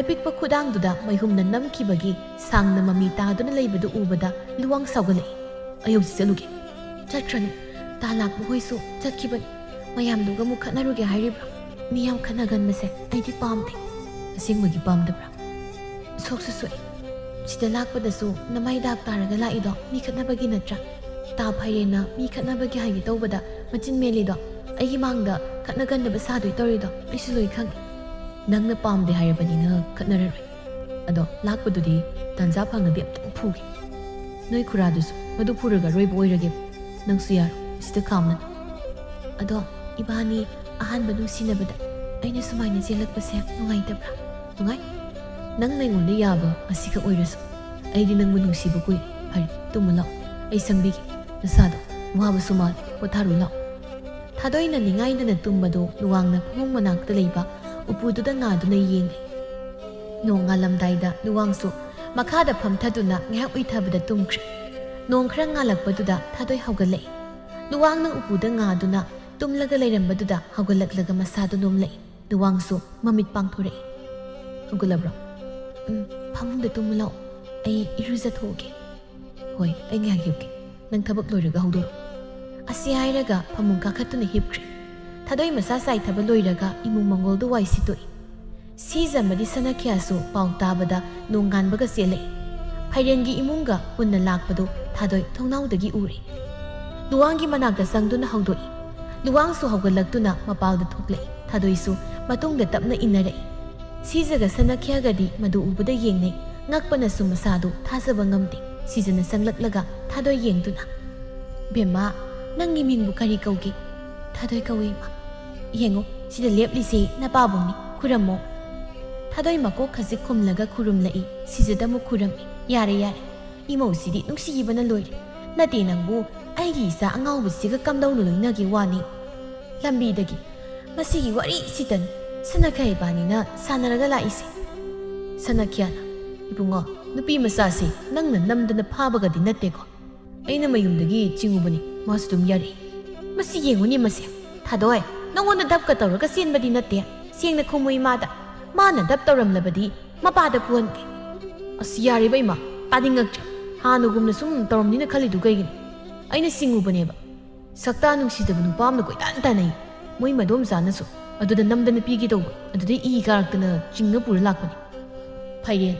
ꯑꯄꯤꯛꯄ ꯈꯨꯗꯥꯡꯗꯨꯗ ꯃꯩꯍꯨꯝꯅ ꯅꯝꯈꯤꯕꯒꯤ ꯁꯥꯡꯅ ꯃꯃꯤ ꯇꯥꯗꯨꯅ ꯂꯩꯕꯗꯨ ꯎꯕꯗ ꯂꯨꯋꯥꯡ ꯁꯥꯎꯒꯠꯂꯛꯏ ꯑꯩ ꯍꯧꯖꯤꯛ ꯆꯠꯂꯨꯒꯦ ꯆꯠꯈ꯭ꯔꯅꯤ ꯇꯥ ꯂꯥꯛꯄꯍꯣꯏꯁꯨ ꯆꯠꯈꯤꯕꯅꯤ ꯃꯌꯥꯝꯗꯨꯒ ꯑꯃꯨꯛ ꯈꯠꯅꯔꯨꯒꯦ ꯍꯥꯏꯔꯤꯕ꯭ꯔꯥ ꯃꯤꯌꯥꯝ ꯈꯠꯅꯒꯟꯕꯁꯦ ꯑꯩꯗꯤ ꯄꯥꯝꯗꯦ ꯑꯁꯦꯡꯕꯒꯤ ꯄꯥꯝꯗꯕ꯭ꯔꯥ ꯁꯣꯛꯁꯨ ꯁꯣꯛꯏ ꯁꯤꯗ ꯂꯥꯛꯄꯗꯁꯨ ꯅꯃꯥꯏ ꯗꯥꯛ ꯇꯥꯔꯒ ꯂꯥꯛꯏꯗꯣ ꯃꯤ ꯈꯠꯅꯕꯒꯤ ꯅꯠꯇ꯭ꯔꯥ ꯇꯥ ꯐꯩꯔꯦꯟꯅ ꯃꯤ ꯈꯠꯅꯕꯒꯤ ꯍꯥꯏꯒꯦ ꯇꯧꯕꯗ ꯃꯆꯤꯟ ꯃꯦꯜꯂꯤꯗꯣ ꯑꯩꯒꯤ ꯃꯥꯡꯗ ꯈꯠꯅꯒꯟꯗꯕ ꯁꯥꯗꯣꯏ ꯇꯧꯔꯤꯗꯣ ꯑꯩꯁꯨ ꯂꯣꯏ ꯈꯪꯉꯤ ꯅꯪꯅ ꯄꯥꯝꯗꯦ ꯍꯥꯏꯔꯕꯅꯤꯅ ꯈꯠꯅꯔꯔꯣꯏ ꯑꯗꯣ ꯂꯥꯛꯄꯗꯨꯗꯤ ꯇꯥꯟꯖꯥ ꯐꯪꯉꯗꯤ ꯑꯝꯇꯪ ꯐꯨꯒꯦ ꯅꯣꯏ ꯈꯨꯔꯥꯗꯨꯁꯨ ꯃꯗꯨ ꯐꯨꯔꯒ ꯔꯣꯏꯕ ꯑꯣꯏꯔꯒꯦ ꯅꯪꯁꯨ ꯌꯥꯔꯣ ꯁꯤꯗ ꯈꯥꯝꯅꯅ ꯑꯗꯣ ꯏꯕꯥꯅꯤ ꯑꯍꯥꯟꯕ ꯅꯨꯡꯁꯤꯅꯕꯗ ꯑꯩꯅ ꯁꯨꯃꯥꯏꯅ ꯆꯦꯜꯂꯛꯄꯁꯦ ꯅꯨꯡꯉꯥꯏꯇꯕ꯭ꯔꯥ ꯅꯨꯡꯉꯥꯏ ꯅꯪꯅ ꯑꯩꯉꯣꯟꯗ ꯌꯥꯕ ꯑꯁꯤꯈꯛ ꯑꯣꯏꯔꯁꯨ ꯑꯩꯗꯤ ꯅꯪꯕꯨ ꯅꯨꯡꯁꯤꯕ ꯀꯨꯏꯔꯦ ꯐꯔꯦ ꯇꯨꯝꯃ ꯂꯥꯛꯑꯣ ꯑꯩ ꯁꯪꯕꯤꯒꯦ ꯅꯁꯥꯗꯣ ꯋꯥꯕꯁꯨ ꯃꯥꯜꯂꯦ ꯄꯣꯊꯥꯔꯨ ꯂꯥꯛꯑꯣ ꯊꯥꯗꯣꯏꯅ ꯅꯤꯡꯉꯥꯏꯗꯅ ꯇꯨꯝꯕꯗꯣ ꯂꯨꯋꯥꯡꯅ ꯐꯃꯨꯡ ꯃꯅꯥꯛꯇ ꯂꯩꯕ ꯎꯄꯨꯗꯨꯗ ꯉꯥꯗꯨꯅ ꯌꯦꯡꯂꯤ ꯅꯣꯡ ꯉꯥꯜꯂꯝꯗꯥꯏꯗ ꯂꯨꯋꯥꯡꯁꯨ ꯃꯈꯥꯗ ꯐꯝꯊꯗꯨꯅ ꯉꯥꯏꯍꯥꯛ ꯎꯏꯊꯕꯗ ꯇꯨꯝꯈ꯭ꯔꯦ ꯅꯣꯡ ꯈꯔ ꯉꯥꯜꯂꯛꯄꯗꯨꯗ ꯊꯥꯗꯣꯏ ꯍꯧꯒꯠꯂꯛꯏ ꯂꯨꯋꯥꯡꯅ ꯎꯄꯨꯗ ꯉꯥꯗꯨꯅ ꯇꯨꯝꯂꯒ ꯂꯩꯔꯝꯕꯗꯨꯗ ꯍꯧꯒꯠꯂꯛꯂꯒ ꯃꯁꯥꯗꯨ ꯅꯣꯝꯂꯛꯏ ꯂꯨꯋꯥꯡꯁꯨ ꯃꯃꯤꯠ ꯄꯥꯡꯊꯣꯔꯛꯏ ꯍꯧꯒꯠꯂꯕ꯭ꯔꯣ ꯐꯃꯨꯡꯗ ꯇꯨꯝꯃ ꯂꯥꯛꯑꯣ ꯑꯩ ꯏꯔꯨꯖꯊꯣꯛꯑꯒꯦ ꯍꯣꯏ ꯑꯩ ꯉꯥꯏꯍꯥꯛ ꯍꯤꯞꯀꯦ ꯅꯪ ꯊꯕꯛ ꯂꯣꯏꯔꯒ ꯍꯧꯗꯣꯔꯛꯑꯣ ꯑꯁꯤ ꯍꯥꯏꯔꯒ ꯐꯃꯨꯡ ꯀꯥꯈꯠꯇꯨꯅ ꯍꯤꯞꯈ꯭ꯔꯦ ꯊꯥꯗꯣꯏ ꯃꯁꯥ ꯆꯥꯏꯊꯕ ꯂꯣꯏꯔꯒ ꯏꯃꯨꯡ ꯃꯪꯒꯣꯜꯗꯨ ꯋꯥꯏ ꯁꯤꯠꯇꯣꯛꯏ ꯁꯤꯖꯃꯗꯤ ꯁꯅꯥꯈ꯭ꯌꯥꯁꯨ ꯄꯥꯎ ꯇꯥꯕꯗ ꯅꯣꯡ ꯉꯥꯟꯕꯒ ꯆꯦꯜꯂꯛꯏ ꯐꯩꯔꯦꯟꯒꯤ ꯏꯃꯨꯡꯒ ꯄꯨꯟꯅ ꯂꯥꯛꯄꯗꯨ ꯊꯥꯗꯣꯏ ꯊꯣꯡꯅꯥꯎꯗꯒꯤ ꯎꯔꯤ ꯂꯨꯋꯥꯡꯒꯤ ꯃꯅꯥꯛꯇ ꯆꯪꯗꯨꯅ ꯍꯧꯗꯣꯛꯏ ꯂꯨꯋꯥꯡꯁꯨ ꯍꯧꯒꯠꯂꯛꯇꯨꯅ ꯃꯄꯥꯜꯗ ꯊꯣꯛꯂꯛꯏ ꯊꯥꯗꯣꯏꯁꯨ ꯃꯇꯨꯡꯗ ꯇꯞꯅ ꯏꯟꯅꯔꯛꯏ ꯁꯤꯖꯒ ꯁꯅꯥꯈ꯭ꯌꯥꯒꯗꯤ ꯃꯗꯨ ꯎꯕꯗ ꯌꯦꯡꯅꯩ ꯉꯛꯄꯅꯁꯨ ꯃꯁꯥꯗꯨ ꯊꯥꯖꯕ ꯉꯝꯗꯦ ꯁꯤꯖꯅ ꯆꯪꯂꯛꯂꯒ ꯊꯥꯗꯣꯏ ꯌꯦꯡꯗꯨꯅ ꯕꯦꯝꯃ ꯅꯪꯒꯤ ꯃꯤꯡꯕꯨ ꯀꯔꯤ ꯀꯧꯒꯦ ꯊꯥꯗꯣꯏ ꯀꯧꯏ ꯏꯃꯥ ꯌꯦꯡꯉꯣ ꯁꯤꯗ ꯂꯦꯞꯂꯤꯁꯤ ꯅꯄꯥꯕꯨꯡꯅꯤ ꯈꯨꯔꯝꯃꯣ ꯊꯥꯗꯣꯏ ꯃꯀꯣꯛ ꯈꯖꯤꯛ ꯈꯨꯝꯂꯒ ꯈꯨꯔꯨꯝꯂꯛꯏ ꯁꯤꯖꯗ ꯑꯃꯨꯛ ꯈꯨꯔꯝꯃꯤ ꯌꯥꯔꯦ ꯌꯥꯔꯦ ꯏꯃꯧꯁꯤꯗꯤ ꯅꯨꯡꯁꯤꯕꯅ ꯂꯣꯏꯔꯦ ꯅꯠꯇꯦ ꯅꯪꯕꯨ ꯑꯩꯒꯤ ꯏꯆꯥ ꯑꯉꯥꯎꯕꯁꯤꯒ ꯀꯝꯗꯧꯅ ꯂꯣꯏꯅꯒꯦ ꯋꯥꯅꯤ ꯂꯝꯕꯤꯗꯒꯤ ꯃꯁꯤꯒꯤ ꯋꯥꯔꯤꯁꯤꯗꯅꯤ ꯁꯅꯥꯈ꯭ꯌꯥ ꯏꯕꯥꯅꯤꯅ ꯁꯥꯟꯅꯔꯒ ꯂꯥꯛꯏꯁꯦ ꯁꯅꯥꯈ꯭ꯌꯥꯅ ꯏꯕꯨꯡꯉꯣ ꯅꯨꯄꯤ ꯃꯆꯥꯁꯦ ꯅꯪꯅ ꯅꯝꯗꯅ ꯐꯥꯕꯒꯗꯤ ꯅꯠꯇꯦꯀꯣ ꯑꯩꯅ ꯃꯌꯨꯝꯗꯒꯤ ꯆꯤꯡꯉꯨꯕꯅꯤ ꯃꯥꯁꯨ ꯑꯗꯨꯝ ꯌꯥꯔꯛꯏ ꯃꯁꯤ ꯌꯦꯡꯉꯨꯅꯤ ꯃꯁꯦ ꯊꯥꯗꯣꯏ ꯅꯪꯉꯣꯟꯗ ꯗꯞꯀ ꯇꯧꯔꯒ ꯆꯦꯟꯕꯗꯤ ꯅꯠꯇꯦ ꯁꯦꯡꯅ ꯈꯨꯝꯃꯨ ꯏꯃꯥꯗ ꯃꯥꯅ ꯗꯞ ꯇꯧꯔꯝꯂꯕꯗꯤ ꯃꯄꯥꯗ ꯐꯨꯍꯟꯒꯦ ꯑꯁ ꯌꯥꯔꯤꯕ ꯏꯃꯥ ꯇꯥꯅꯤꯡꯉꯛꯇ꯭ꯔꯦ ꯍꯥꯟꯅꯒꯨꯝꯅ ꯁꯨꯝ ꯇꯧꯔꯝꯅꯤꯅ ꯈꯜꯂꯤꯗꯨ ꯀꯩꯒꯤꯅꯣ ꯑꯩꯅ ꯆꯤꯡꯉꯨꯕꯅꯦꯕ ꯁꯛꯇꯥ ꯅꯨꯡꯁꯤꯗꯕ ꯅꯨꯄꯥ ꯑꯃꯅ ꯀꯣꯏꯇꯥꯟ ꯇꯥꯟꯅꯩ ꯃꯣꯏ ꯃꯗꯣꯝꯆꯥꯅꯁꯨ ꯑꯗꯨꯗ ꯅꯝꯗꯅ ꯄꯤꯒꯦ ꯇꯧꯕ ꯑꯗꯨꯗꯩ ꯏ ꯀꯥꯔꯛꯇꯅ ꯆꯤꯡꯅ ꯄꯨꯔ ꯂꯥꯛꯄꯅꯤ ꯐꯩꯔꯦꯟ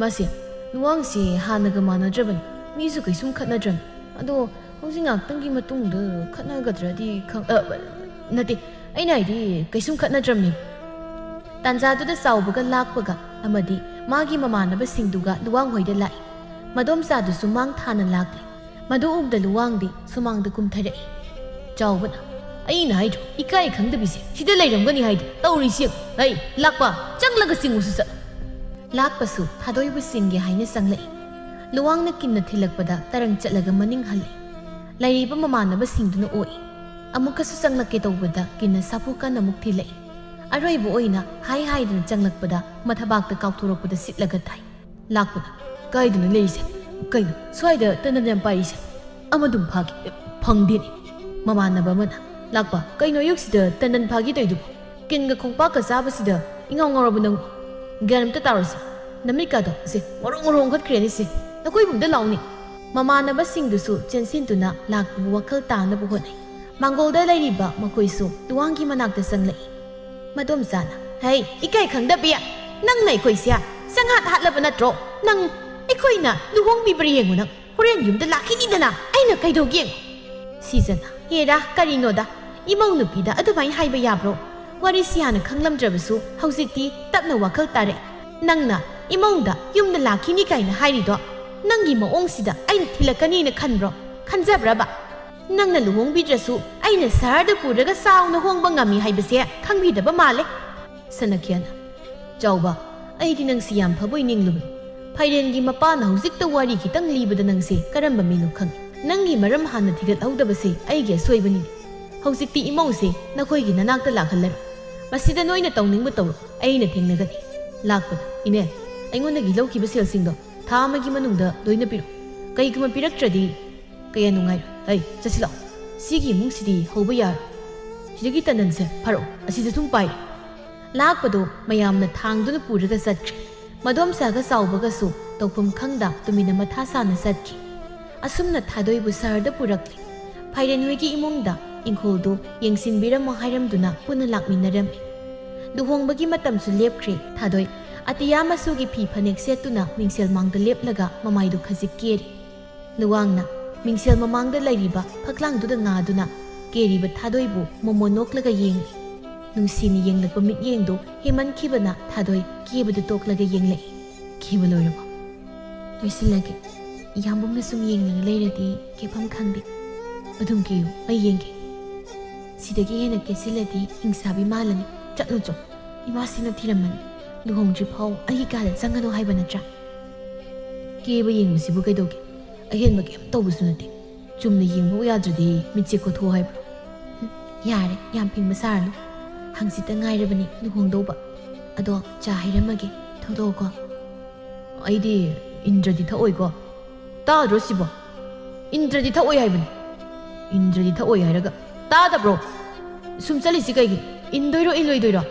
ꯃꯁꯦ ꯂꯨꯋꯥꯡꯁꯦ ꯍꯥꯟꯅꯒ ꯃꯥꯟꯅꯗ꯭ꯔꯕꯅꯤ ꯃꯤꯁꯨ ꯀꯩꯁꯨꯝ ꯈꯠꯅꯗ꯭ꯔꯕꯅꯤ ꯑꯗꯣ ꯍꯧꯖꯤꯛ ꯉꯥꯛꯇꯪꯒꯤ ꯃꯇꯨꯡꯗ ꯈꯠꯅꯒꯗ꯭ꯔꯗꯤ ꯅꯠꯇꯦ ꯑꯩꯅ ꯍꯥꯏꯗꯤ ꯀꯩꯁꯨꯝ ꯈꯠꯅꯗ꯭ꯔꯕꯅꯦꯕ ꯇꯥꯟꯖꯥꯗꯨꯗ ꯆꯥꯎꯕꯒ ꯂꯥꯛꯄꯒ ꯑꯃꯗꯤ ꯃꯥꯒꯤ ꯃꯃꯥꯟꯅꯕꯁꯤꯡꯗꯨꯒ ꯂꯨꯋꯥꯡꯍꯣꯏꯗ ꯂꯥꯛꯏ ꯃꯗꯣꯝꯆꯥꯗꯨꯁꯨ ꯃꯥꯡ ꯊꯥꯅ ꯂꯥꯛꯂꯤ ꯃꯗꯨ ꯎꯕꯗ ꯂꯨꯋꯥꯡꯗꯤ ꯁꯨꯃꯥꯡꯗ ꯀꯨꯝꯊꯔꯛꯏ ꯆꯥꯎꯕꯅ ꯑꯩꯅ ꯍꯥꯏꯗ꯭ꯔꯣ ꯏꯀꯥꯏ ꯈꯪꯗꯕꯤꯁꯦ ꯁꯤꯗ ꯂꯩꯔꯝꯒꯅꯤ ꯍꯥꯏꯗꯤ ꯇꯧꯔꯤꯁꯤ ꯑꯩ ꯂꯥꯛꯄ ꯆꯪꯂꯒ ꯆꯤꯡꯉꯨꯁꯨ ꯆꯠꯂꯣ ꯂꯥꯛꯄꯁꯨ ꯊꯥꯗꯣꯏꯕꯨ ꯆꯤꯡꯒꯦ ꯍꯥꯏꯅ ꯆꯪꯂꯛꯏ ꯂꯨꯋꯥꯡꯅ ꯀꯤꯟꯅ ꯊꯤꯜꯂꯛꯄꯗ ꯇꯔꯪ ꯆꯠꯂꯒ ꯃꯅꯤꯡ ꯍꯜꯂꯤ ꯂꯩꯔꯤꯕ ꯃꯃꯥꯟꯅꯕꯁꯤꯡꯗꯨꯅ ꯑꯣꯛꯏ ꯑꯃꯨꯛꯀꯁꯨ ꯆꯪꯂꯛꯀꯦ ꯇꯧꯕꯗ ꯀꯤꯟꯅ ꯁꯥꯐꯨ ꯀꯟꯅ ꯑꯃꯨꯛ ꯊꯤꯜꯂꯛꯏ ꯑꯔꯣꯏꯕ ꯑꯣꯏꯅ ꯍꯥꯏꯗꯅ ꯆꯪꯂꯛꯄꯗ ꯃꯊꯕꯥꯛꯇ ꯀꯥꯎꯊꯣꯔꯛꯄꯗ ꯁꯤꯠꯂꯒ ꯇꯥꯏ ꯂꯥꯛꯄꯅ ꯀꯥꯏꯗꯅ ꯂꯩꯔꯤꯁꯦ ꯀꯩꯅꯣ ꯁ꯭ꯋꯥꯏꯗ ꯇꯅꯟ ꯌꯥꯝ ꯄꯥꯏꯔꯤꯁꯦ ꯑꯃꯗꯨꯝ ꯐꯥꯒꯦ ꯐꯪꯗꯦꯅꯦ ꯃꯃꯥꯟꯅꯕ ꯑꯃꯅ ꯂꯥꯛꯄ ꯀꯩꯅꯣ ꯑꯌꯨꯛꯁꯤꯗ ꯇꯅꯟ ꯐꯥꯒꯤ ꯇꯧꯏꯗꯨꯕꯨ ꯀꯤꯟꯒ ꯈꯣꯡꯄꯥꯛꯀ ꯆꯥꯕꯁꯤꯗ ꯏꯉꯥꯎ ꯉꯥꯎꯔꯕ ꯅꯪꯕꯨ ꯒ꯭ꯌꯥꯟ ꯑꯝꯇ ꯇꯥꯔꯣꯁꯦ ꯅꯃꯤꯠꯀꯥꯗꯣ ꯁꯦ ꯉꯣꯔꯣꯡ ꯉꯣꯔꯣꯡ ꯈꯠꯈ꯭ꯔꯦꯅꯦ ꯁꯦ ꯅꯈꯣꯏ ꯏꯃꯨꯡꯗ ꯂꯥꯎꯅꯤ ꯃꯃꯥꯟꯅꯕꯁꯤꯡꯗꯨꯁꯨ ꯆꯦꯟꯁꯤꯟꯗꯨꯅ ꯂꯥꯛꯄꯕꯨ ꯋꯥꯈꯜ ꯇꯥꯅꯕ ꯍꯣꯠꯅꯩ ꯃꯥꯡꯒꯣꯜꯗ ꯂꯩꯔꯤꯕ ꯃꯈꯣꯏꯁꯨ ꯂꯨꯋꯥꯡꯒꯤ ꯃꯅꯥꯛꯇ ꯆꯪꯂꯛꯏ ꯃꯗꯣꯝꯆꯥꯅ ꯍꯩ ꯏꯀꯥꯏ ꯈꯪꯗꯕꯤ ꯅꯪꯅ ꯑꯩꯈꯣꯏꯁꯦ ꯆꯪꯍꯥꯠ ꯍꯥꯠꯂꯕ ꯅꯠꯇ꯭ꯔꯣ ꯅꯪ ꯑꯩꯈꯣꯏꯅ ꯂꯨꯍꯣꯡꯕꯤꯕ꯭ꯔꯥ ꯌꯦꯡꯉꯨ ꯅꯪ ꯍꯣꯔꯦꯟ ꯌꯨꯝꯗ ꯂꯥꯛꯈꯤꯅꯤꯗꯅ ꯑꯩꯅ ꯀꯩꯗꯧꯒꯦ ꯁꯤꯖꯅ ꯍꯦꯔꯥ ꯀꯔꯤꯅꯣꯗ ꯏꯃꯧ ꯅꯨꯄꯤꯗ ꯑꯗꯨꯃꯥꯏꯅ ꯍꯥꯏꯕ ꯌꯥꯕ꯭ꯔꯣ ꯋꯥꯔꯤꯁꯤ ꯍꯥꯟꯅ ꯈꯪꯂꯝꯗ꯭ꯔꯕꯁꯨ ꯍꯧꯖꯤꯛꯇꯤ ꯇꯞꯅ ꯋꯥꯈꯜ ꯇꯥꯔꯦ ꯅꯪꯅ ꯏꯃꯧꯗ ꯌꯨꯝꯗ ꯂꯥꯛꯈꯤꯅꯤ ꯀꯥꯏꯅ ꯍꯥꯏꯔꯤꯗꯣ ꯅꯪꯒꯤ ꯃꯑꯣꯡꯁꯤꯗ ꯑꯩꯅ ꯊꯤꯜꯂꯛꯀꯅꯤꯅ ꯈꯟꯕ꯭ꯔꯣ ꯈꯟꯖꯕ꯭ꯔꯕ ꯅꯪꯅ ꯂꯨꯍꯣꯡꯕꯤꯗ꯭ꯔꯁꯨ ꯑꯩꯅ ꯁꯍꯔꯗ ꯄꯨꯔꯒ ꯆꯥꯎꯅ ꯍꯣꯡꯕ ꯉꯝꯃꯤ ꯍꯥꯏꯕꯁꯦ ꯈꯪꯕꯤꯗꯕ ꯃꯥꯜꯂꯦ ꯁꯅꯈ꯭ꯌꯥꯅ ꯆꯥꯎꯕ ꯑꯩꯗꯤ ꯅꯪꯁꯤ ꯌꯥꯝ ꯐꯕꯣꯏ ꯅꯤꯡꯂꯨꯕꯅꯤ ꯐꯩꯔꯦꯟꯒꯤ ꯃꯄꯥꯅ ꯍꯧꯖꯤꯛꯇ ꯋꯥꯔꯤ ꯈꯤꯇꯪ ꯂꯤꯕꯗ ꯅꯪꯁꯦ ꯀꯔꯝꯕ ꯃꯤꯅꯣ ꯈꯪꯉꯤ ꯅꯪꯒꯤ ꯃꯔꯝ ꯍꯥꯟꯅ ꯊꯤꯒꯠꯍꯧꯗꯕꯁꯦ ꯑꯩꯒꯤ ꯑꯁꯣꯏꯕꯅꯤ ꯍꯧꯖꯤꯛꯇꯤ ꯏꯃꯧꯁꯦ ꯅꯈꯣꯏꯒꯤ ꯅꯅꯥꯛꯇ ꯂꯥꯛꯍꯜꯂꯔꯣ ꯃꯁꯤꯗ ꯅꯣꯏꯅ ꯇꯧꯅꯤꯡꯕ ꯇꯧꯔꯣ ꯑꯩꯅ ꯊꯦꯡꯅꯒꯅꯤ ꯂꯥꯛꯄꯗ ꯏꯅꯦ ꯑꯩꯉꯣꯟꯗꯒꯤ ꯂꯧꯈꯤꯕ ꯁꯦꯜꯁꯤꯡꯗꯣ ꯊꯥ ꯑꯃꯒꯤ ꯃꯅꯨꯡꯗ ꯂꯣꯏꯅ ꯄꯤꯔꯛꯎ ꯀꯩꯒꯨꯝꯕ ꯄꯤꯔꯛꯇ꯭ꯔꯗꯤ ꯀꯌꯥ ꯅꯨꯡꯉꯥꯏꯔꯣꯏ ꯑꯩ ꯆꯠꯁꯤꯜꯂꯛꯑꯣ ꯁꯤꯒꯤ ꯏꯃꯨꯡꯁꯤꯗꯤ ꯍꯧꯕ ꯌꯥꯔꯣꯏ ꯁꯤꯗꯒꯤ ꯇꯟꯗꯟꯁꯦ ꯐꯔꯛꯑꯣ ꯑꯁꯤꯗ ꯁꯨꯝ ꯄꯥꯏꯔꯦ ꯂꯥꯛꯄꯗꯣ ꯃꯌꯥꯝꯅ ꯊꯥꯡꯗꯨꯅ ꯄꯨꯔꯒ ꯆꯠꯈ꯭ꯔꯦ ꯃꯗꯣꯝꯆꯥꯒ ꯆꯥꯎꯕꯒꯁꯨ ꯇꯧꯐꯝ ꯈꯪꯗ ꯇꯨꯃꯤꯟꯅ ꯃꯊꯥ ꯁꯥꯅ ꯆꯠꯈꯤ ꯑꯁꯨꯝꯅ ꯊꯥꯗꯣꯏꯕꯨ ꯁꯍꯔꯗ ꯄꯨꯔꯛꯂꯤ ꯐꯩꯔꯦꯟ ꯍꯣꯏꯒꯤ ꯏꯃꯨꯡꯗ ꯏꯪꯈꯣꯜꯗꯨ ꯌꯦꯡꯁꯤꯟꯕꯤꯔꯝꯃꯣ ꯍꯥꯏꯔꯝꯗꯨꯅ ꯄꯨꯟꯅ ꯂꯥꯛꯃꯤꯟꯅꯔꯝꯃꯤ ꯂꯨꯍꯣꯡꯕꯒꯤ ꯃꯇꯝꯁꯨ ꯂꯦꯞꯈ꯭ꯔꯦ ꯊꯥꯗꯣꯏ ꯑꯇꯤꯌꯥ ꯃꯆꯨꯒꯤ ꯐꯤ ꯐꯅꯦꯛ ꯁꯦꯠꯇꯨꯅ ꯃꯤꯡꯁꯦꯜ ꯃꯥꯡꯗ ꯂꯦꯞꯂꯒ ꯃꯃꯥꯏꯗꯨ ꯈꯖꯤꯛ ꯀꯦꯔꯤ ꯂꯨꯋꯥꯡꯅ ꯃꯤꯡꯁꯦꯜ ꯃꯃꯥꯡꯗ ꯂꯩꯔꯤꯕ ꯐꯛꯂꯥꯡꯗꯨꯗ ꯉꯥꯗꯨꯅ ꯀꯦꯔꯤꯕ ꯊꯥꯗꯣꯏꯕꯨ ꯃꯣꯃꯣ ꯅꯣꯛꯂꯒ ꯌꯦꯡꯂꯤ ꯅꯨꯡꯁꯤꯅ ꯌꯦꯡꯂꯛꯄ ꯃꯤꯠꯌꯦꯡꯗꯨ ꯍꯦꯃꯟꯈꯤꯕꯅ ꯊꯥꯗꯣꯏ ꯀꯦꯕꯗꯨ ꯇꯣꯛꯂꯒ ꯌꯦꯡꯂꯛꯏ ꯀꯦꯕ ꯂꯣꯏꯔꯕꯣ ꯂꯣꯏꯁꯤꯜꯂꯒꯦ ꯌꯥꯝꯕꯨꯡꯅ ꯁꯨꯝ ꯌꯦꯡꯂꯒ ꯂꯩꯔꯗꯤ ꯀꯦꯐꯝ ꯈꯪꯗꯦ ꯑꯗꯨꯝ ꯀꯦꯌꯨ ꯑꯩ ꯌꯦꯡꯒꯦ ꯁꯤꯗꯒꯤ ꯍꯦꯟꯅ ꯀꯦꯁꯤꯜꯂꯗꯤ ꯍꯤꯡꯁꯥꯕꯤ ꯃꯥꯜꯂꯅꯤ ꯆꯠꯂꯨ ꯆꯣ ꯏꯃꯥꯁꯤꯅ ꯊꯤꯔꯝꯃꯅꯤ ꯂꯨꯍꯣꯡꯗ꯭ꯔꯤ ꯐꯥꯎ ꯑꯩꯒꯤ ꯀꯥꯗ ꯆꯪꯒꯅꯨ ꯍꯥꯏꯕ ꯅꯠꯇ꯭ꯔꯥ ꯀꯦꯕ ꯌꯦꯡꯕꯁꯤꯕꯨ ꯀꯩꯗꯧꯒꯦ ꯑꯍꯦꯟꯕ ꯀꯩꯝ ꯇꯧꯕꯁꯨ ꯅꯠꯇꯦ ꯆꯨꯝꯅ ꯌꯦꯡꯕ ꯌꯥꯗ꯭ꯔꯗꯤ ꯃꯤꯠꯁꯦ ꯀꯣꯊꯣꯛꯑꯣ ꯍꯥꯏꯕ꯭ꯔꯣ ꯌꯥꯔꯦ ꯌꯥꯝ ꯐꯤꯡꯕ ꯁꯥꯔꯅꯨ ꯍꯪꯆꯤꯠꯇ ꯉꯥꯏꯔꯕꯅꯤ ꯂꯨꯍꯣꯡꯗꯧꯕ ꯑꯗꯣ ꯆꯥ ꯍꯩꯔꯝꯃꯒꯦ ꯊꯛꯗꯣꯛꯑꯣꯀꯣ ꯑꯩꯗꯤ ꯏꯟꯗ꯭ꯔꯗꯤ ꯊꯛꯑꯣꯏꯀꯣ ꯇꯥꯗ꯭ꯔꯣ ꯁꯤꯕꯣ ꯏꯟꯗ꯭ꯔꯗꯤ ꯊꯛꯑꯣꯏ ꯍꯥꯏꯕꯅꯤ ꯏꯟꯗ꯭ꯔꯗꯤ ꯊꯛꯑꯣꯏ ꯍꯥꯏꯔꯒ ꯇꯥꯗꯕ꯭ꯔꯣ ꯁꯨꯝ ꯆꯠꯂꯤꯁꯤ ꯀꯩꯒꯤꯅꯣ ꯏꯟꯗꯣꯏꯔꯣ ꯏꯜꯂꯣꯏꯗꯣꯏꯔꯣ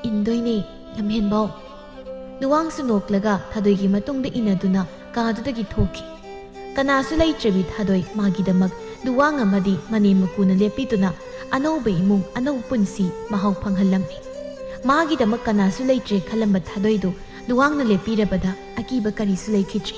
ꯏꯟꯗꯣꯏꯅꯦ ꯂꯝꯍꯦꯟꯕꯥꯎ ꯂꯨꯋꯥꯡꯁꯨ ꯅꯣꯛꯂꯒ ꯊꯥꯗꯣꯏꯒꯤ ꯃꯇꯨꯡꯗ ꯏꯟꯅꯗꯨꯅ ꯀꯥꯗꯨꯗꯒꯤ ꯊꯣꯛꯈꯤ ꯀꯅꯥꯁꯨ ꯂꯩꯇ꯭ꯔꯕꯤ ꯊꯥꯗꯣꯏ ꯃꯥꯒꯤꯗꯃꯛ ꯂꯨꯋꯥꯡ ꯑꯃꯗꯤ ꯃꯅꯦꯝ ꯃꯀꯨꯅ ꯂꯦꯞꯄꯤꯗꯨꯅ ꯑꯅꯧꯕ ꯏꯃꯨꯡ ꯑꯅꯧꯕ ꯄꯨꯟꯁꯤ ꯃꯍꯥꯎ ꯐꯪꯍꯜꯂꯝꯃꯤ ꯃꯥꯒꯤꯗꯃꯛ ꯀꯅꯥꯁꯨ ꯂꯩꯇ꯭ꯔꯦ ꯈꯜꯂꯝꯕ ꯊꯥꯗꯣꯏꯗꯨ ꯂꯨꯋꯥꯡꯅ ꯂꯦꯞꯄꯤꯔꯕꯗ ꯑꯀꯤꯕ ꯀꯔꯤꯁꯨ ꯂꯩꯈꯤꯗ꯭ꯔꯦ